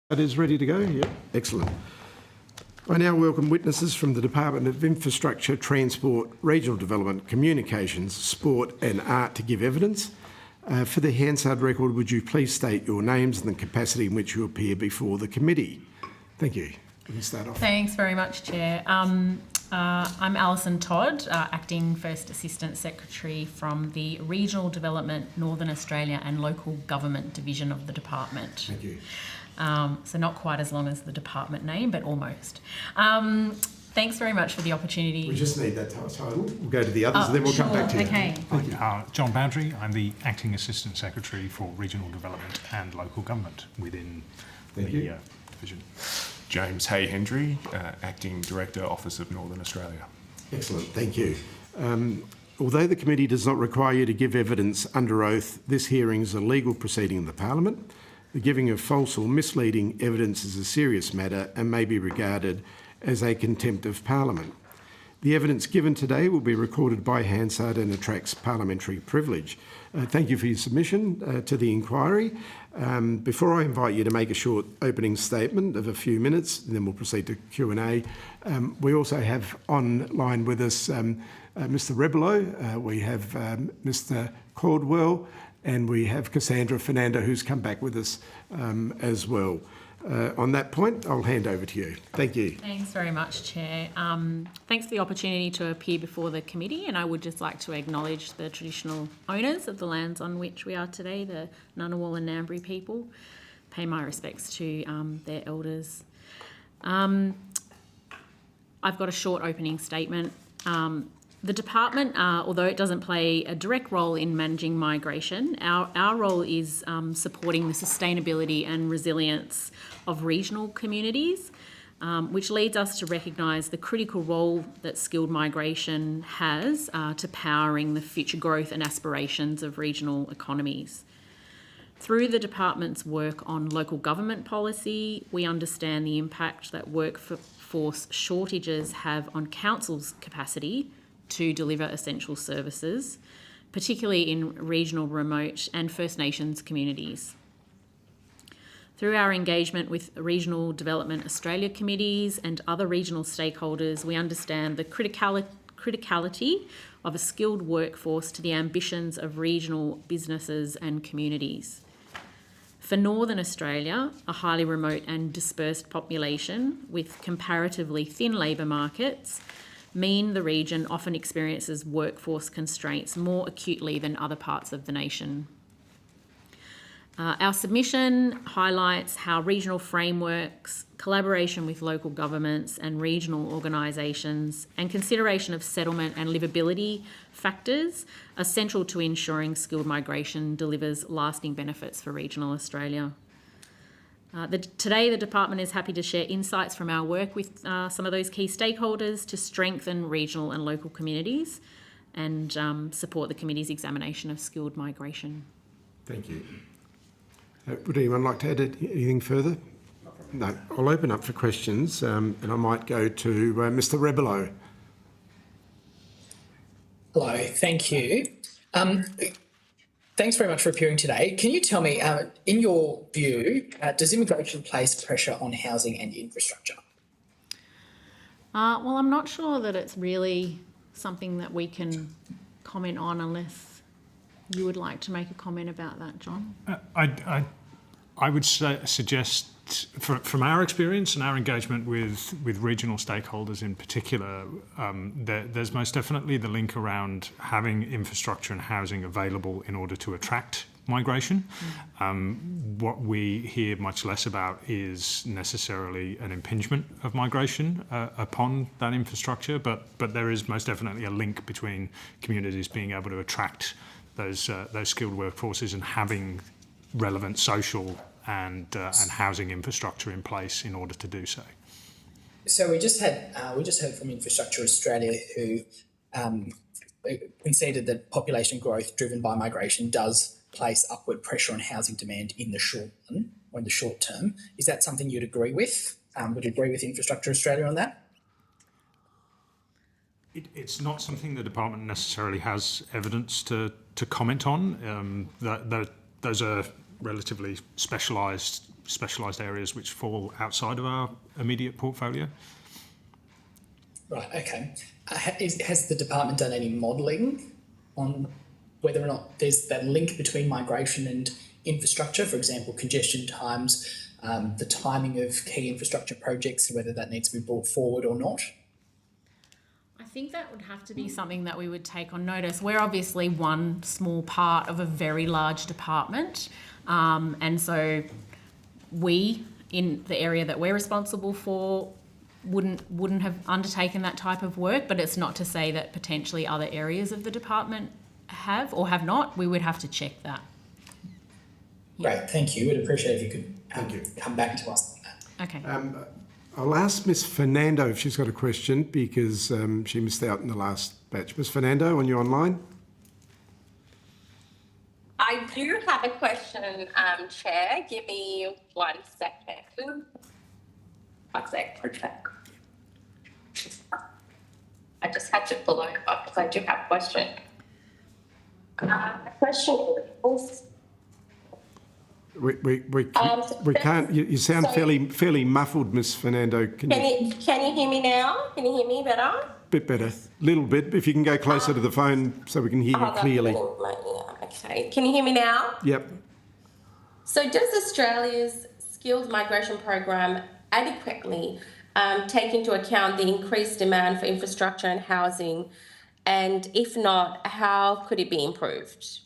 That is ready to go? Yep. Excellent. I now welcome witnesses from the Department of Infrastructure, Transport, Regional Development, Communications, Sport and Art to give evidence. For the Hansard record, would you please state your names and the capacity in which you appear before the committee? Thank you. We can start off. Thanks very much, Chair. I'm Alison Todd, Acting First Assistant Secretary from the Regional Development, Northern Australia and Local Government Division of the Department. Thank you. So not quite as long as the department name, but almost. Thanks very much for the opportunity. We just need that title. We'll go to the others and then we'll come back to you. Okay. John Boundary, I'm the Acting Assistant Secretary for Regional Development and Local Government within the division. James Hay-Hendry, Acting Director, Office of Northern Australia. Excellent, thank you. Although the committee does not require you to give evidence under oath, this hearing is a legal proceeding in the Parliament. The giving of false or misleading evidence is a serious matter and may be regarded as a contempt of Parliament. The evidence given today will be recorded by Hansard and attracts parliamentary privilege. Thank you for your submission to the inquiry. Before I invite you to make a short opening statement of a few minutes, and then we'll proceed to Q&A, we also have online with us Mr Rebelo, we have Mr Caldwell, and we have Cassandra Fernando, who's come back with us as well. On that point, I'll hand over to you. Thank you. Thanks very much, Chair. Thanks for the opportunity to appear before the committee, and I would just like to acknowledge the traditional owners of the lands on which we are today, the Ngunnawal and Ngambri people. Pay my respects to their elders. I've got a short opening statement. The department, although it doesn't play a direct role in managing migration, our role is supporting the sustainability and resilience of regional communities, which leads us to recognise the critical role that skilled migration has to powering the future growth and aspirations of regional economies. Through the department's work on local government policy, we understand the impact that workforce shortages have on councils' capacity to deliver essential services, particularly in regional, remote and First Nations communities. Through our engagement with Regional Development Australia committees and other regional stakeholders, we understand the criticality of a skilled workforce to the ambitions of regional businesses and communities. For Northern Australia, a highly remote and dispersed population with comparatively thin labour markets mean the region often experiences workforce constraints more acutely than other parts of the nation. Our submission highlights how regional frameworks, collaboration with local governments and regional organisations, and consideration of settlement and livability factors are central to ensuring skilled migration delivers lasting benefits for regional Australia. Today, the department is happy to share insights from our work with some of those key stakeholders to strengthen regional and local communities and support the committee's examination of skilled migration. Thank you. Would anyone like to add anything further? No. I'll open up for questions and I might go to Mr Rebelo. Hello, thank you. Thanks very much for appearing today. Can you tell me, in your view, does immigration place pressure on housing and infrastructure? Well, I'm not sure that it's really something that we can comment on unless you would like to make a comment about that, John. I would suggest, from our experience and our engagement with regional stakeholders in particular, there's most definitely the link around having infrastructure and housing available in order to attract migration. What we hear much less about is necessarily an impingement of migration upon that infrastructure, but there is most definitely a link between communities being able to attract those skilled workforces and having relevant social and housing infrastructure in place in order to do so. So we just heard from Infrastructure Australia, who conceded that population growth driven by migration does place upward pressure on housing demand in the short run or in the short term. Is that something you'd agree with? Would you agree with Infrastructure Australia on that? It's not something the department necessarily has evidence to comment on. Those are relatively specialised areas which fall outside of our immediate portfolio. Right, okay. Has the department done any modelling on whether or not there's that link between migration and infrastructure, for example, congestion times, the timing of key infrastructure projects, whether that needs to be brought forward or not? I think that would have to be something that we would take on notice. We're obviously one small part of a very large department, and so we, in the area that we're responsible for, wouldn't have undertaken that type of work, but it's not to say that potentially other areas of the department have or have not. We would have to check that. Great, thank you. We'd appreciate if you could come back to us on that. Okay. I'll ask Ms Fernando if she's got a question, because she missed out in the last batch. Ms Fernando, are you online? I do have a question, Chair. Give me 1 second. 1 sec. Okay. I just had to pull over because I do have a question. Question is, We can't. You sound fairly muffled, Ms Fernando. Can you hear me now? Can you hear me better? Bit better, little bit. If you can go closer to the phone so we can hear you clearly. Okay. Can you hear me now? Yep. So does Australia's skilled migration program adequately take into account the increased demand for infrastructure and housing? And if not, how could it be improved?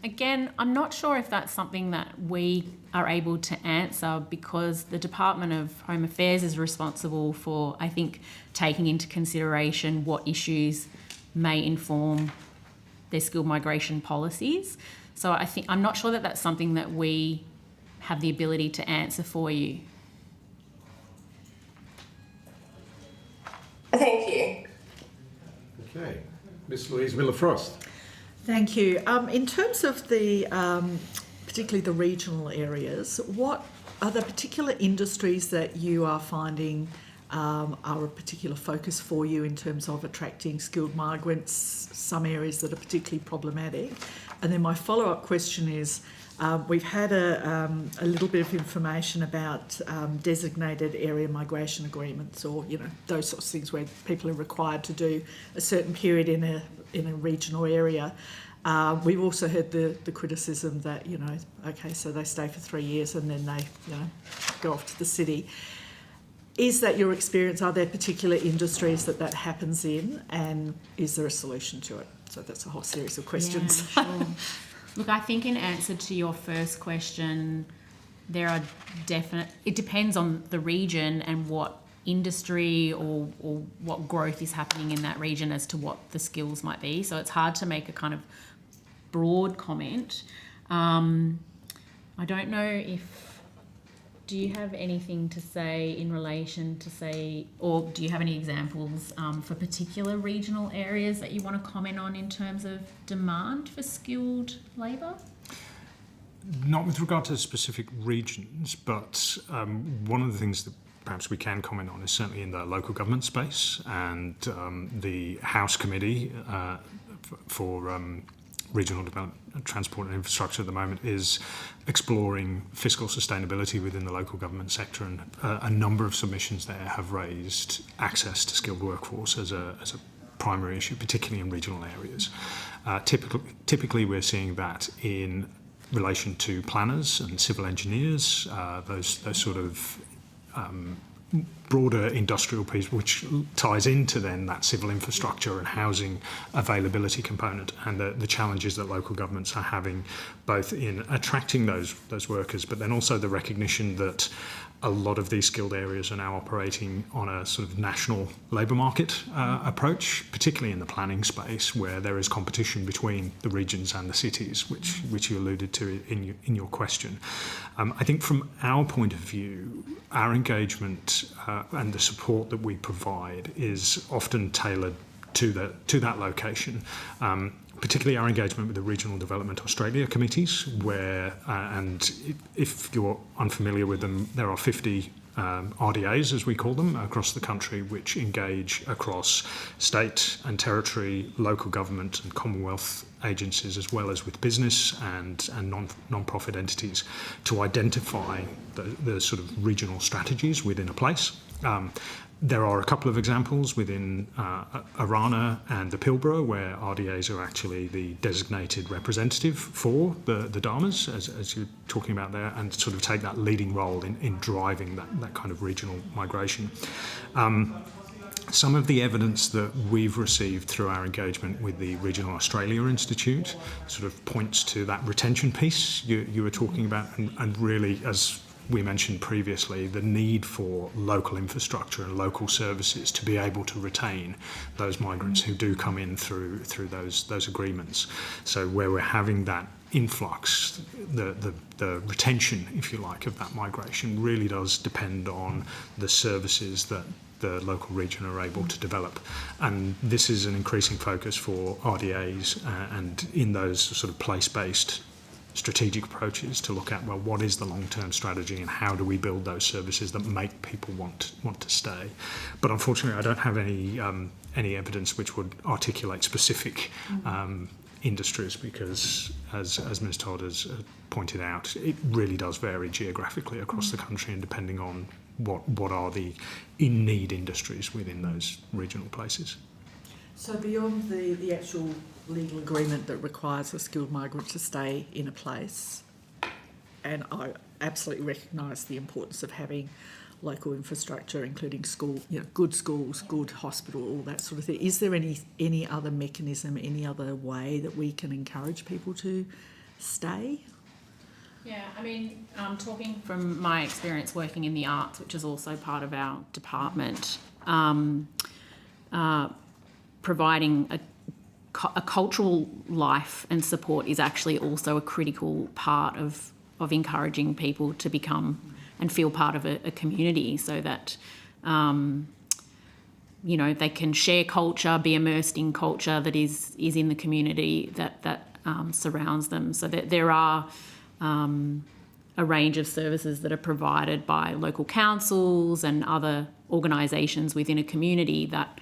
Again, I'm not sure if that's something that we are able to answer, because the Department of Home Affairs is responsible for, I think, taking into consideration what issues may inform their skilled migration policies. So I'm not sure that that's something that we have the ability to answer for you. Thank you. Okay. Ms Louise Miller-Frost. Thank you. In terms of the, particularly the regional areas, what are the particular industries that you are finding are a particular focus for you in terms of attracting skilled migrants, some areas that are particularly problematic? And then my follow-up question is, we've had a little bit of information about designated area migration agreements, or those sorts of things where people are required to do a certain period in a regional area. We've also heard the criticism that okay, so they stay for 3 years and then they go off to the city. Is that your experience? Are there particular industries that happens in, and is there a solution to it? So that's a whole series of questions. Yeah, sure. Look, I think in answer to your first question, there are it depends on the region and what industry or what growth is happening in that region as to what the skills might be. So it's hard to make a kind of broad comment. I don't know if... Do you have anything to say in relation to or do you have any examples for particular regional areas that you want to comment on in terms of demand for skilled labour? Not with regard to specific regions, but one of the things that perhaps we can comment on is certainly in the local government space, and the House Committee for Regional Development, Transport and Infrastructure at the moment is exploring fiscal sustainability within the local government sector, and a number of submissions there have raised access to skilled workforce as a primary issue, particularly in regional areas. Typically we're seeing that in relation to planners and civil engineers, those sort of broader industrial piece, which ties into then that civil infrastructure and housing availability component, and the challenges that local governments are having both in attracting those workers, but then also the recognition that a lot of these skilled areas are now operating on a sort of national labour market approach, particularly in the planning space, where there is competition between the regions and the cities, which you alluded to in your question. I think from our point of view, our engagement and the support that we provide is often tailored to that location. Particularly our engagement with the Regional Development Australia committees, where, and if you're unfamiliar with them, there are 50 RDAs, as we call them, across the country, which engage across state and territory, local government and Commonwealth agencies, as well as with business and non-profit entities, to identify the sort of regional strategies within a place. There are a couple of examples within Arana and the Pilbara where RDAs are actually the designated representative for the Dharmas, as you're talking about there, and sort of take that leading role in driving that kind of regional migration. Some of the evidence that we've received through our engagement with the Regional Australia Institute sort of points to that retention piece you were talking about, and really, as we mentioned previously, the need for local infrastructure and local services to be able to retain those migrants who do come in through those agreements. So where we're having that influx, the retention, if you like, of that migration really does depend on the services that the local region are able to develop. And this is an increasing focus for RDAs and in those sort of place-based strategic approaches to look at, well, what is the long-term strategy and how do we build those services that make people want to stay. But unfortunately, I don't have any evidence which would articulate specific industries, because as Ms Todd has pointed out, it really does vary geographically across the country, and depending on what are the in-need industries within those regional places. So beyond the actual legal agreement that requires a skilled migrant to stay in a place, and I absolutely recognise the importance of having local infrastructure, including good schools, good hospital, all that sort of thing. Is there any other mechanism, any other way that we can encourage people to stay? Yeah, I mean, talking from my experience working in the arts, which is also part of our department, providing a cultural life and support is actually also a critical part of encouraging people to become and feel part of a community, so that they can share culture, be immersed in culture that is in the community that surrounds them. So that there are a range of services that are provided by local councils and other organisations within a community that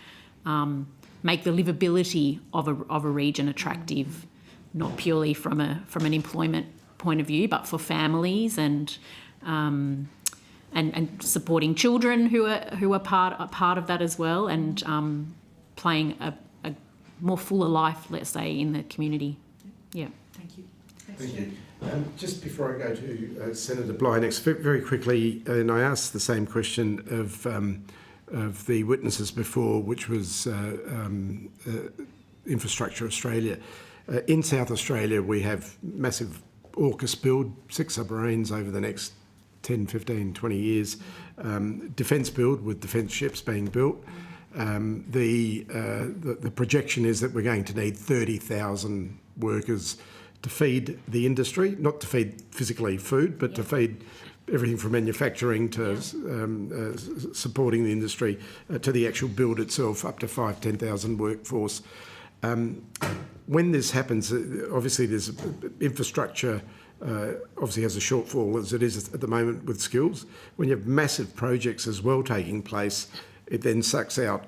make the livability of a region attractive, not purely from an employment point of view, but for families and supporting children who are part of that as well, and playing a more fuller life, let's say, in the community. Yeah. Thank you. Thank you. Just before I go to Senator Bligh next, very quickly, and I asked the same question of the witnesses before, which was Infrastructure Australia. In South Australia, we have massive AUKUS build, 6 submarines over the next 10, 15, 20 years. Defence build with defence ships being built. The projection is that we're going to need 30,000 workers to feed the industry, not to feed physically food, but to feed everything from manufacturing to supporting the industry to the actual build itself, up to 10,000 workforce. When this happens, obviously there's infrastructure, obviously has a shortfall as it is at the moment with skills. When you have massive projects as well taking place, it then sucks out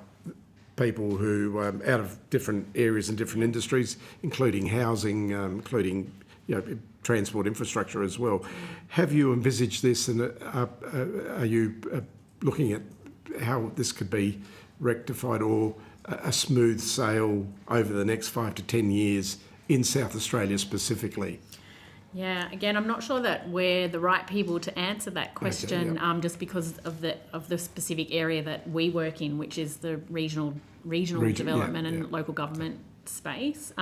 people who out of different areas and different industries, including housing, including transport infrastructure as well. Have you envisaged this, and are you looking at how this could be rectified, or a smooth sail over the next 5 to 10 years in South Australia specifically? Yeah, again, I'm not sure that we're the right people to answer that question, just because of the specific area that we work in, which is the regional development and local government space.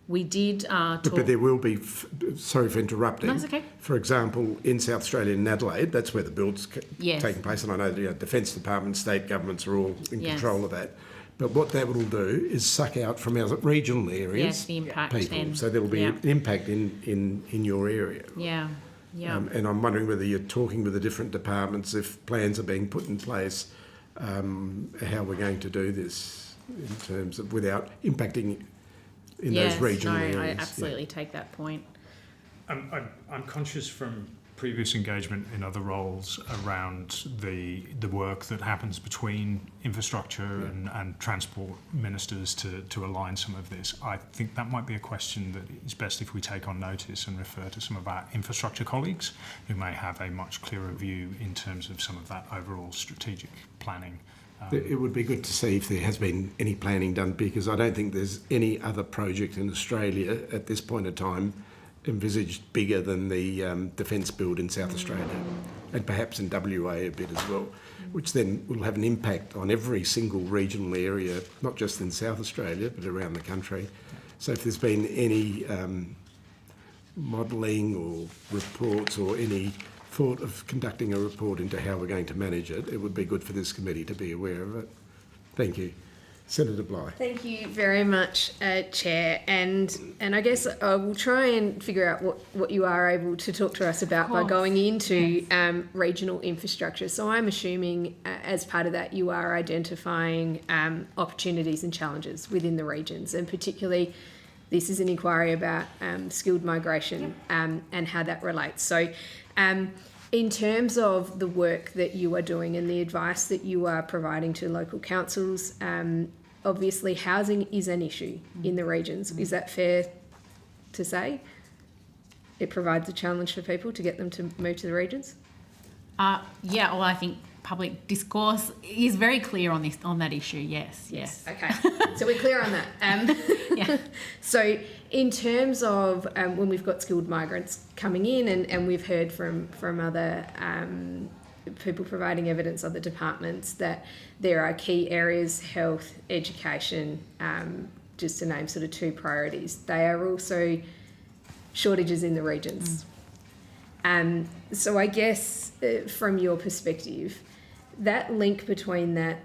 We did talk... But there will be, sorry for interrupting. No, that's okay. For example, in South Australia, in Adelaide, that's where the build's taking place, and I know the Defence Department, state governments are all in control of that. But what that will do is suck out from our regional areas the impact people. So there will be an impact in your area. Yeah. And I'm wondering whether you're talking with the different departments, if plans are being put in place, how we're going to do this in terms of without impacting in those regional areas. I absolutely take that point. I'm conscious from previous engagement in other roles around the work that happens between infrastructure and transport ministers to align some of this. I think that might be a question that is best if we take on notice and refer to some of our infrastructure colleagues who may have a much clearer view in terms of some of that overall strategic planning. It would be good to see if there has been any planning done, because I don't think there's any other project in Australia at this point in time envisaged bigger than the defence build in South Australia, and perhaps in WA a bit as well, which then will have an impact on every single regional area, not just in South Australia but around the country. So if there's been any modelling or reports or any thought of conducting a report into how we're going to manage it, it would be good for this committee to be aware of it. Thank you. Senator Bligh. Thank you very much, Chair. And I guess I will try and figure out what you are able to talk to us about by going into regional infrastructure. So I'm assuming as part of that you are identifying opportunities and challenges within the regions, and particularly this is an inquiry about skilled migration and how that relates. So in terms of the work that you are doing and the advice that you are providing to local councils, obviously housing is an issue in the regions. Is that fair to say? It provides a challenge for people to get them to move to the regions? Yeah, well, I think public discourse is very clear on that issue. Yes. Okay, so we're clear on that. Yeah. So in terms of when we've got skilled migrants coming in, and we've heard from other people providing evidence, other departments, that there are key areas, health, education, just to name sort of two priorities. They are also shortages in the regions. So I guess from your perspective, that link between that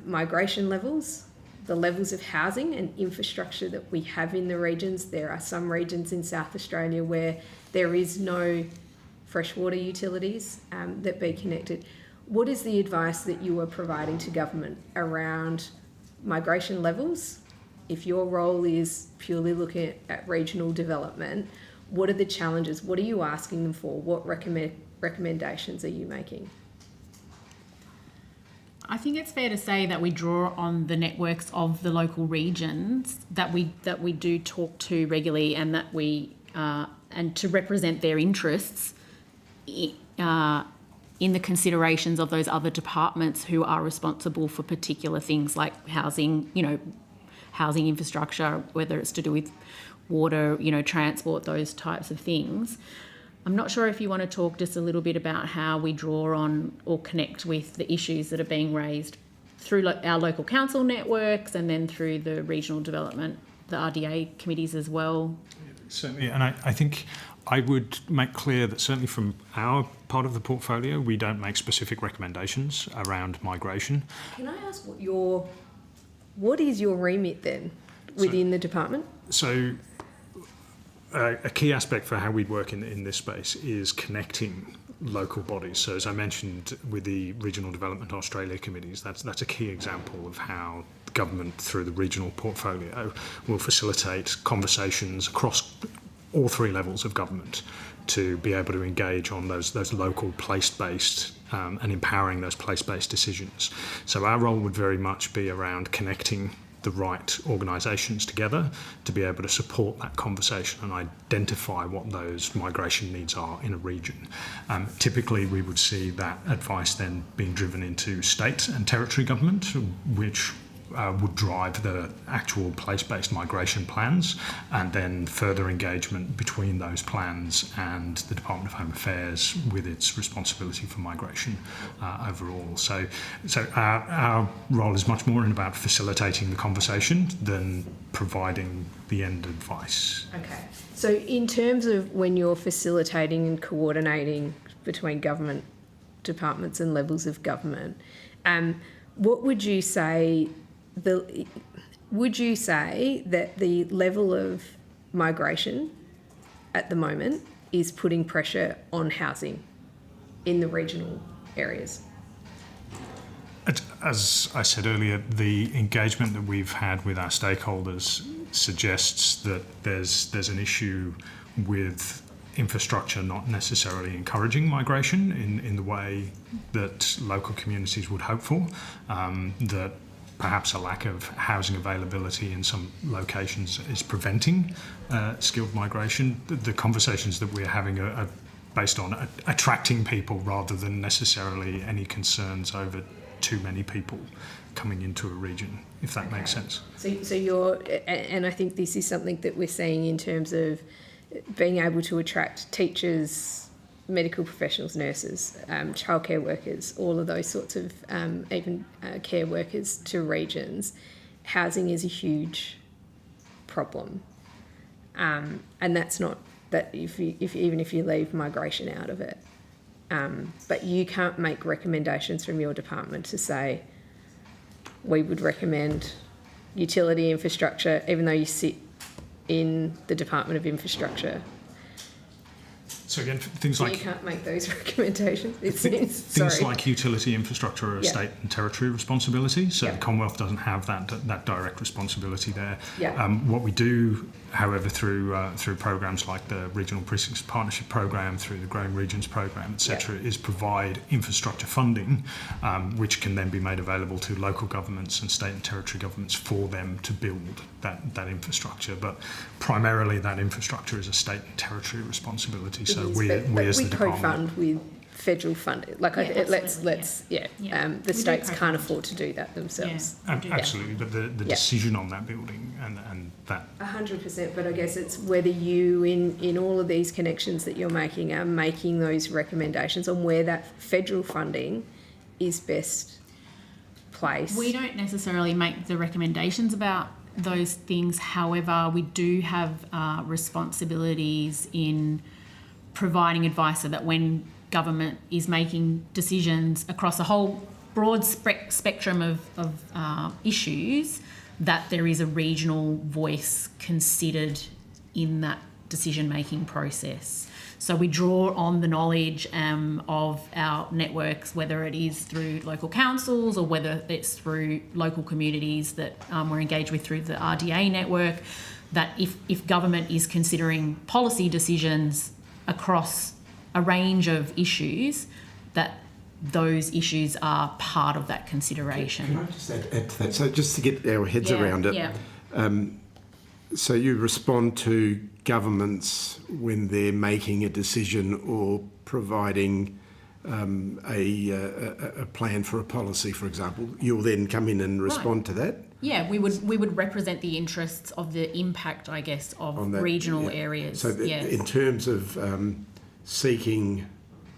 migration levels, the levels of housing and infrastructure that we have in the regions. There are some regions in South Australia where there is no freshwater utilities that be connected. What is the advice that you are providing to government around migration levels? If your role is purely looking at regional development, what are the challenges? What are you asking them for? What recommendations are you making? I think it's fair to say that we draw on the networks of the local regions that we do talk to regularly, and that we and to represent their interests in the considerations of those other departments who are responsible for particular things like housing, housing infrastructure, whether it's to do with water, transport, those types of things. I'm not sure if you want to talk just a little bit about how we draw on or connect with the issues that are being raised through our local council networks, and then through the regional development, the RDA committees as well. Certainly, and I think I would make clear that certainly from our part of the portfolio, we don't make specific recommendations around migration. Can I ask what is your remit then within the department? So a key aspect for how we work in this space is connecting local bodies. So as I mentioned with the Regional Development Australia committees, that's a key example of how the government through the regional portfolio will facilitate conversations across all three levels of government to be able to engage on those local place-based and empowering those place-based decisions. So our role would very much be around connecting the right organisations together to be able to support that conversation and identify what those migration needs are in a region. Typically, we would see that advice then being driven into state and territory government, which would drive the actual place-based migration plans, and then further engagement between those plans and the Department of Home Affairs with its responsibility for migration overall. So our role is much more in about facilitating the conversation than providing the end advice. Okay. So in terms of when you're facilitating and coordinating between government departments and levels of government, what would you say would you say that the level of migration at the moment is putting pressure on housing in the regional areas? As I said earlier, the engagement that we've had with our stakeholders suggests that there's an issue with infrastructure not necessarily encouraging migration in the way that local communities would hope for, that perhaps a lack of housing availability in some locations is preventing skilled migration. The conversations that we're having are based on attracting people rather than necessarily any concerns over too many people coming into a region, if that makes sense. So you're, and I think this is something that we're seeing in terms of being able to attract teachers, medical professionals, nurses, childcare workers, all of those sorts of even care workers to regions. Housing is a huge problem, and that's not that even if you leave migration out of it, but you can't make recommendations from your department to say we would recommend utility infrastructure, even though you sit in the Department of Infrastructure. So again, things like... You can't make those recommendations, it seems. Things like utility infrastructure are state and territory responsibility, so the Commonwealth doesn't have that direct responsibility there. What we do, however, through programs like the Regional Precincts Partnership Program, through the Growing Regions Program, etc., is provide infrastructure funding, which can then be made available to local governments and state and territory governments for them to build that infrastructure. But primarily that infrastructure is a state and territory responsibility. So we as the department co-fund with federal funding. Like the states can't afford to do that themselves. Absolutely, but the decision on that building and that 100%. But I guess it's whether you in all of these connections that you're making are making those recommendations on where that federal funding is best placed. We don't necessarily make the recommendations about those things. However, we do have responsibilities in providing advice so that when government is making decisions across a whole broad spectrum of issues, that there is a regional voice considered in that decision-making process. So we draw on the knowledge of our networks, whether it is through local councils or whether it's through local communities that we're engaged with through the RDA network, that if government is considering policy decisions across a range of issues, that those issues are part of that consideration. Can I just add to that? So just to get our heads around it, so you respond to governments when they're making a decision or providing a plan for a policy, for example. You'll then come in and respond to that? Yeah, we would represent the interests of the impact, I guess, of regional areas. So in terms of seeking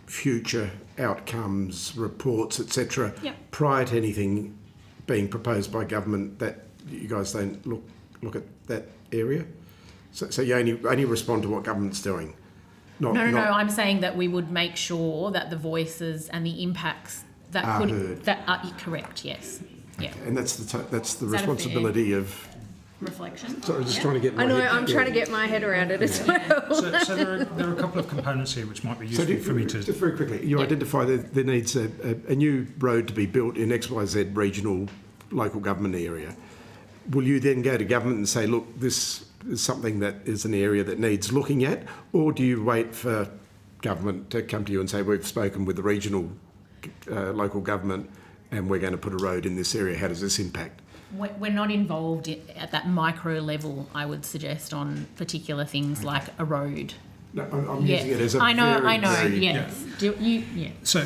future outcomes, reports, etc., prior to anything being proposed by government, that you guys don't look at that area? So you only respond to what government's doing? No, I'm saying that we would make sure that the voices and the impacts that are heard. That are correct, yes. Yeah. And that's the responsibility of reflection. So I was just trying to get my I know, head, I'm trying to get my head around it as well. So there are a couple of components here which might be useful for me to... Just very quickly, you identify that there needs a new road to be built in XYZ regional local government area. Will you then go to government and say, look, this is something that is an area that needs looking at, or do you wait for government to come to you and say, we've spoken with the regional local government and we're going to put a road in this area, how does this impact? We're not involved at that micro level, I would suggest, on particular things like a road. No, I'm using it as a I know, very, yes. So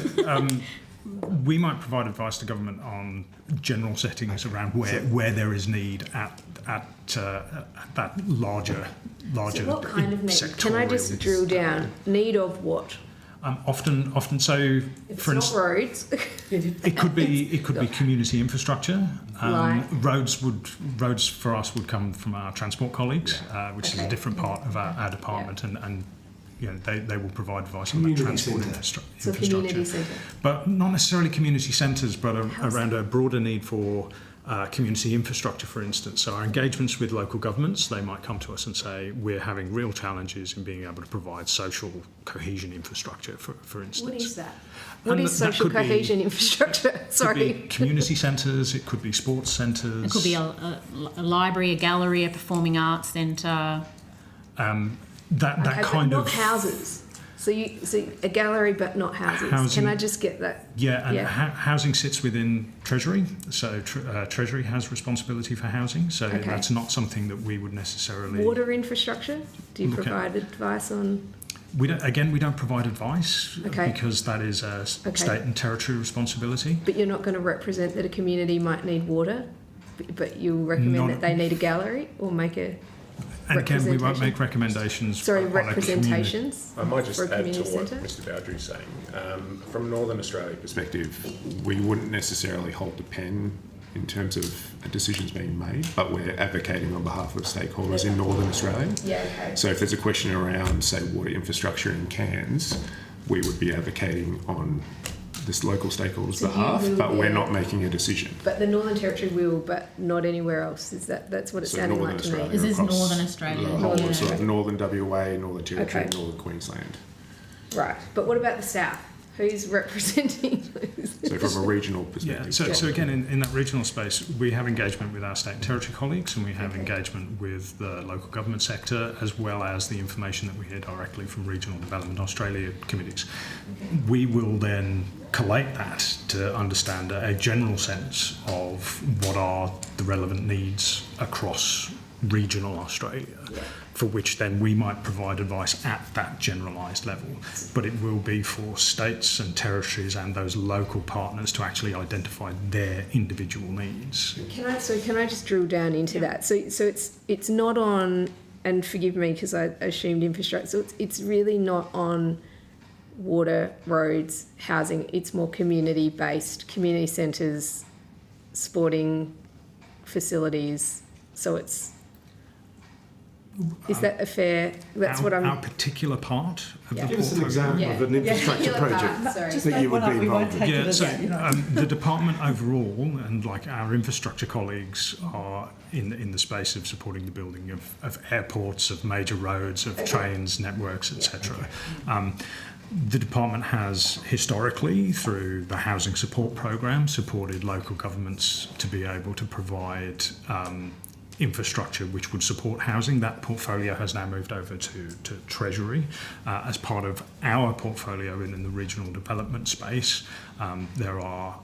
we might provide advice to government on general settings around where there is need at that larger So what kind of need? sectorial. Can I just drill down? Need of what? Often. So, It's for not instance, roads. it could be community infrastructure. Right. Roads for us would come from our transport colleagues, which is a different part of our department, and you know, they will provide advice on that transport infrastructure. Community centre. But not necessarily community centres, but around a broader need for community infrastructure, for instance. So our engagements with local governments, they might come to us and say, we're having real challenges in being able to provide social cohesion infrastructure, for instance. What is that? What is social cohesion infrastructure? Sorry. It could be community centres, it could be sports centres. It could be a library, a gallery, a performing arts centre. That Okay, kind but of not houses. So a gallery, but not houses. Housing. Can I just get that? Yeah, and housing sits within Treasury, so Treasury has responsibility for housing, so Okay. that's not something that we would necessarily... Water infrastructure? Do you Look at- provide advice on? We don't provide advice Okay. because that is a state and territory responsibility. But you're not going to represent that a community might need water, but you'll recommend that they need a gallery or make a And again, we won't representation? make recommendations Sorry, on a community. representations. I might just for a add to community what centre? Mr. Bowdry's saying. From Northern Australia perspective, we wouldn't necessarily hold the pen in terms of decisions being made, but we're advocating on behalf of stakeholders in Northern Australia. Yeah, okay. So if there's a question around, say, water infrastructure in Cairns, we would be advocating on this local stakeholders' So you behalf, will but be we're a- not making a decision. But the Northern Territory will, but not anywhere else. That's what it's So sounding Northern like to me. Australia Is this across Northern Australia? The whole Yeah. of sort of Northern WA, Northern Territory, Okay. Northern Queensland. Right. But what about the South? Who's representing those? So from a regional perspective. So again, in that regional space, we have engagement with our state and territory colleagues, and we have engagement with the local government sector, as well as the information that we hear directly from Regional Development Australia committees. We will then collate that to understand a general sense of what are the relevant needs across regional Australia, for which then we might provide advice at that generalised level. But it will be for states and territories and those local partners to actually identify their individual needs. Can I just drill down into that? So it's not on, and forgive me because I assumed infrastructure. So it's really not on water, roads, housing. It's more community based, community centres, sporting facilities. So is that a fair? That's what I'm. Our particular part of the Give us an portfolio. example of an infrastructure project that you would be involved in. Yeah, so the department overall, and like our infrastructure colleagues, are in the space of supporting the building of airports, of major roads, of trains, networks, etc. The department has historically, through the housing support program, supported local governments to be able to provide infrastructure which would support housing. That portfolio has now moved over to Treasury. As part of our portfolio in the regional development space, there are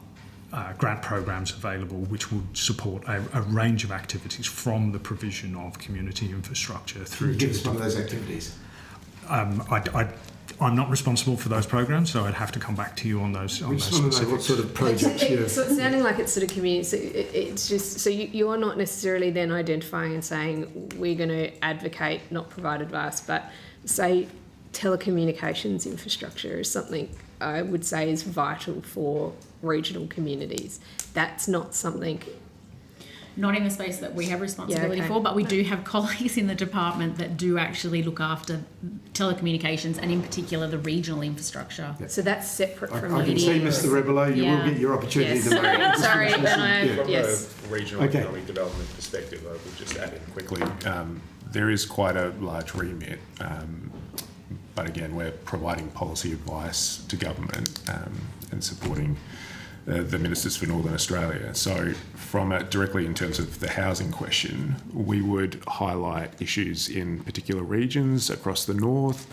grant programs available which would support a range of activities, from the provision of community infrastructure through Give to us one of those activities. I'm not responsible for those programs, so I'd have to come back to you on those. We just want to know what sort of projects you... So it's sounding like it's sort of community. So it's just so you're not necessarily then identifying and saying we're going to advocate, not provide advice, but say telecommunications infrastructure is something I would say is vital for regional communities. That's not something. Not in the space that we have responsibility okay. for, but we do have colleagues in the department that do actually look after telecommunications and in particular the regional infrastructure. So that's separate from I can see, Mr. Rebelo, you will get your opportunity Yes. to make Sorry, then I... From Yes. a regional economic development perspective, I would just add in quickly, there is quite a large remit, but again, we're providing policy advice to government and supporting the Ministers for Northern Australia. So from directly in terms of the housing question, we would highlight issues in particular regions across the north.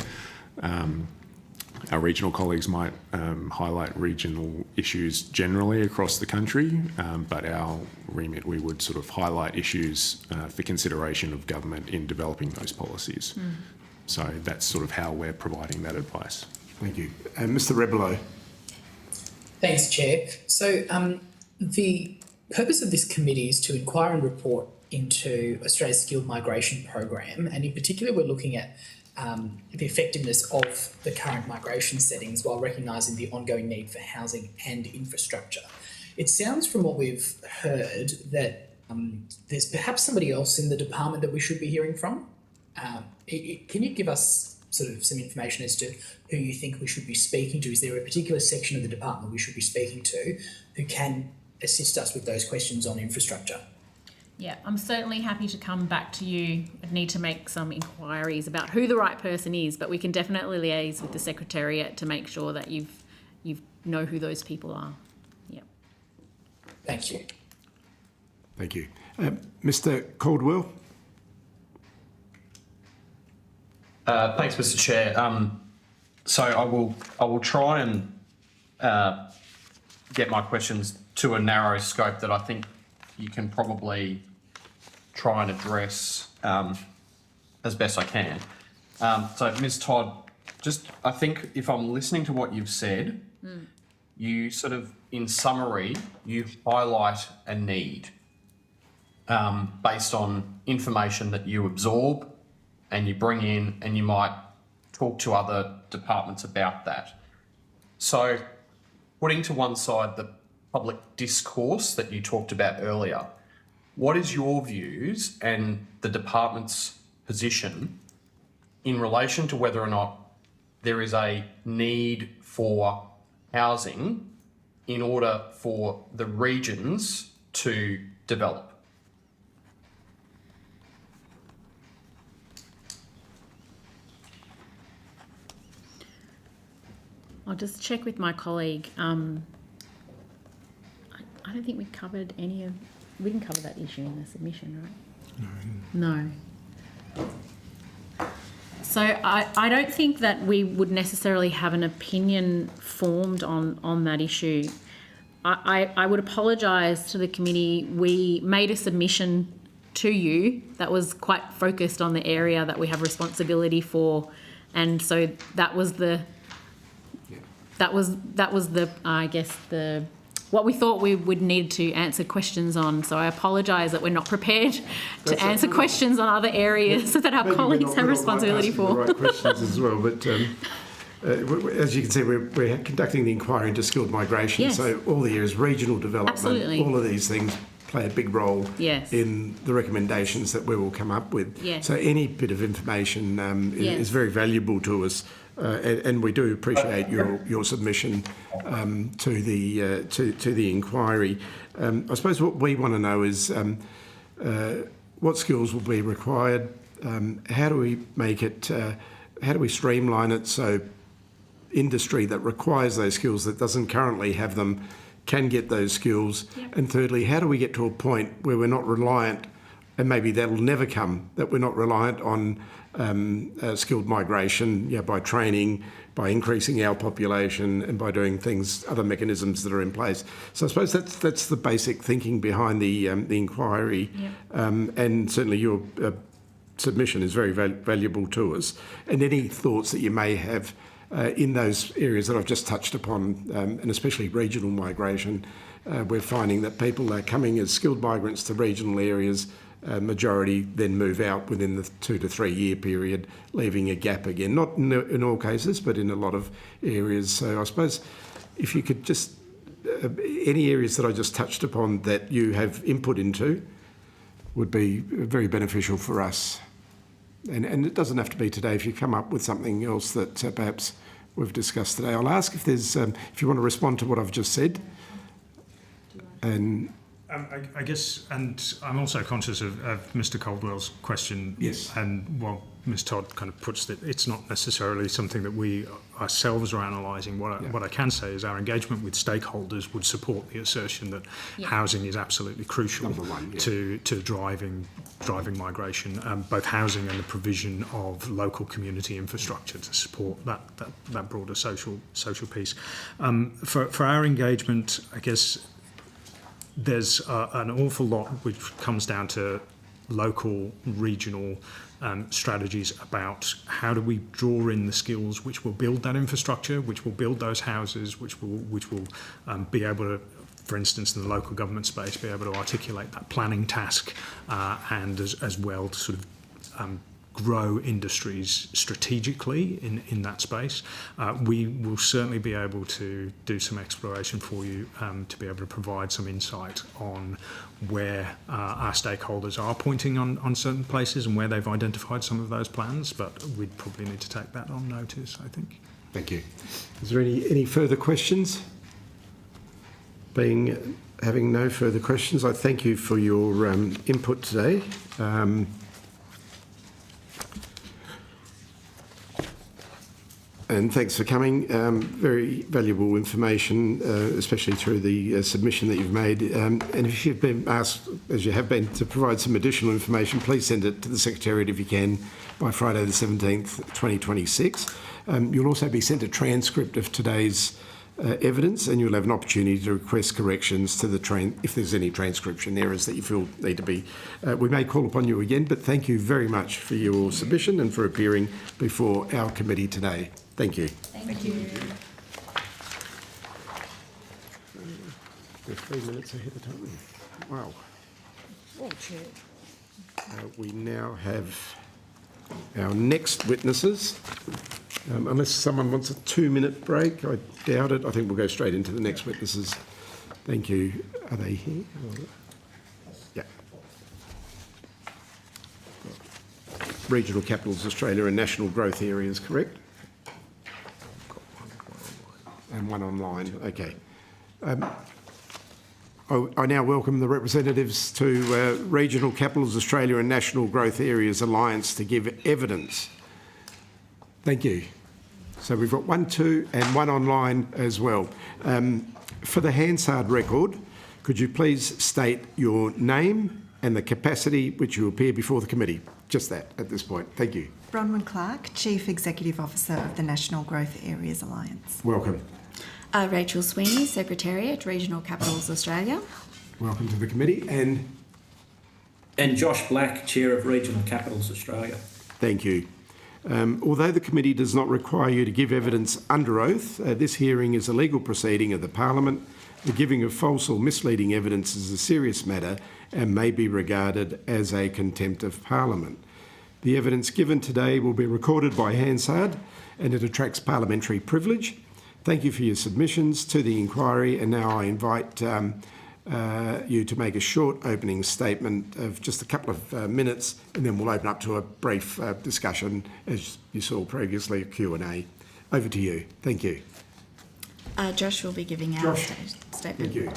Our regional colleagues might highlight regional issues generally across the country, but our remit, we would sort of highlight issues for consideration of government in developing those policies. So that's sort of how we're providing that advice. Thank you. And Mr. Rebelo. Thanks, Chair. So the purpose of this committee is to inquire and report into Australia's skilled migration program, and in particular we're looking at the effectiveness of the current migration settings while recognising the ongoing need for housing and infrastructure. It sounds from what we've heard that there's perhaps somebody else in the department that we should be hearing from. Can you give us sort of some information as to who you think we should be speaking to? Is there a particular section of the department we should be speaking to who can assist us with those questions on infrastructure? Yeah, I'm certainly happy to come back to you. I'd need to make some inquiries about who the right person is, but we can definitely liaise with the Secretariat to make sure that you know who those people are. Yeah. Thank you. Thank you. Mr. Caldwell. Thanks, Mr. Chair. So I will try and get my questions to a narrow scope that I think you can probably try and address as best I can. So, Ms. Todd, I think if I'm listening to what you've said, you sort of, in summary, you highlight a need based on information that you absorb and you bring in, and you might talk to other departments about that. So, putting to one side the public discourse that you talked about earlier, what is your views and the department's position in relation to whether or not there is a need for housing in order for the regions to develop? I'll just check with my colleague. I don't think we covered we didn't cover that issue in the submission, right? No. So I don't think that we would necessarily have an opinion formed on that issue. I would apologise to the committee. We made a submission to you that was quite focused on the area that we have responsibility for, and so that was the I guess what we thought we would need to answer questions on. So I apologise that we're not prepared to answer questions on other areas that our colleagues have responsibility for. The right questions as well, but as you can see, we're conducting the inquiry into skilled migration. Yes. So all the areas, regional development, Absolutely. all of these things play a big role Yes. in the recommendations that we will come up with. Yes. So any bit of information Yes. is very valuable to us. And we do appreciate your submission to the inquiry. I suppose what we want to know is what skills will be required. How do we make it? How do we streamline it so industry that requires those skills that doesn't currently have them can get those skills? Yep. And thirdly, how do we get to a point where we're not reliant, and maybe that'll never come, that we're not reliant on skilled migration, by training, by increasing our population, and by doing things, other mechanisms that are in place. So I suppose that's the basic thinking behind the inquiry, Yep. And certainly your submission is very valuable to us. And any thoughts that you may have in those areas that I've just touched upon, and especially regional migration, we're finding that people are coming as skilled migrants to regional areas. Majority then move out within the 2 to 3 year period, leaving a gap again. Not in all cases, but in a lot of areas. So I suppose if you could just, any areas that I just touched upon that you have input into would be very beneficial for us. And it doesn't have to be today. If you come up with something else that perhaps we've discussed today, I'll ask if there's, if you want to respond to what I've just said. And I guess, and I'm also conscious of Mr. Caldwell's question. Yes. And while Ms. Todd kind of puts that it's not necessarily something that we ourselves are analysing, what I can say is our engagement with stakeholders would support the assertion that housing is absolutely crucial to driving migration, both housing and the provision of local community infrastructure to support that broader social piece. For our engagement, I guess, there's an awful lot which comes down to local, regional strategies about how do we draw in the skills which will build that infrastructure, which will build those houses, which will be able to, for instance, in the local government space, be able to articulate that planning task and as well to sort of grow industries strategically in that space. We will certainly be able to do some exploration for you to be able to provide some insight on where our stakeholders are pointing on certain places and where they've identified some of those plans, but we'd probably need to take that on notice, I think. Thank you. Is there any further questions? Having no further questions, I thank you for your input today. and thanks for coming. Very valuable information, especially through the submission that you've made. And if you've been asked, as you have been, to provide some additional information, please send it to the Secretariat if you can by Friday the 17th, 2026. You'll also be sent a transcript of today's evidence, and you'll have an opportunity to request corrections to the if there's any transcription errors that you feel need to be. We may call upon you again, but thank you very much for your submission and for appearing before our committee today. Thank you. Thank you. We're 3 minutes ahead of time. Wow. Oh, Chair. We now have our next witnesses. Unless someone wants a 2-minute break, I doubt it. I think we'll go straight into the next witnesses. Thank you. Are they here? Yeah. Regional Capitals Australia and National Growth Areas, correct? And one online, okay. I now welcome the representatives to Regional Capitals Australia and National Growth Areas Alliance to give evidence. Thank you. So we've got 1, 2 and 1 online as well. For the Hansard record, could you please state your name and the capacity which you appear before the committee? Just that at this point. Thank you. Bronwyn Clark, Chief Executive Officer of the National Growth Areas Alliance. Welcome. Rachel Sweeney, Secretariat, Regional Capitals Australia. Welcome to the committee. And Josh Black, Chair of Regional Capitals Australia. Thank you. Although the committee does not require you to give evidence under oath, this hearing is a legal proceeding of the Parliament. The giving of false or misleading evidence is a serious matter and may be regarded as a contempt of Parliament. The evidence given today will be recorded by Hansard and it attracts parliamentary privilege. Thank you for your submissions to the inquiry, and now I invite you to make a short opening statement of just a couple of minutes, and then we'll open up to a brief discussion, as you saw previously, a Q&A. Over to you. Thank you. Josh will be giving our statement. Thank you.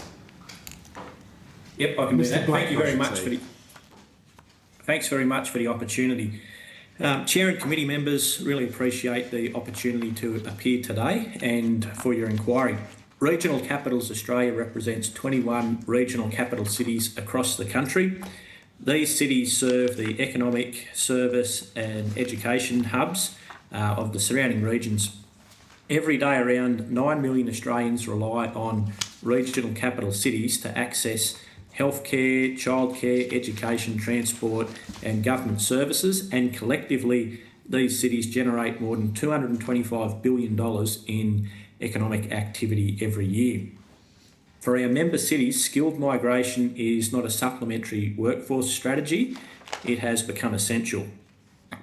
Yep, I can do Mr. that. Black, Thank you very much for the. Thanks very much for the opportunity. Chair and committee members, really appreciate the opportunity to appear today and for your inquiry. Regional Capitals Australia represents 21 regional capital cities across the country. These cities serve the economic, service and education hubs of the surrounding regions. Every day around 9 million Australians rely on regional capital cities to access healthcare, childcare, education, transport and government services, and collectively these cities generate more than $225 billion in economic activity every year. For our member cities, skilled migration is not a supplementary workforce strategy, it has become essential.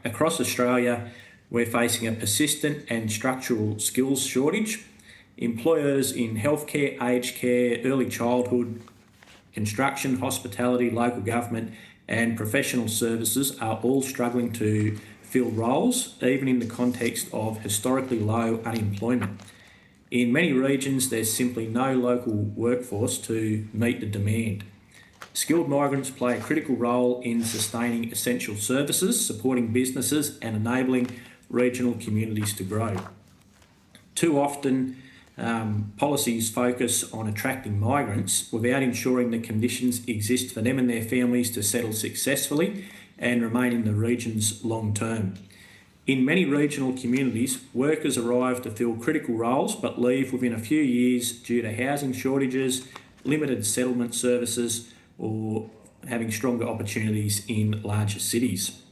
Across Australia, we're facing a persistent and structural skills shortage. Employers in healthcare, aged care, early childhood, construction, hospitality, local government and professional services are all struggling to fill roles, even in the context of historically low unemployment. In many regions, there's simply no local workforce to meet the demand. Skilled migrants play a critical role in sustaining essential services, supporting businesses and enabling regional communities to grow. Too often, policies focus on attracting migrants without ensuring the conditions exist for them and their families to settle successfully and remain in the regions long term. In many regional communities, workers arrive to fill critical roles but leave within a few years due to housing shortages, limited settlement services, or having stronger opportunities in larger cities.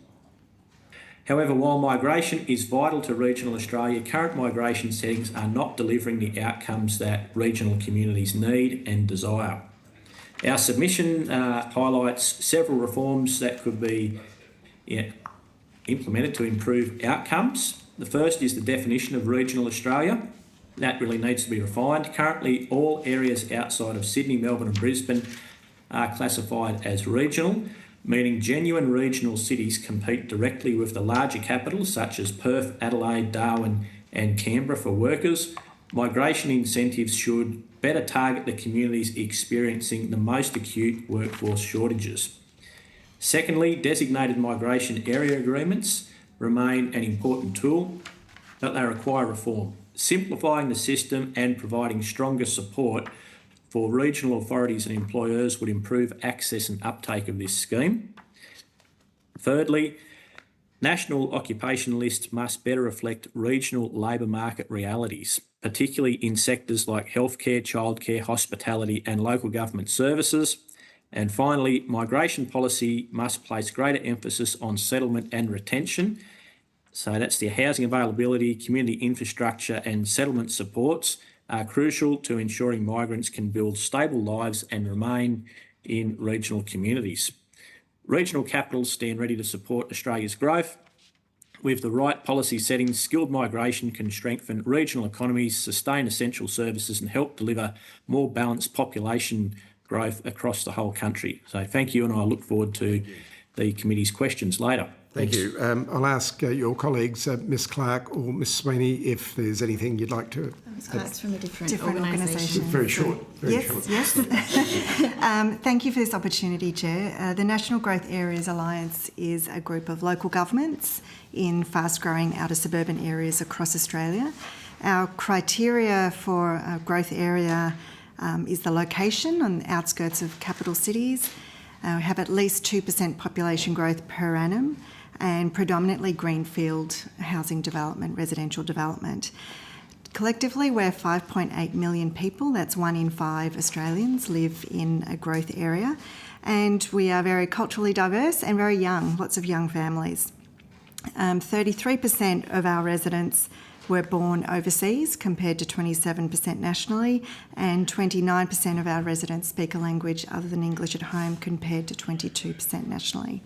However, while migration is vital to regional Australia, current migration settings are not delivering the outcomes that regional communities need and desire. Our submission highlights several reforms that could be implemented to improve outcomes. The first is the definition of regional Australia. That really needs to be refined. Currently, all areas outside of Sydney, Melbourne and Brisbane are classified as regional, meaning genuine regional cities compete directly with the larger capitals such as Perth, Adelaide, Darwin and Canberra for workers. Migration incentives should better target the communities experiencing the most acute workforce shortages. Secondly, designated migration area agreements remain an important tool. that they require reform. Simplifying the system and providing stronger support for regional authorities and employers would improve access and uptake of this scheme. Thirdly, national occupation lists must better reflect regional labour market realities, particularly in sectors like healthcare, childcare, hospitality and local government services. And finally, migration policy must place greater emphasis on settlement and retention. So that's the housing availability, community infrastructure and settlement supports are crucial to ensuring migrants can build stable lives and remain in regional communities. Regional capitals stand ready to support Australia's growth. With the right policy settings, skilled migration can strengthen regional economies, sustain essential services and help deliver more balanced population growth across the whole country. So thank you, and I look forward to the committee's questions later. Thank you. I'll ask your colleagues, Ms Clark or Ms Sweeney, if there's anything you'd like to... Ms Clark's from a different organisation. Very short. Very short. Yes. Thank you for this opportunity, Chair. The National Growth Areas Alliance is a group of local governments in fast-growing outer suburban areas across Australia. Our criteria for a growth area is the location on the outskirts of capital cities. We have at least 2% population growth per annum and predominantly greenfield housing development, residential development. Collectively, we're 5.8 million people. That's 1 in 5 Australians live in a growth area. And we are very culturally diverse and very young, lots of young families. 33% of our residents were born overseas compared to 27% nationally, and 29% of our residents speak a language other than English at home compared to 22% nationally.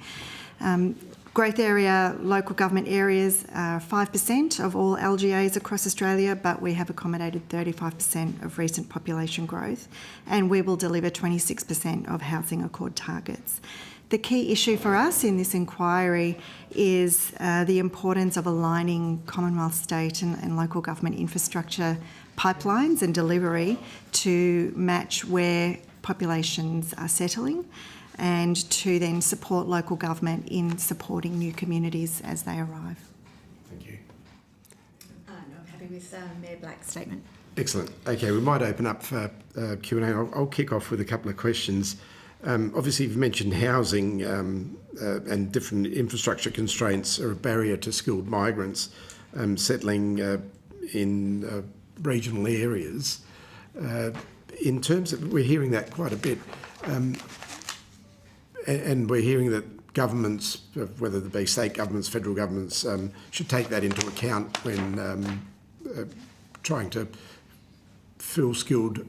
Growth area, local government areas are 5% of all LGAs across Australia, but we have accommodated 35% of recent population growth, and we will deliver 26% of housing accord targets. The key issue for us in this inquiry is the importance of aligning Commonwealth, state and local government infrastructure pipelines and delivery to match where populations are settling, and to then support local government in supporting new communities as they arrive. Thank you. No, I'm happy with Mayor Black's statement. Excellent. Okay, we might open up for Q&A. I'll kick off with a couple of questions. Obviously, you've mentioned housing and different infrastructure constraints are a barrier to skilled migrants settling in regional areas. In terms of, we're hearing that quite a bit, and we're hearing that governments, whether they be state governments, federal governments, should take that into account when trying to fill skilled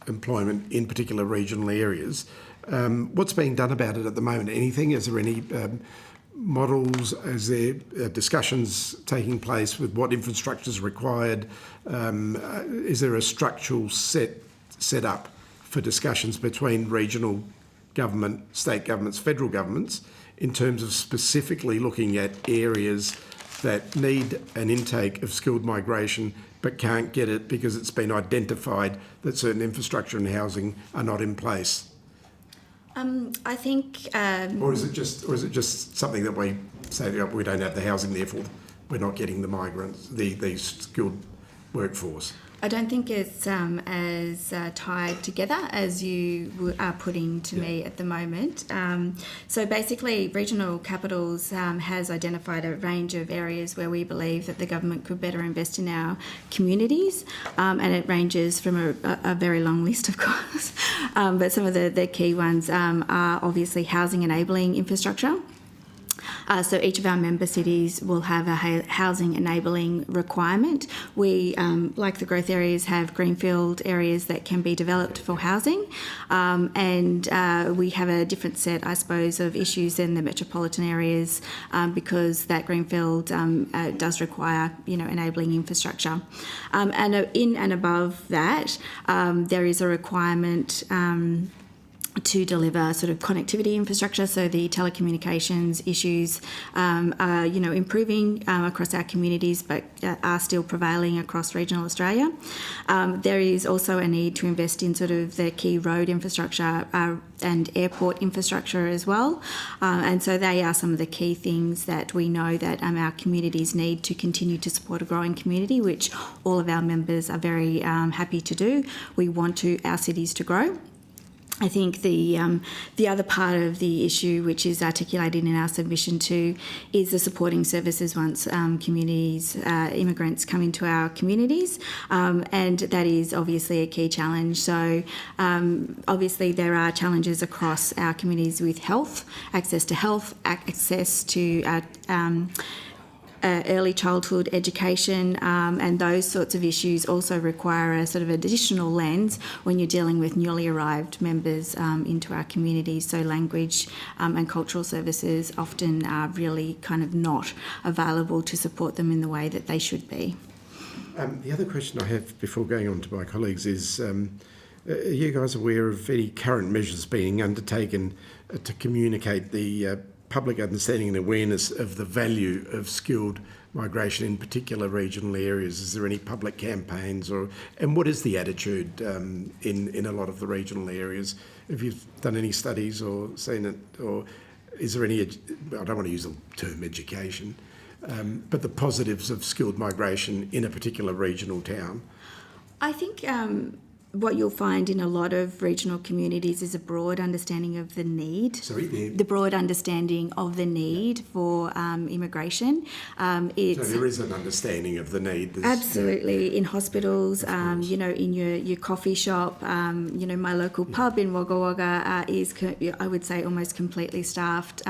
employment in particular regional areas. What's being done about it at the moment? Anything? Is there any models? Is there discussions taking place with what infrastructure is required? Is there a structural set up for discussions between regional government, state governments, federal governments, in terms of specifically looking at areas that need an intake of skilled migration but can't get it because it's been identified that certain infrastructure and housing are not in place? I think... Or is it just something that we say, we don't have the housing, therefore we're not getting the migrants, the skilled workforce? I don't think it's as tied together as you are putting to me at the moment. So basically, Regional Capitals has identified a range of areas where we believe that the government could better invest in our communities, and it ranges from a very long list, of course. But some of the key ones are obviously housing enabling infrastructure. So each of our member cities will have a housing enabling requirement. We, like the growth areas, have greenfield areas that can be developed for housing, and we have a different set, I suppose, of issues than the metropolitan areas because that greenfield does require, enabling infrastructure. And in and above that, there is a requirement to deliver sort of connectivity infrastructure. So the telecommunications issues are, improving across our communities, but are still prevailing across regional Australia. There is also a need to invest in sort of the key road infrastructure and airport infrastructure as well. And so they are some of the key things that we know that our communities need to continue to support a growing community, which all of our members are very happy to do. We want our cities to grow. I think the other part of the issue, which is articulated in our submission too, is the supporting services once immigrants come into our communities, and that is obviously a key challenge. So obviously there are challenges across our communities with health, access to early childhood education, and those sorts of issues also require a sort of additional lens when you're dealing with newly arrived members into our communities. So language and cultural services often are really kind of not available to support them in the way that they should be. The other question I have before going on to my colleagues is, are you guys aware of any current measures being undertaken to communicate the public understanding and awareness of the value of skilled migration in particular regional areas? Is there any public campaigns, and what is the attitude in a lot of the regional areas? Have you done any studies or seen it, or is there any, I don't want to use the term education, but the positives of skilled migration in a particular regional town? I think what you'll find in a lot of regional communities is a broad understanding of the need. The broad understanding of the need for immigration. So there is an understanding of the need. Absolutely. In hospitals, in your coffee shop, my local pub in Wagga Wagga is, I would say, almost completely staffed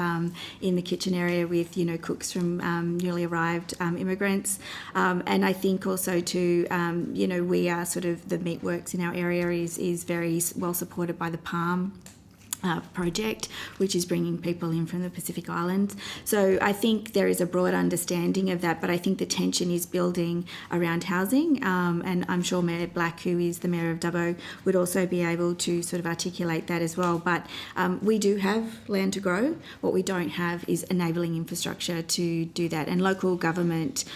in the kitchen area with, cooks from newly arrived immigrants. And I think also too, we are sort of the meatworks in our area is very well supported by the Palm project, which is bringing people in from the Pacific Islands. So I think there is a broad understanding of that, but I think the tension is building around housing, and I'm sure Mayor Black, who is the Mayor of Dubbo, would also be able to sort of articulate that as well. But we do have land to grow. What we don't have is enabling infrastructure to do that, and local government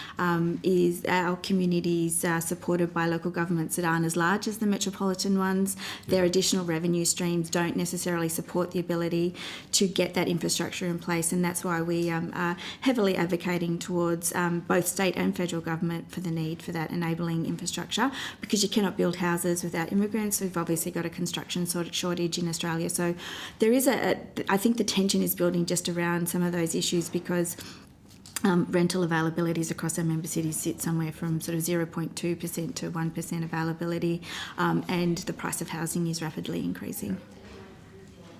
is, our communities are supported by local governments that aren't as large as the metropolitan ones. Their additional revenue streams don't necessarily support the ability to get that infrastructure in place, and that's why we are heavily advocating towards both state and federal government for the need for that enabling infrastructure, because you cannot build houses without immigrants. We've obviously got a construction shortage in Australia, so there is I think the tension is building just around some of those issues, because rental availabilities across our member cities sit somewhere from sort of 0.2% to 1% availability, and the price of housing is rapidly increasing.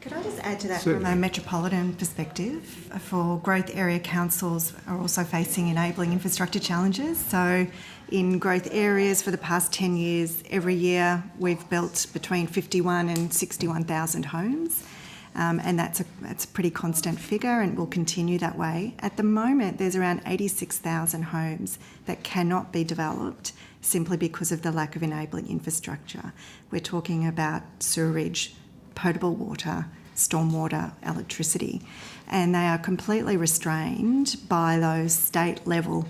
Could I just add to that from a metropolitan perspective? For growth area councils are also facing enabling infrastructure challenges. So in growth areas for the past 10 years, every year we've built between 51 and 61,000 homes. And that's a pretty constant figure and will continue that way. At the moment, there's around 86,000 homes that cannot be developed simply because of the lack of enabling infrastructure. We're talking about sewerage, potable water, stormwater, electricity, and they are completely restrained by those state level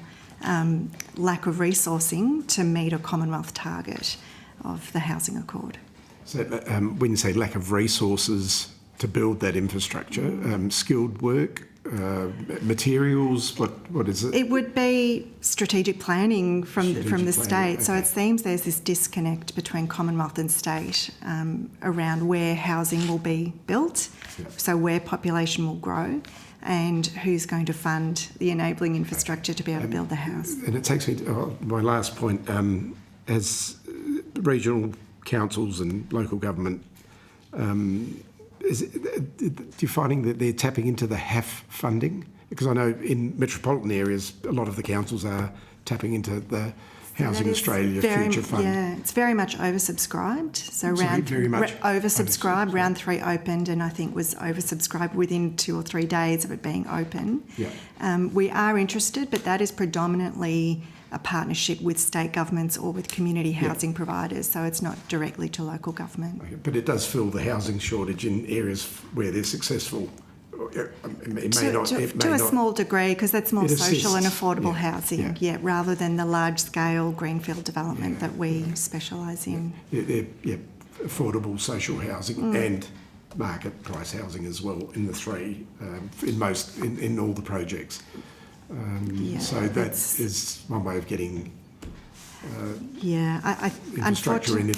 lack of resourcing to meet a Commonwealth target of the Housing Accord. So when you say lack of resources to build that infrastructure, skilled work, materials, what is it? It would be strategic planning from the state. Okay. So it seems there's this disconnect between Commonwealth and state around where housing will be built, so where population will grow, and who's going to fund the enabling infrastructure to be able to build the house. And it takes me to my last point. As regional councils and local government, do you finding that they're tapping into the HAF funding? Because I know in metropolitan areas, a lot of the councils are tapping into the Housing Australia Future Fund. Yeah, it's very much oversubscribed. So round 3 opened, and I think was oversubscribed within 2 or 3 days of it being open. Yeah. We are interested, but that is predominantly a partnership with state governments or with community housing providers, so it's not directly to local government. Okay, but it does fill the housing shortage in areas where they're successful. To a small degree, because that's more social and affordable housing, rather than the large-scale greenfield development that we specialise in. Affordable social housing and market price housing as well in the three, in all the projects. So that is one way of getting infrastructure in.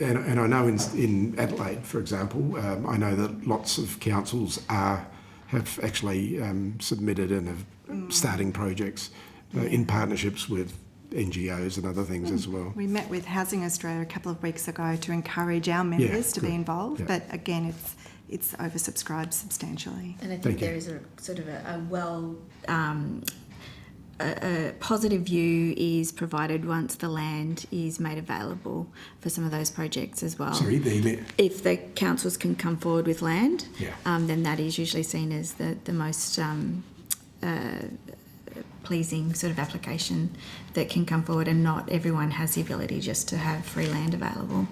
And I know in Adelaide, for example, I know that lots of councils have actually submitted and have starting projects in partnerships with NGOs and other things as well. We met with Housing Australia a couple of weeks ago to encourage our members to be involved, but again, it's oversubscribed substantially. And I think there is a sort of a positive view is provided once the land is made available for some of those projects as well. If the councils can come forward with land, then that is usually seen as the most pleasing sort of application that can come forward, and not everyone has the ability just to have free land available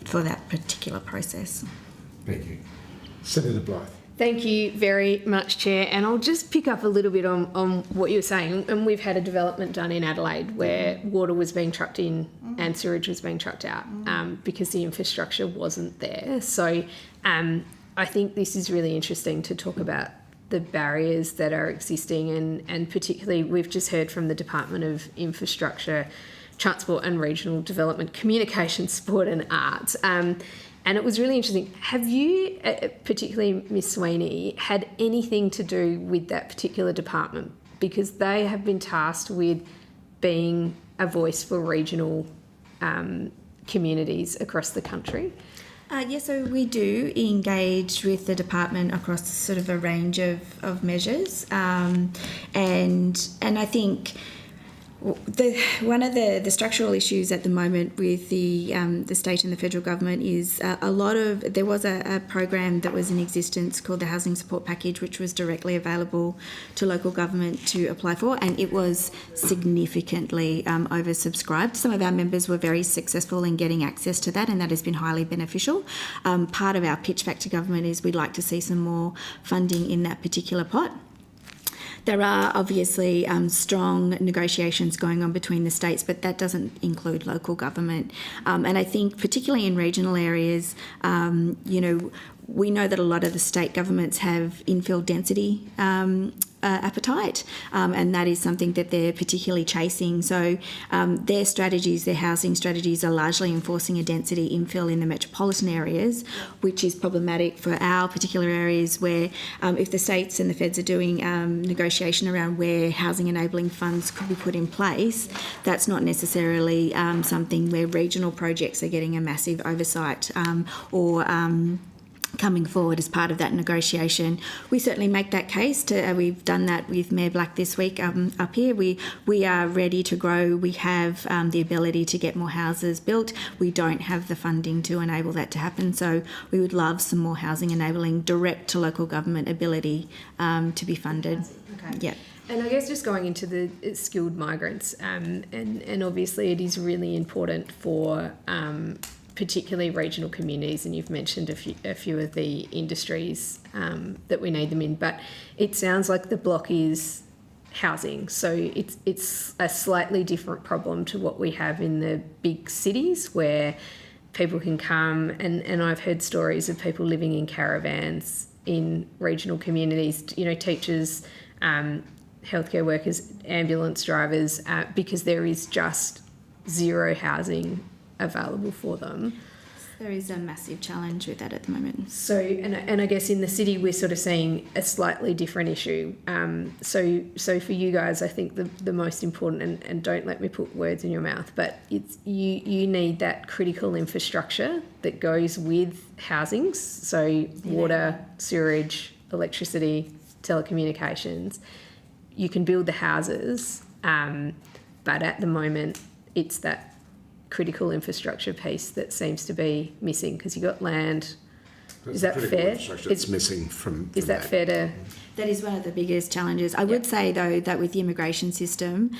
for that particular process. Thank you. Senator Blythe. Thank you very much, Chair. And I'll just pick up a little bit on what you were saying. And we've had a development done in Adelaide where water was being trucked in and sewage was being trucked out because the infrastructure wasn't there. So I think this is really interesting to talk about the barriers that are existing, and particularly we've just heard from the Department of Infrastructure, Transport and Regional Development, Communication, Sport and Arts. And it was really interesting. Have you, particularly Ms Sweeney, had anything to do with that particular department? Because they have been tasked with being a voice for regional communities across the country. Yes, so we do engage with the department across sort of a range of measures, and I think one of the structural issues at the moment with the state and the federal government is there was a program that was in existence called the Housing Support Package, which was directly available to local government to apply for, and it was significantly oversubscribed. Some of our members were very successful in getting access to that, and that has been highly beneficial. Part of our pitch back to government is we'd like to see some more funding in that particular pot. There are obviously strong negotiations going on between the states, but that doesn't include local government. And I think particularly in regional areas, we know that a lot of the state governments have infill density appetite, and that is something that they're particularly chasing. So their housing strategies are largely enforcing a density infill in the metropolitan areas, which is problematic for our particular areas where if the states and the feds are doing negotiation around where housing enabling funds could be put in place, that's not necessarily something where regional projects are getting a massive oversight or coming forward as part of that negotiation. We certainly make that case. We've done that with Mayor Black this week up here. We are ready to grow. We have the ability to get more houses built. We don't have the funding to enable that to happen. So we would love some more housing enabling direct to local government ability to be funded. Okay. Yeah. And I guess just going into the skilled migrants, and obviously it is really important for particularly regional communities, and you've mentioned a few of the industries that we need them in, but it sounds like the block is housing, so it's a slightly different problem to what we have in the big cities where people can come, and I've heard stories of people living in caravans in regional communities, teachers, healthcare workers, ambulance drivers, because there is just zero housing available for them. There is a massive challenge with that at the moment. So, and I guess in the city we're sort of seeing a slightly different issue. So for you guys, I think the most important, and don't let me put words in your mouth, but it's you need that critical infrastructure that goes with housings. So water, sewerage, electricity, telecommunications. You can build the houses, but at the moment it's that critical infrastructure piece that seems to be missing, because you've got land, That's Is that critical fair? infrastructure that's missing from Is that fair to? That is one of the biggest challenges. I would say, though, that with the immigration system,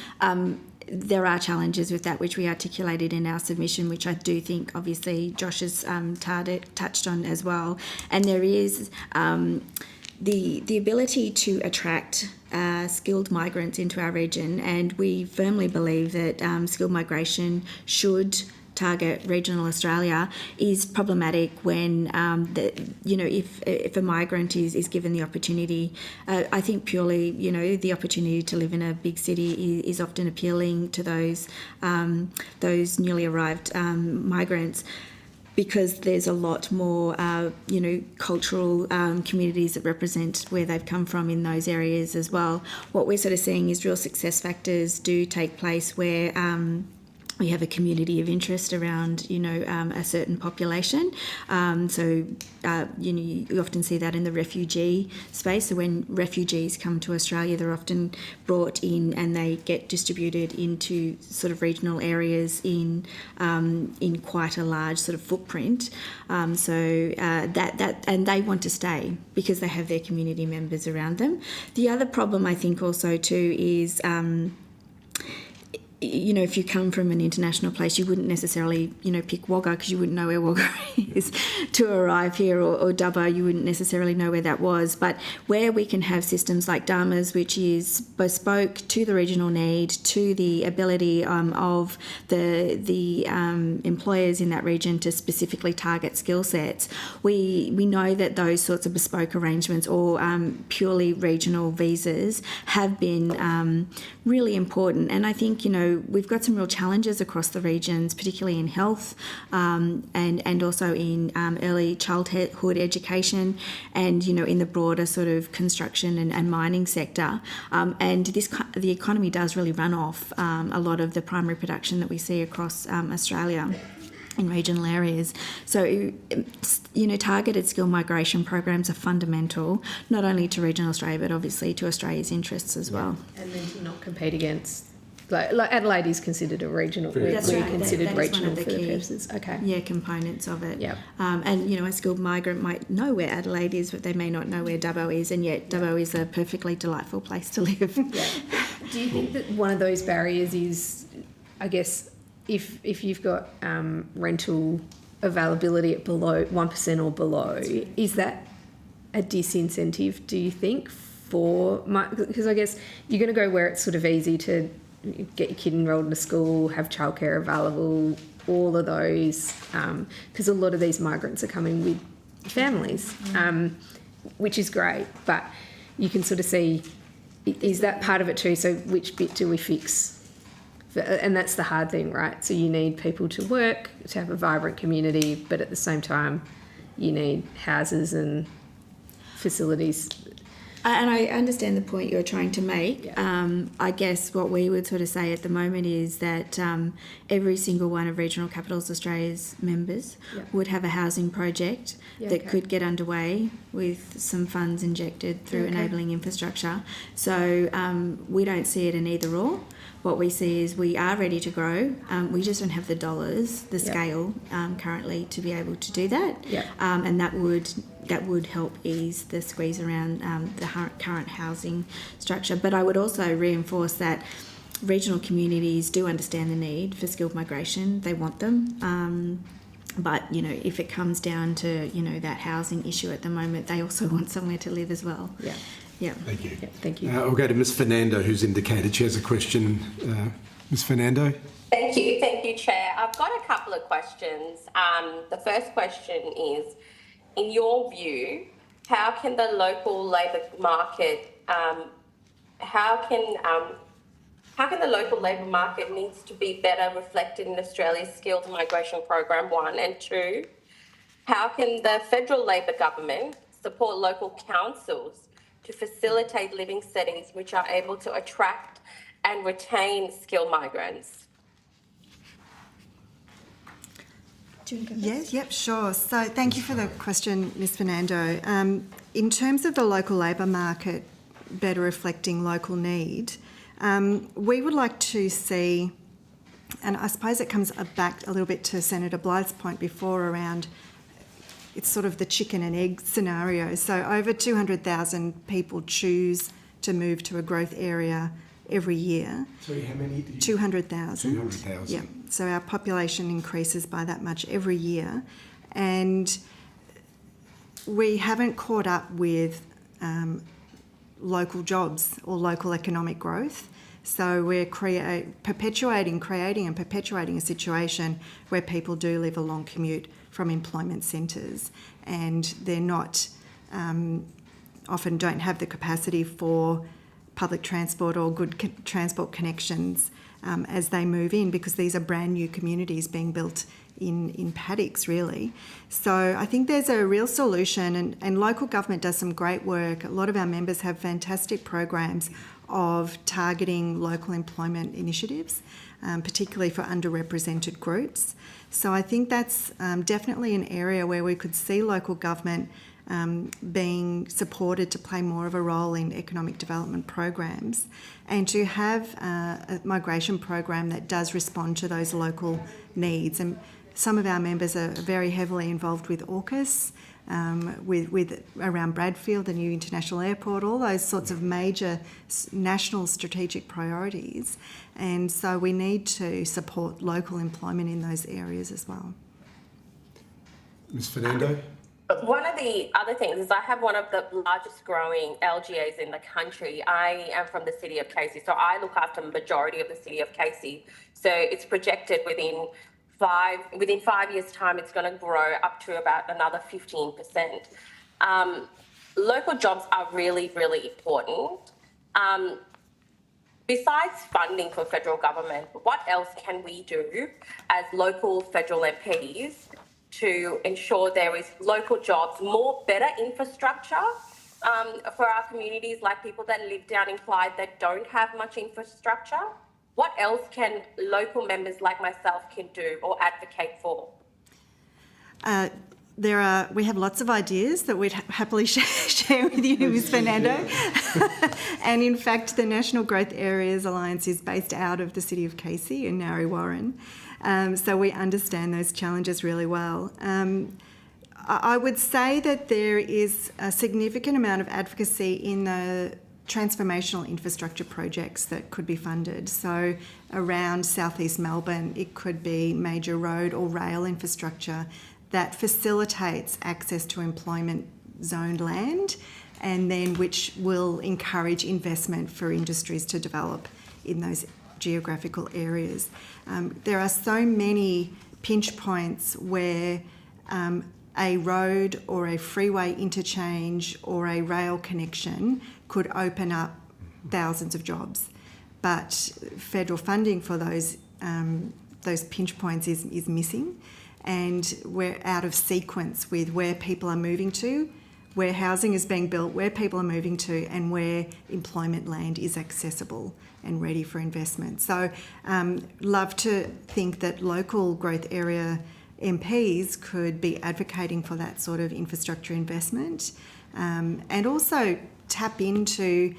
there are challenges with that, which we articulated in our submission, which I do think, obviously, Josh has touched on as well. And there is the ability to attract skilled migrants into our region, and we firmly believe that skilled migration should target regional Australia, is problematic when if a migrant is given the opportunity. I think purely the opportunity to live in a big city is often appealing to those newly arrived migrants, because there's a lot more, cultural communities that represent where they've come from in those areas as well. What we're sort of seeing is real success factors do take place where we have a community of interest around, a certain population. You often see that in the refugee space. So when refugees come to Australia, they're often brought in and they get distributed into sort of regional areas in quite a large sort of footprint. And they want to stay because they have their community members around them. The other problem I think also too is if you come from an international place, you wouldn't necessarily, pick Wagga because you wouldn't know where Wagga is to arrive here, or Dubbo, you wouldn't necessarily know where that was. But where we can have systems like Dharma's, which is bespoke to the regional need, to the ability of the employers in that region to specifically target skill sets, we know that those sorts of bespoke arrangements or purely regional visas have been really important. And I think, we've got some real challenges across the regions, particularly in health and also in early childhood education and, in the broader sort of construction and mining sector. And the economy does really run off a lot of the primary production that we see across Australia in regional areas. So, targeted skill migration programs are fundamental, not only to regional Australia, but obviously to Australia's interests as well. And then to not compete against, like Adelaide is considered a regional, That's right. considered that regional is one of the for the key purposes. Okay. Yeah, components of it. Yep. And, a skilled migrant might know where Adelaide is, but they may not know where Dubbo is, and yet Dubbo is a perfectly delightful place to live. Yeah. Do you think that one of those barriers is, I guess, if you've got rental availability at below 1% or below, is that a disincentive, do you think, because I guess you're going to go where it's sort of easy to get your kid enrolled in a school, have childcare available, all of those, because a lot of these migrants are coming with families, which is great, but you can sort of see, is that part of it too? So which bit do we fix? And that's the hard thing, right? So you need people to work, to have a vibrant community, but at the same time, you need houses and facilities. And I understand the point you're trying to make. Yeah. I guess what we would sort of say at the moment is that every single one of Regional Capitals Australia's members would have a housing project that could get underway with some funds injected through enabling infrastructure. So we don't see it in either or. What we see is we are ready to grow. We just don't have the dollars, the scale currently to be able to do that. And that would help ease the squeeze around the current housing structure. But I would also reinforce that regional communities do understand the need for skilled migration. They want them. But, if it comes down to, that housing issue at the moment, they also want somewhere to live as well. Yeah. Yeah. Thank you. Yeah, thank you. I'll go to Ms. Fernando, who's indicated she has a question. Ms. Fernando. Thank you, Chair. I've got a couple of questions. The first question is, in your view, how can the local labour market, how can the local labour market needs to be better reflected in Australia's skilled migration program, 1, and 2, how can the federal Labor government support local councils to facilitate living settings which are able to attract and retain skilled migrants? Yes, yep, sure. So thank you for the question, Ms. Fernando. In terms of the local labour market better reflecting local need, we would like to see, and I suppose it comes back a little bit to Senator Blythe's point before around it's sort of the chicken and egg scenario. So over 200,000 people choose to move to a growth area every year. Sorry, how many? 200,000. 200,000. Yeah. So our population increases by that much every year. And we haven't caught up with local jobs or local economic growth. So we're creating and perpetuating a situation where people do live a long commute from employment centres, and they're not, often don't have the capacity for public transport or good transport connections as they move in, because these are brand new communities being built in paddocks, really. So I think there's a real solution, and local government does some great work. A lot of our members have fantastic programs of targeting local employment initiatives, particularly for underrepresented groups. So I think that's definitely an area where we could see local government being supported to play more of a role in economic development programs, and to have a migration program that does respond to those local needs. And some of our members are very heavily involved with AUKUS, with around Bradfield, the new international airport, all those sorts of major national strategic priorities. And so we need to support local employment in those areas as well. Ms. Fernando? One of the other things is I have one of the largest growing LGAs in the country. I am from the city of Casey, so I look after the majority of the city of Casey. So it's projected within 5 years' time, it's going to grow up to about another 15%. Local jobs are really, really important. Besides funding for federal government, what else can we do as local federal MPs to ensure there is local jobs, better infrastructure for our communities, like people that live down in Clyde that don't have much infrastructure? What else can local members like myself can do or advocate for? We have lots of ideas that we'd happily share with you, Ms. Fernando. And in fact, the National Growth Areas Alliance is based out of the city of Casey in Narre Warren. So we understand those challenges really well. I would say that there is a significant amount of advocacy in the transformational infrastructure projects that could be funded. So around southeast Melbourne, it could be major road or rail infrastructure that facilitates access to employment zoned land, and then which will encourage investment for industries to develop in those geographical areas. There are so many pinch points where a road or a freeway interchange or a rail connection could open up thousands of jobs, but federal funding for those pinch points is missing, and we're out of sequence with where people are moving to, where housing is being built, where people are moving to, and where employment land is accessible and ready for investment. So love to think that local growth area MPs could be advocating for that sort of infrastructure investment, and also tap into,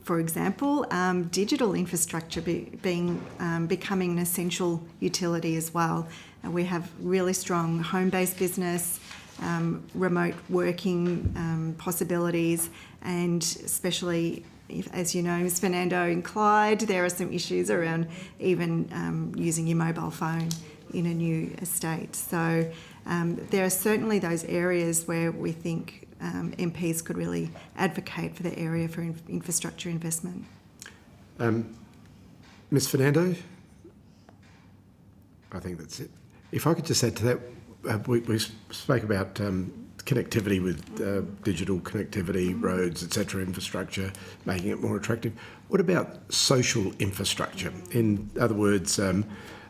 for example, digital infrastructure becoming an essential utility as well. We have really strong home-based business, remote working possibilities, and especially, as you know, Ms. Fernando, in Clyde, there are some issues around even using your mobile phone in a new estate. So there are certainly those areas where we think MPs could really advocate for the area for infrastructure investment. Ms. Fernando? I think that's it. If I could just add to that, we spoke about connectivity with digital connectivity, roads, etc., infrastructure, making it more attractive. What about social infrastructure? In other words,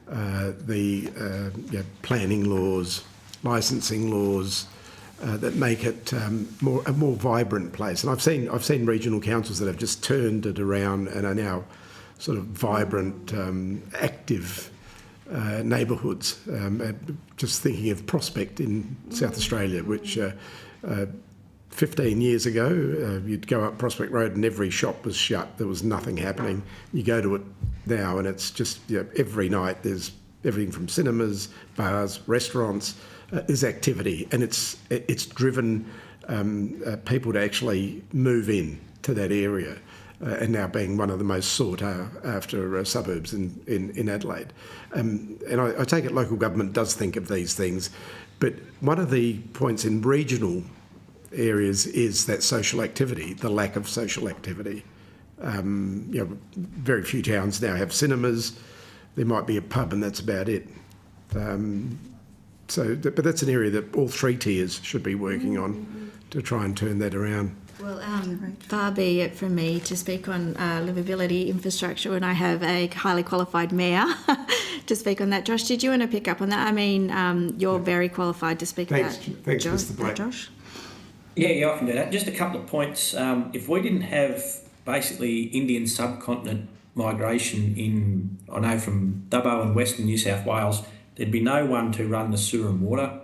the planning laws, licensing laws, that make it a more vibrant place. And I've seen regional councils that have just turned it around and are now sort of vibrant, active neighbourhoods. Just thinking of Prospect in South Australia, which 15 years ago, you'd go up Prospect Road and every shop was shut. There was nothing happening. You go to it now and it's just every night there's everything from cinemas, bars, restaurants, is activity, and it's driven people to actually move in to that area, and now being one of the most sought after suburbs in Adelaide. And I take it local government does think of these things, but one of the points in regional areas is that social activity, the lack of social activity. Very few towns now have cinemas. There might be a pub, and that's about it. But that's an area that all three tiers should be working on to try and turn that around. Well, far be it from me to speak on livability infrastructure when I have a highly qualified mayor to speak on that. Josh, did you want to pick up on that? I mean, you're very qualified to speak Thanks, Mr. Black. Josh? Yeah, I can do that. Just a couple of points. If we didn't have basically Indian subcontinent migration I know from Dubbo and Western New South Wales, there'd be no one to run the sewer and water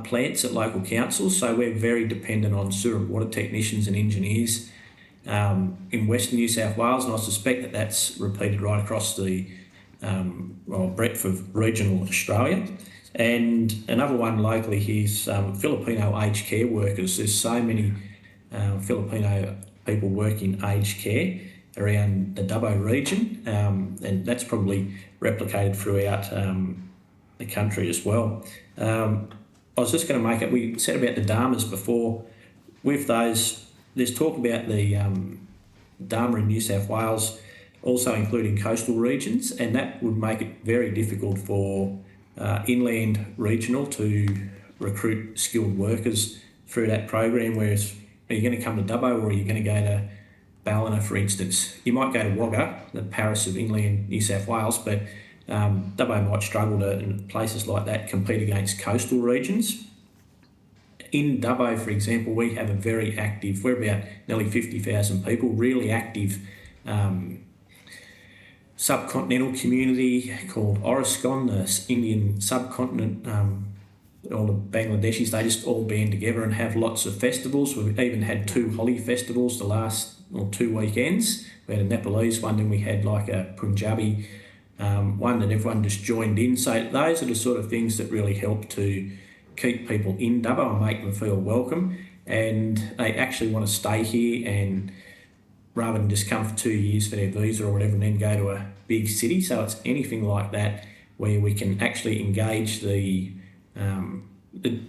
plants at local councils, so we're very dependent on sewer and water technicians and engineers in Western New South Wales, and I suspect that's repeated right across the breadth of regional Australia. And another one locally here is Filipino aged care workers. There's so many Filipino people work in aged care around the Dubbo region, and that's probably replicated throughout the country as well. I was just going to make it, we said about the Dharmas before. With those, there's talk about the Dharma in New South Wales also including coastal regions, and that would make it very difficult for inland regional to recruit skilled workers through that program, whereas are you going to come to Dubbo or are you going to go to Ballina, for instance? You might go to Wagga, the Paris of inland New South Wales, but Dubbo might struggle to, in places like that, compete against coastal regions. In Dubbo, for example, we have a very active, we're about nearly 50,000 people, really active subcontinental community called Orascon, the Indian subcontinent. All the Bangladeshis, they just all band together and have lots of festivals. We've even had 2 Holi festivals the last 2 weekends. We had a Nepalese one, then we had like a Punjabi one, and everyone just joined in. So those are the sort of things that really help to keep people in Dubbo and make them feel welcome, and they actually want to stay here, and rather than just come for 2 years for their visa or whatever and then go to a big city. So it's anything like that where we can actually engage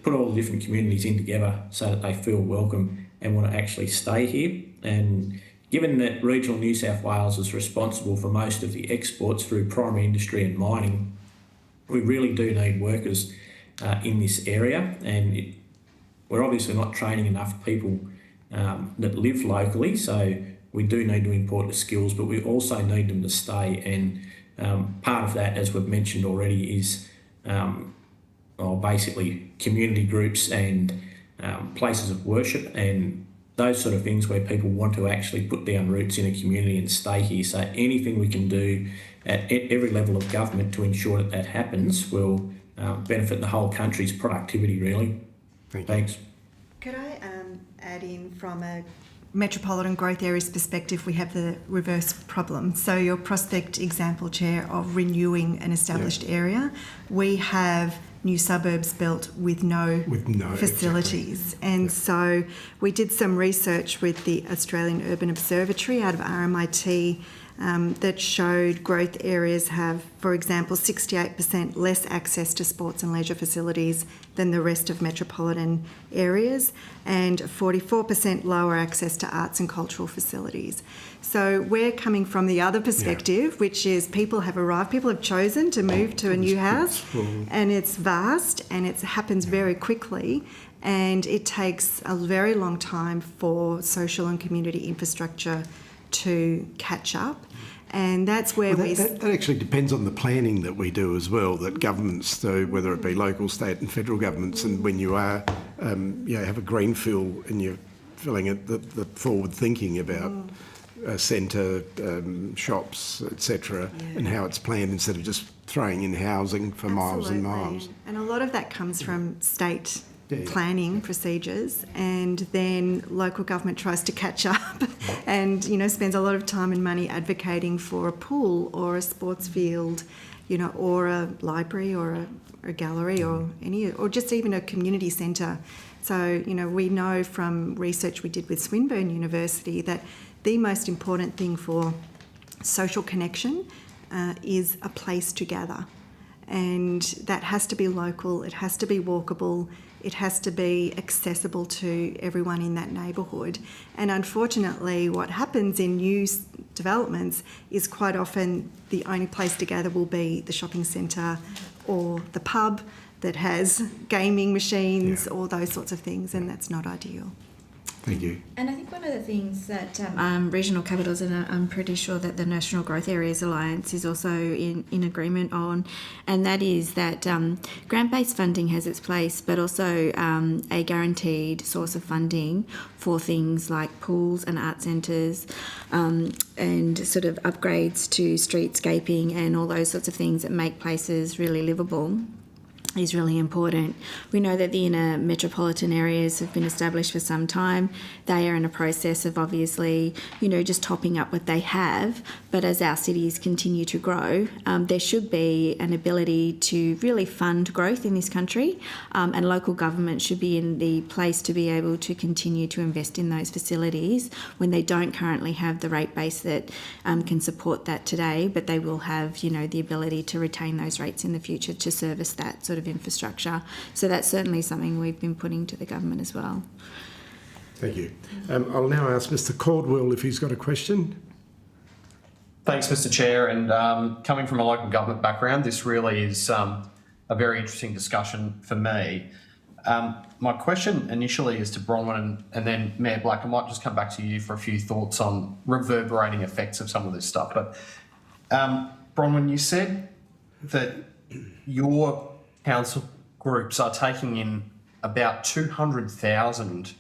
put all the different communities in together so that they feel welcome and want to actually stay here. And given that regional New South Wales is responsible for most of the exports through primary industry and mining, we really do need workers in this area, and we're obviously not training enough people that live locally, so we do need to import the skills, but we also need them to stay. And part of that, as we've mentioned already, is basically community groups and places of worship and those sort of things where people want to actually put down roots in a community and stay here. So anything we can do at every level of government to ensure that that happens will benefit the whole country's productivity, really. Thanks. Could I add in from a metropolitan growth areas perspective, we have the reverse problem. So your prospect example, Chair, of renewing an established area, we have new suburbs built with no facilities. Exactly. And so we did some research with the Australian Urban Observatory out of RMIT that showed growth areas have, for example, 68% less access to sports and leisure facilities than the rest of metropolitan areas, and 44% lower access to arts and cultural facilities. So we're coming from the other perspective, which is people have arrived, people have chosen to move to a new house, and it's vast and it happens very quickly, and it takes a very long time for social and community infrastructure to catch up. And that's where that actually depends on the planning that we do as well, that governments do, whether it be local, state and federal governments. And when you are, have a greenfield and you're filling it, the forward thinking about centre, shops, etc., and how it's planned instead of just throwing in housing for miles and miles. And a lot of that comes from state planning procedures, and then local government tries to catch up and spends a lot of time and money advocating for a pool or a sports field, or a library or a gallery or just even a community centre. So, we know from research we did with Swinburne University that the most important thing for social connection is a place to gather. And that has to be local, it has to be walkable, it has to be accessible to everyone in that neighbourhood. And unfortunately, what happens in new developments is quite often the only place to gather will be the shopping centre or the pub that has gaming machines, all those sorts of things, and that's not ideal. Thank you. And I think one of the things that regional capitals, and I'm pretty sure that the National Growth Areas Alliance is also in agreement on, and that is that grant-based funding has its place, but also a guaranteed source of funding for things like pools and art centres and sort of upgrades to streetscaping and all those sorts of things that make places really livable is really important. We know that the inner metropolitan areas have been established for some time. They are in a process of obviously, just topping up what they have. But as our cities continue to grow, there should be an ability to really fund growth in this country, and local government should be in the place to be able to continue to invest in those facilities when they don't currently have the rate base that can support that today, but they will have, the ability to retain those rates in the future to service that sort of infrastructure. So that's certainly something we've been putting to the government as well. Thank you. I'll now ask Mr. Caldwell if he's got a question. Thanks, Mr. Chair. And coming from a local government background, this really is a very interesting discussion for me. My question initially is to Bronwyn and then Mayor Black. I might just come back to you for a few thoughts on reverberating effects of some of this stuff. But Bronwyn, you said that your council groups are taking in about 200,000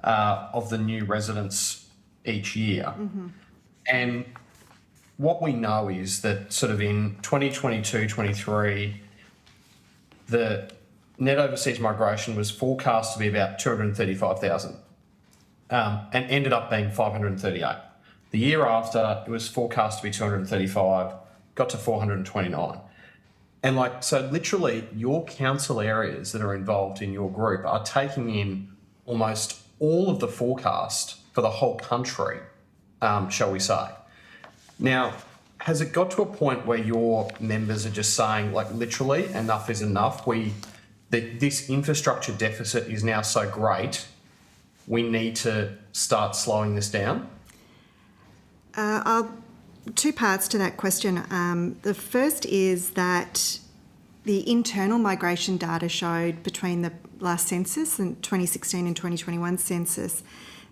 of the new residents each year. Mm-hmm. And what we know is that sort of in 2022-23, the net overseas migration was forecast to be about 235,000 and ended up being 538. The year after, it was forecast to be 235, got to 429. And so literally your council areas that are involved in your group are taking in almost all of the forecast for the whole country, shall we say. Now, has it got to a point where your members are just saying, literally, enough is enough? That this infrastructure deficit is now so great, we need to start slowing this down? Two parts to that question. The first is that the internal migration data showed between the last census and 2016 and 2021 census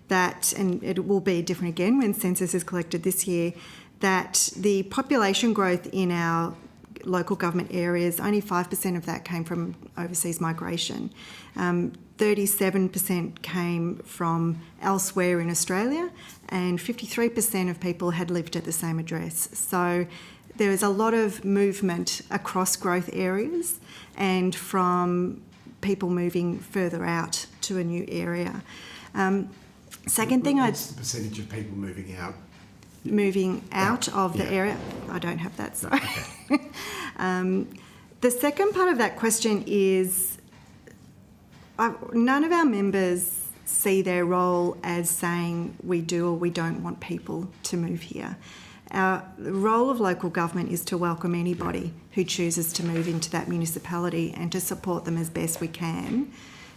that, and it will be different again when census is collected this year, that the population growth in our local government areas, only 5% of that came from overseas migration. 37% came from elsewhere in Australia, and 53% of people had lived at the same address. So there is a lot of movement across growth areas and from people moving further out to a new area. Second thing, what's the percentage of people moving out? Moving out of the area? I don't have that, sorry. Okay. The second part of that question is none of our members see their role as saying we do or we don't want people to move here. The role of local government is to welcome anybody who chooses to move into that municipality and to support them as best we can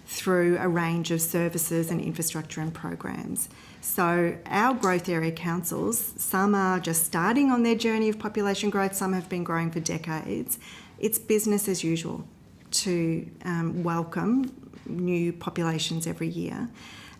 through a range of services and infrastructure and programs. So our growth area councils, some are just starting on their journey of population growth, some have been growing for decades. It's business as usual to welcome new populations every year.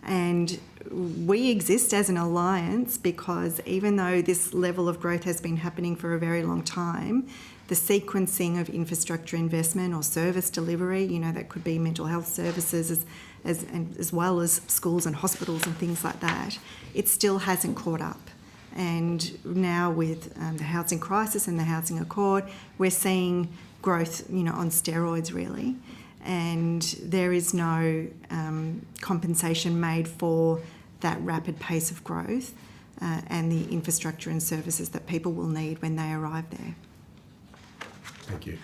And we exist as an alliance because even though this level of growth has been happening for a very long time, the sequencing of infrastructure investment or service delivery, that could be mental health services as well as schools and hospitals and things like that, it still hasn't caught up. And now with the housing crisis and the housing accord, we're seeing growth, on steroids really. And there is no compensation made for that rapid pace of growth and the infrastructure and services that people will need when they arrive there. Thank you.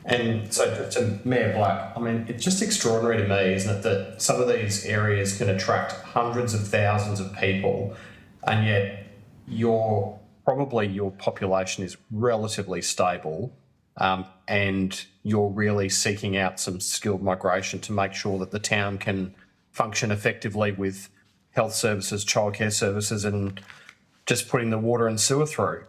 And so to Mayor Black, I mean, it's just extraordinary to me, isn't it, that some of these areas can attract hundreds of thousands of people, and yet your population is relatively stable, and you're really seeking out some skilled migration to make sure that the town can function effectively with health services, childcare services, and just putting the water and sewer through.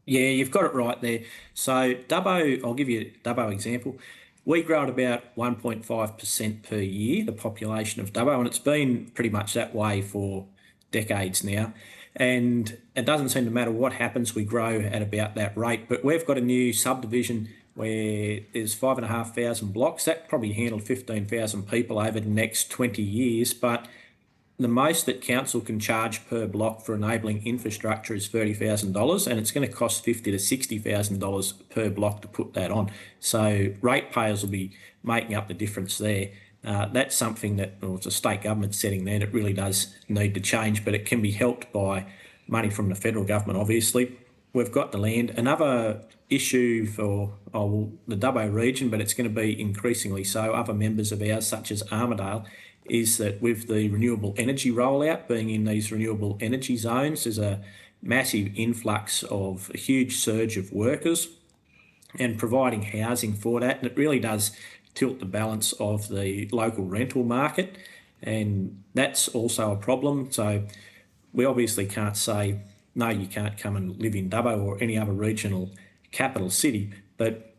Yeah, you've got it right there. So Dubbo, I'll give you a Dubbo example. We grow at about 1.5% per year, the population of Dubbo, and it's been pretty much that way for decades now. And it doesn't seem to matter what happens, we grow at about that rate. But we've got a new subdivision where there's 5,500 blocks. That probably handled 15,000 people over the next 20 years. But the most that council can charge per block for enabling infrastructure is $30,000, and it's going to cost $50,000 to $60,000 per block to put that on. So ratepayers will be making up the difference there. That's something that, well, it's a state government setting there that really does need to change, but it can be helped by money from the federal government, obviously. We've got the land. Another issue for the Dubbo region, but it's going to be increasingly so, other members of ours, such as Armidale, is that with the renewable energy rollout, being in these renewable energy zones, there's a massive influx of a huge surge of workers and providing housing for that. And it really does tilt the balance of the local rental market. And that's also a problem. So we obviously can't say, no, you can't come and live in Dubbo or any other regional capital city, but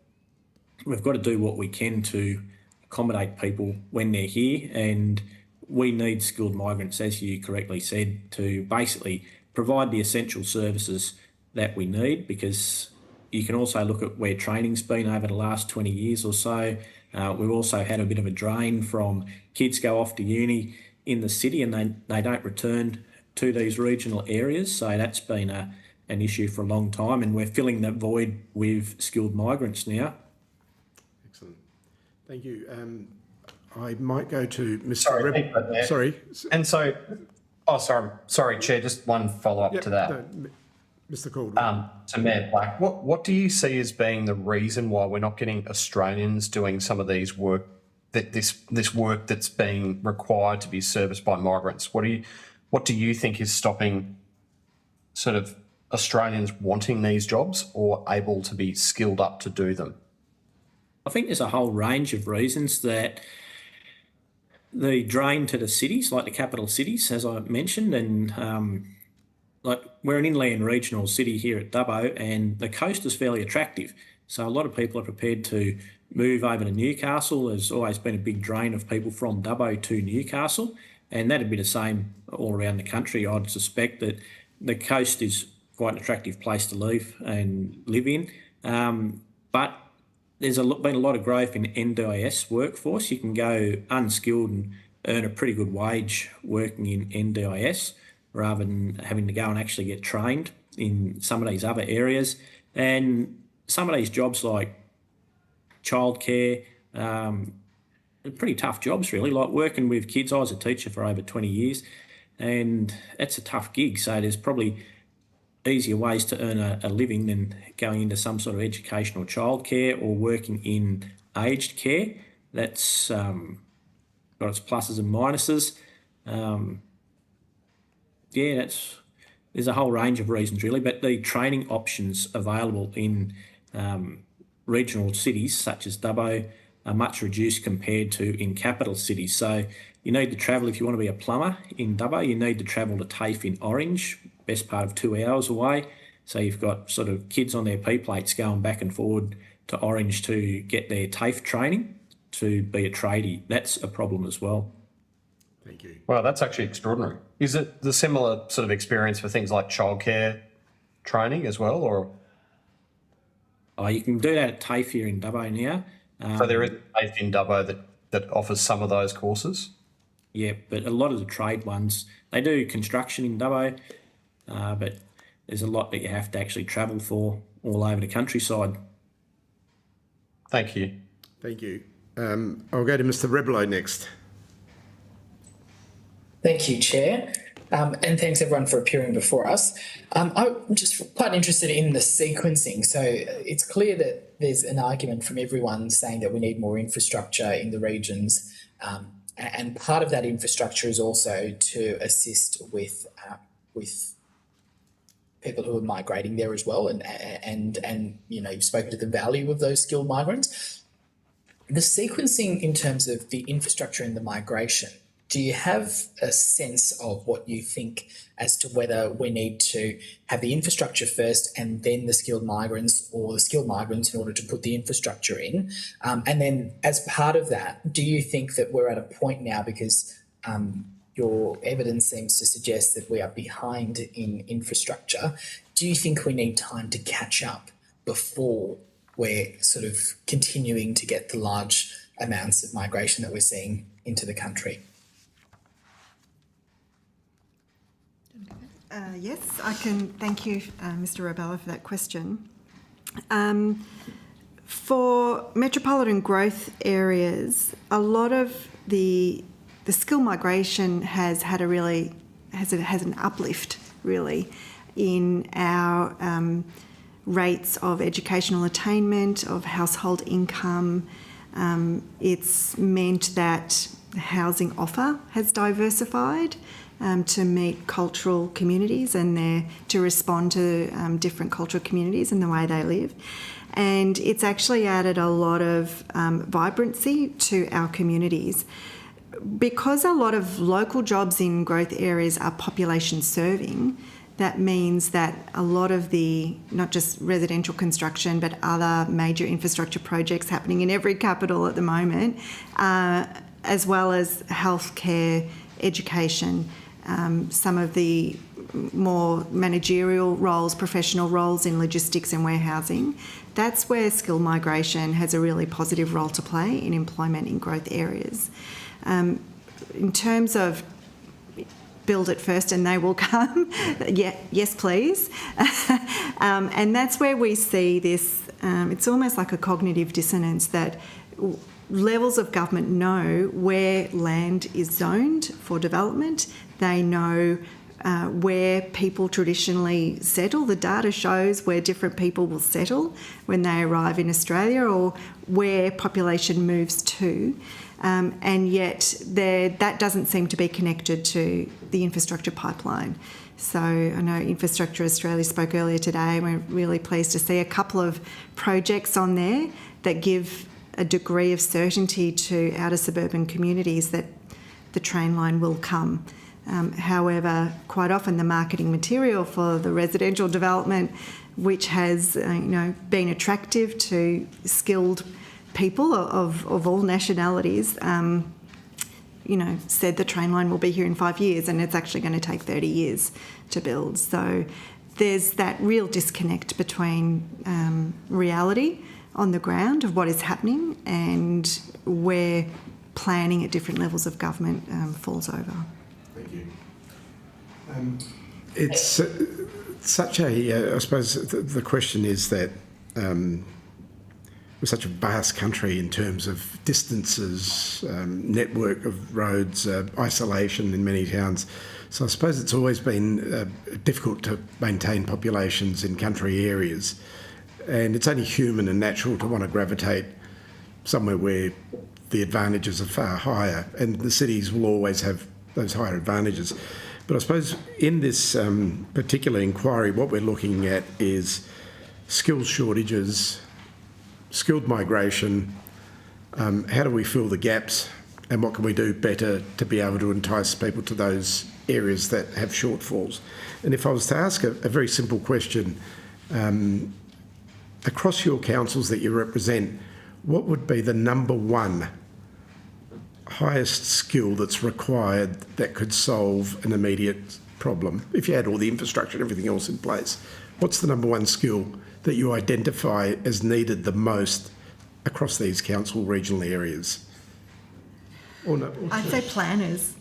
we've got to do what we can to accommodate people when they're here, and we need skilled migrants, as you correctly said, to basically provide the essential services that we need, because you can also look at where training's been over the last 20 years or so. We've also had a bit of a drain from kids go off to uni in the city and they don't return to these regional areas, so that's been an issue for a long time, and we're filling that void with skilled migrants now. Excellent. Thank you. I might go to Mr. Sorry. And so, sorry, Chair, just one follow-up to that. No, Mr. Caldwell. To Mayor Black, what do you see as being the reason why we're not getting Australians doing some of these work, this work that's being required to be serviced by migrants? What do you think is stopping sort of Australians wanting these jobs or able to be skilled up to do them? I think there's a whole range of reasons that the drain to the cities, like the capital cities, as I mentioned, and like we're an inland regional city here at Dubbo, and the coast is fairly attractive. So a lot of people are prepared to move over to Newcastle. There's always been a big drain of people from Dubbo to Newcastle, and that'd be the same all around the country. I'd suspect that the coast is quite an attractive place to live in. But there's been a lot of growth in NDIS workforce. You can go unskilled and earn a pretty good wage working in NDIS rather than having to go and actually get trained in some of these other areas. And some of these jobs like childcare, pretty tough jobs really, like working with kids. I was a teacher for over 20 years and it's a tough gig. So there's probably easier ways to earn a living than going into some sort of educational childcare or working in aged care. That's got its pluses and minuses. There's a whole range of reasons really, but the training options available in regional cities such as Dubbo are much reduced compared to in capital cities. So you need to travel, if you want to be a plumber in Dubbo, you need to travel to TAFE in Orange, best part of 2 hours away. So you've got sort of kids on their P-plates going back and forward to Orange to get their TAFE training to be a tradie. That's a problem as well. Thank you. Well, that's actually extraordinary. Is it the similar sort of experience for things like childcare training as well, or? Oh, you can do that at TAFE here in Dubbo now. So there is a TAFE in Dubbo that offers some of those courses? Yeah, but a lot of the trade ones, they do construction in Dubbo, but there's a lot that you have to actually travel for all over the countryside. Thank you. Thank you. I'll go to Mr. Reblow next. Thank you, Chair. And thanks everyone for appearing before us. I'm just quite interested in the sequencing. So it's clear that there's an argument from everyone saying that we need more infrastructure in the regions. And part of that infrastructure is also to assist with people who are migrating there as well. And you know, you've spoken to the value of those skilled migrants. The sequencing in terms of the infrastructure and the migration, do you have a sense of what you think as to whether we need to have the infrastructure first and then the skilled migrants, or the skilled migrants in order to put the infrastructure in? And then as part of that, do you think that we're at a point now, because your evidence seems to suggest that we are behind in infrastructure, do you think we need time to catch up before we're sort of continuing to get the large amounts of migration that we're seeing into the country? Yes, I can. Thank you, Mr. Robella, for that question. For metropolitan growth areas, a lot of the skill migration has had an uplift really in our rates of educational attainment, of household income. It's meant that the housing offer has diversified to meet cultural communities and to respond to different cultural communities and the way they live. And it's actually added a lot of vibrancy to our communities. Because a lot of local jobs in growth areas are population serving, that means that a lot of the, not just residential construction, but other major infrastructure projects happening in every capital at the moment, as well as healthcare, education, some of the more managerial roles, professional roles in logistics and warehousing, that's where skill migration has a really positive role to play in employment in growth areas. In terms of build it first and they will come, yes please. And that's where we see this, it's almost like a cognitive dissonance that levels of government know where land is zoned for development. They know where people traditionally settle. The data shows where different people will settle when they arrive in Australia, or where population moves to. And yet that doesn't seem to be connected to the infrastructure pipeline. So I know Infrastructure Australia spoke earlier today, and we're really pleased to see a couple of projects on there that give a degree of certainty to outer suburban communities that the train line will come. However, quite often the marketing material for the residential development, which has been attractive to skilled people of all nationalities, said the train line will be here in 5 years, and it's actually going to take 30 years to build. So there's that real disconnect between reality on the ground of what is happening and where planning at different levels of government falls over. Thank you. It's such a, I suppose the question is that we're such a vast country in terms of distances, network of roads, isolation in many towns. So I suppose it's always been difficult to maintain populations in country areas. And it's only human and natural to want to gravitate somewhere where the advantages are far higher, and the cities will always have those higher advantages. But I suppose in this particular inquiry, what we're looking at is skills shortages, skilled migration, how do we fill the gaps, and what can we do better to be able to entice people to those areas that have shortfalls. And if I was to ask a very simple question, across your councils that you represent, what would be the number one highest skill that's required that could solve an immediate problem? If you had all the infrastructure and everything else in place, what's the number one skill that you identify as needed the most across these council regional areas? I'd say planners,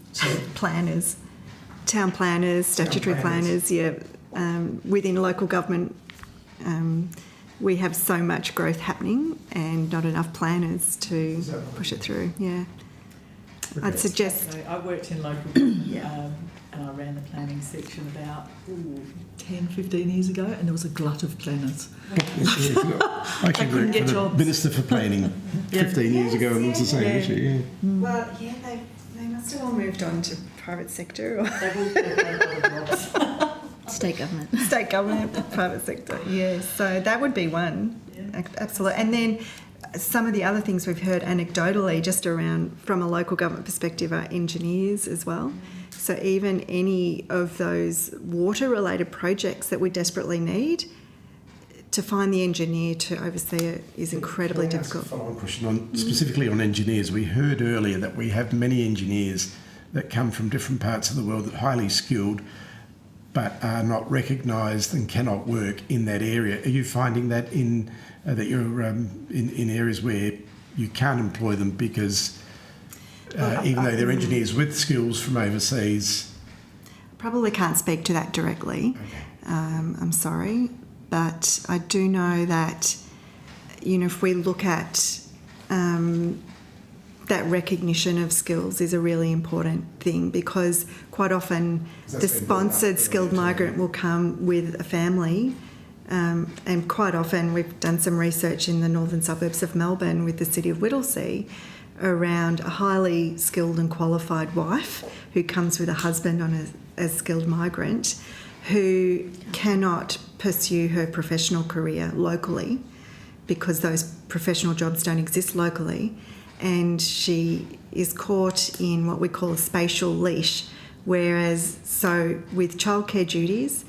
town planners, statutory planners, within local government. We have so much growth happening and not enough planners to push it through, I'd suggest... Okay, I worked in local government and I ran the planning section about 10, 15 years ago, and there was a glut of planners. I actually worked for the Minister for Planning 15 years ago, and it was the same issue. Well, they must have all moved on to private sector or State government. State government, private sector. Yeah, so that would be one, absolutely. And then some of the other things we've heard anecdotally, just around from a local government perspective, are engineers as well. So even any of those water-related projects that we desperately need, to find the engineer to oversee it is incredibly difficult. Follow-on question specifically on engineers. We heard earlier that we have many engineers that come from different parts of the world that are highly skilled, but are not recognised and cannot work in that area. Are you finding that that you're in areas where you can't employ them because even though they're engineers with skills from overseas? Probably can't speak to that directly. Okay. I'm sorry, but I do know that, if we look at that recognition of skills is a really important thing, because quite often the sponsored skilled migrant will come with a family, and quite often we've done some research in the northern suburbs of Melbourne with the city of Whittlesea around a highly skilled and qualified wife who comes with a husband on a skilled migrant who cannot pursue her professional career locally because those professional jobs don't exist locally. And she is caught in what we call a spatial leash, so with childcare duties,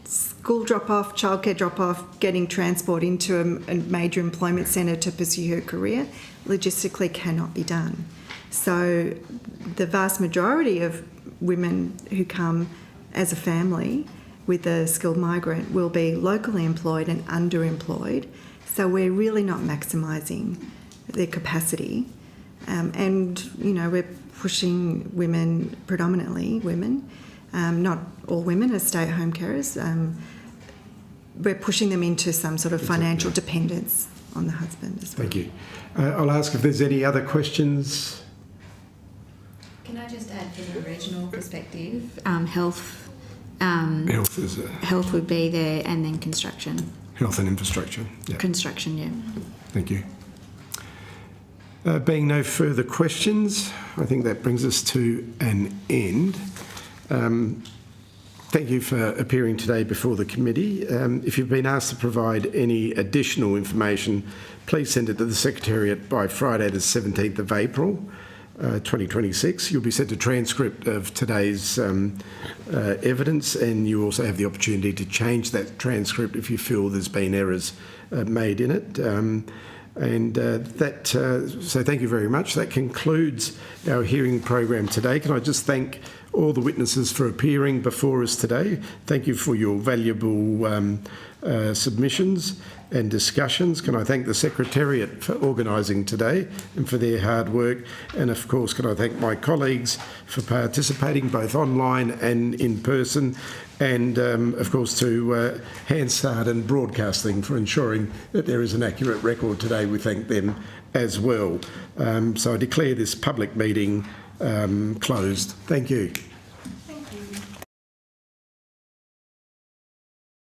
school drop-off, childcare drop-off, getting transport into a major employment centre to pursue her career, logistically cannot be done. So the vast majority of women who come as a family with a skilled migrant will be locally employed and underemployed. So we're really not maximising their capacity, and we're pushing women, predominantly women, not all women as stay-at-home carers. We're pushing them into some sort of financial dependence on the husband as well. Thank you. I'll ask if there's any other questions. Can I just add from a regional perspective, health? Health would be there, and then construction. Health and infrastructure. Yeah. Construction, yeah. Thank you. Being no further questions, I think that brings us to an end. Thank you for appearing today before the committee. If you've been asked to provide any additional information, please send it to the Secretariat by Friday the 17th of April 2026. You'll be sent a transcript of today's evidence, and you also have the opportunity to change that transcript if you feel there's been errors made in it. So thank you very much. That concludes our hearing program today. Can I just thank all the witnesses for appearing before us today. Thank you for your valuable submissions and discussions. Can I thank the Secretariat for organising today and for their hard work? And of course, can I thank my colleagues for participating both online and in person? And of course to Hansard and Broadcasting for ensuring that there is an accurate record today. We thank them as well. So I declare this public meeting closed. Thank you.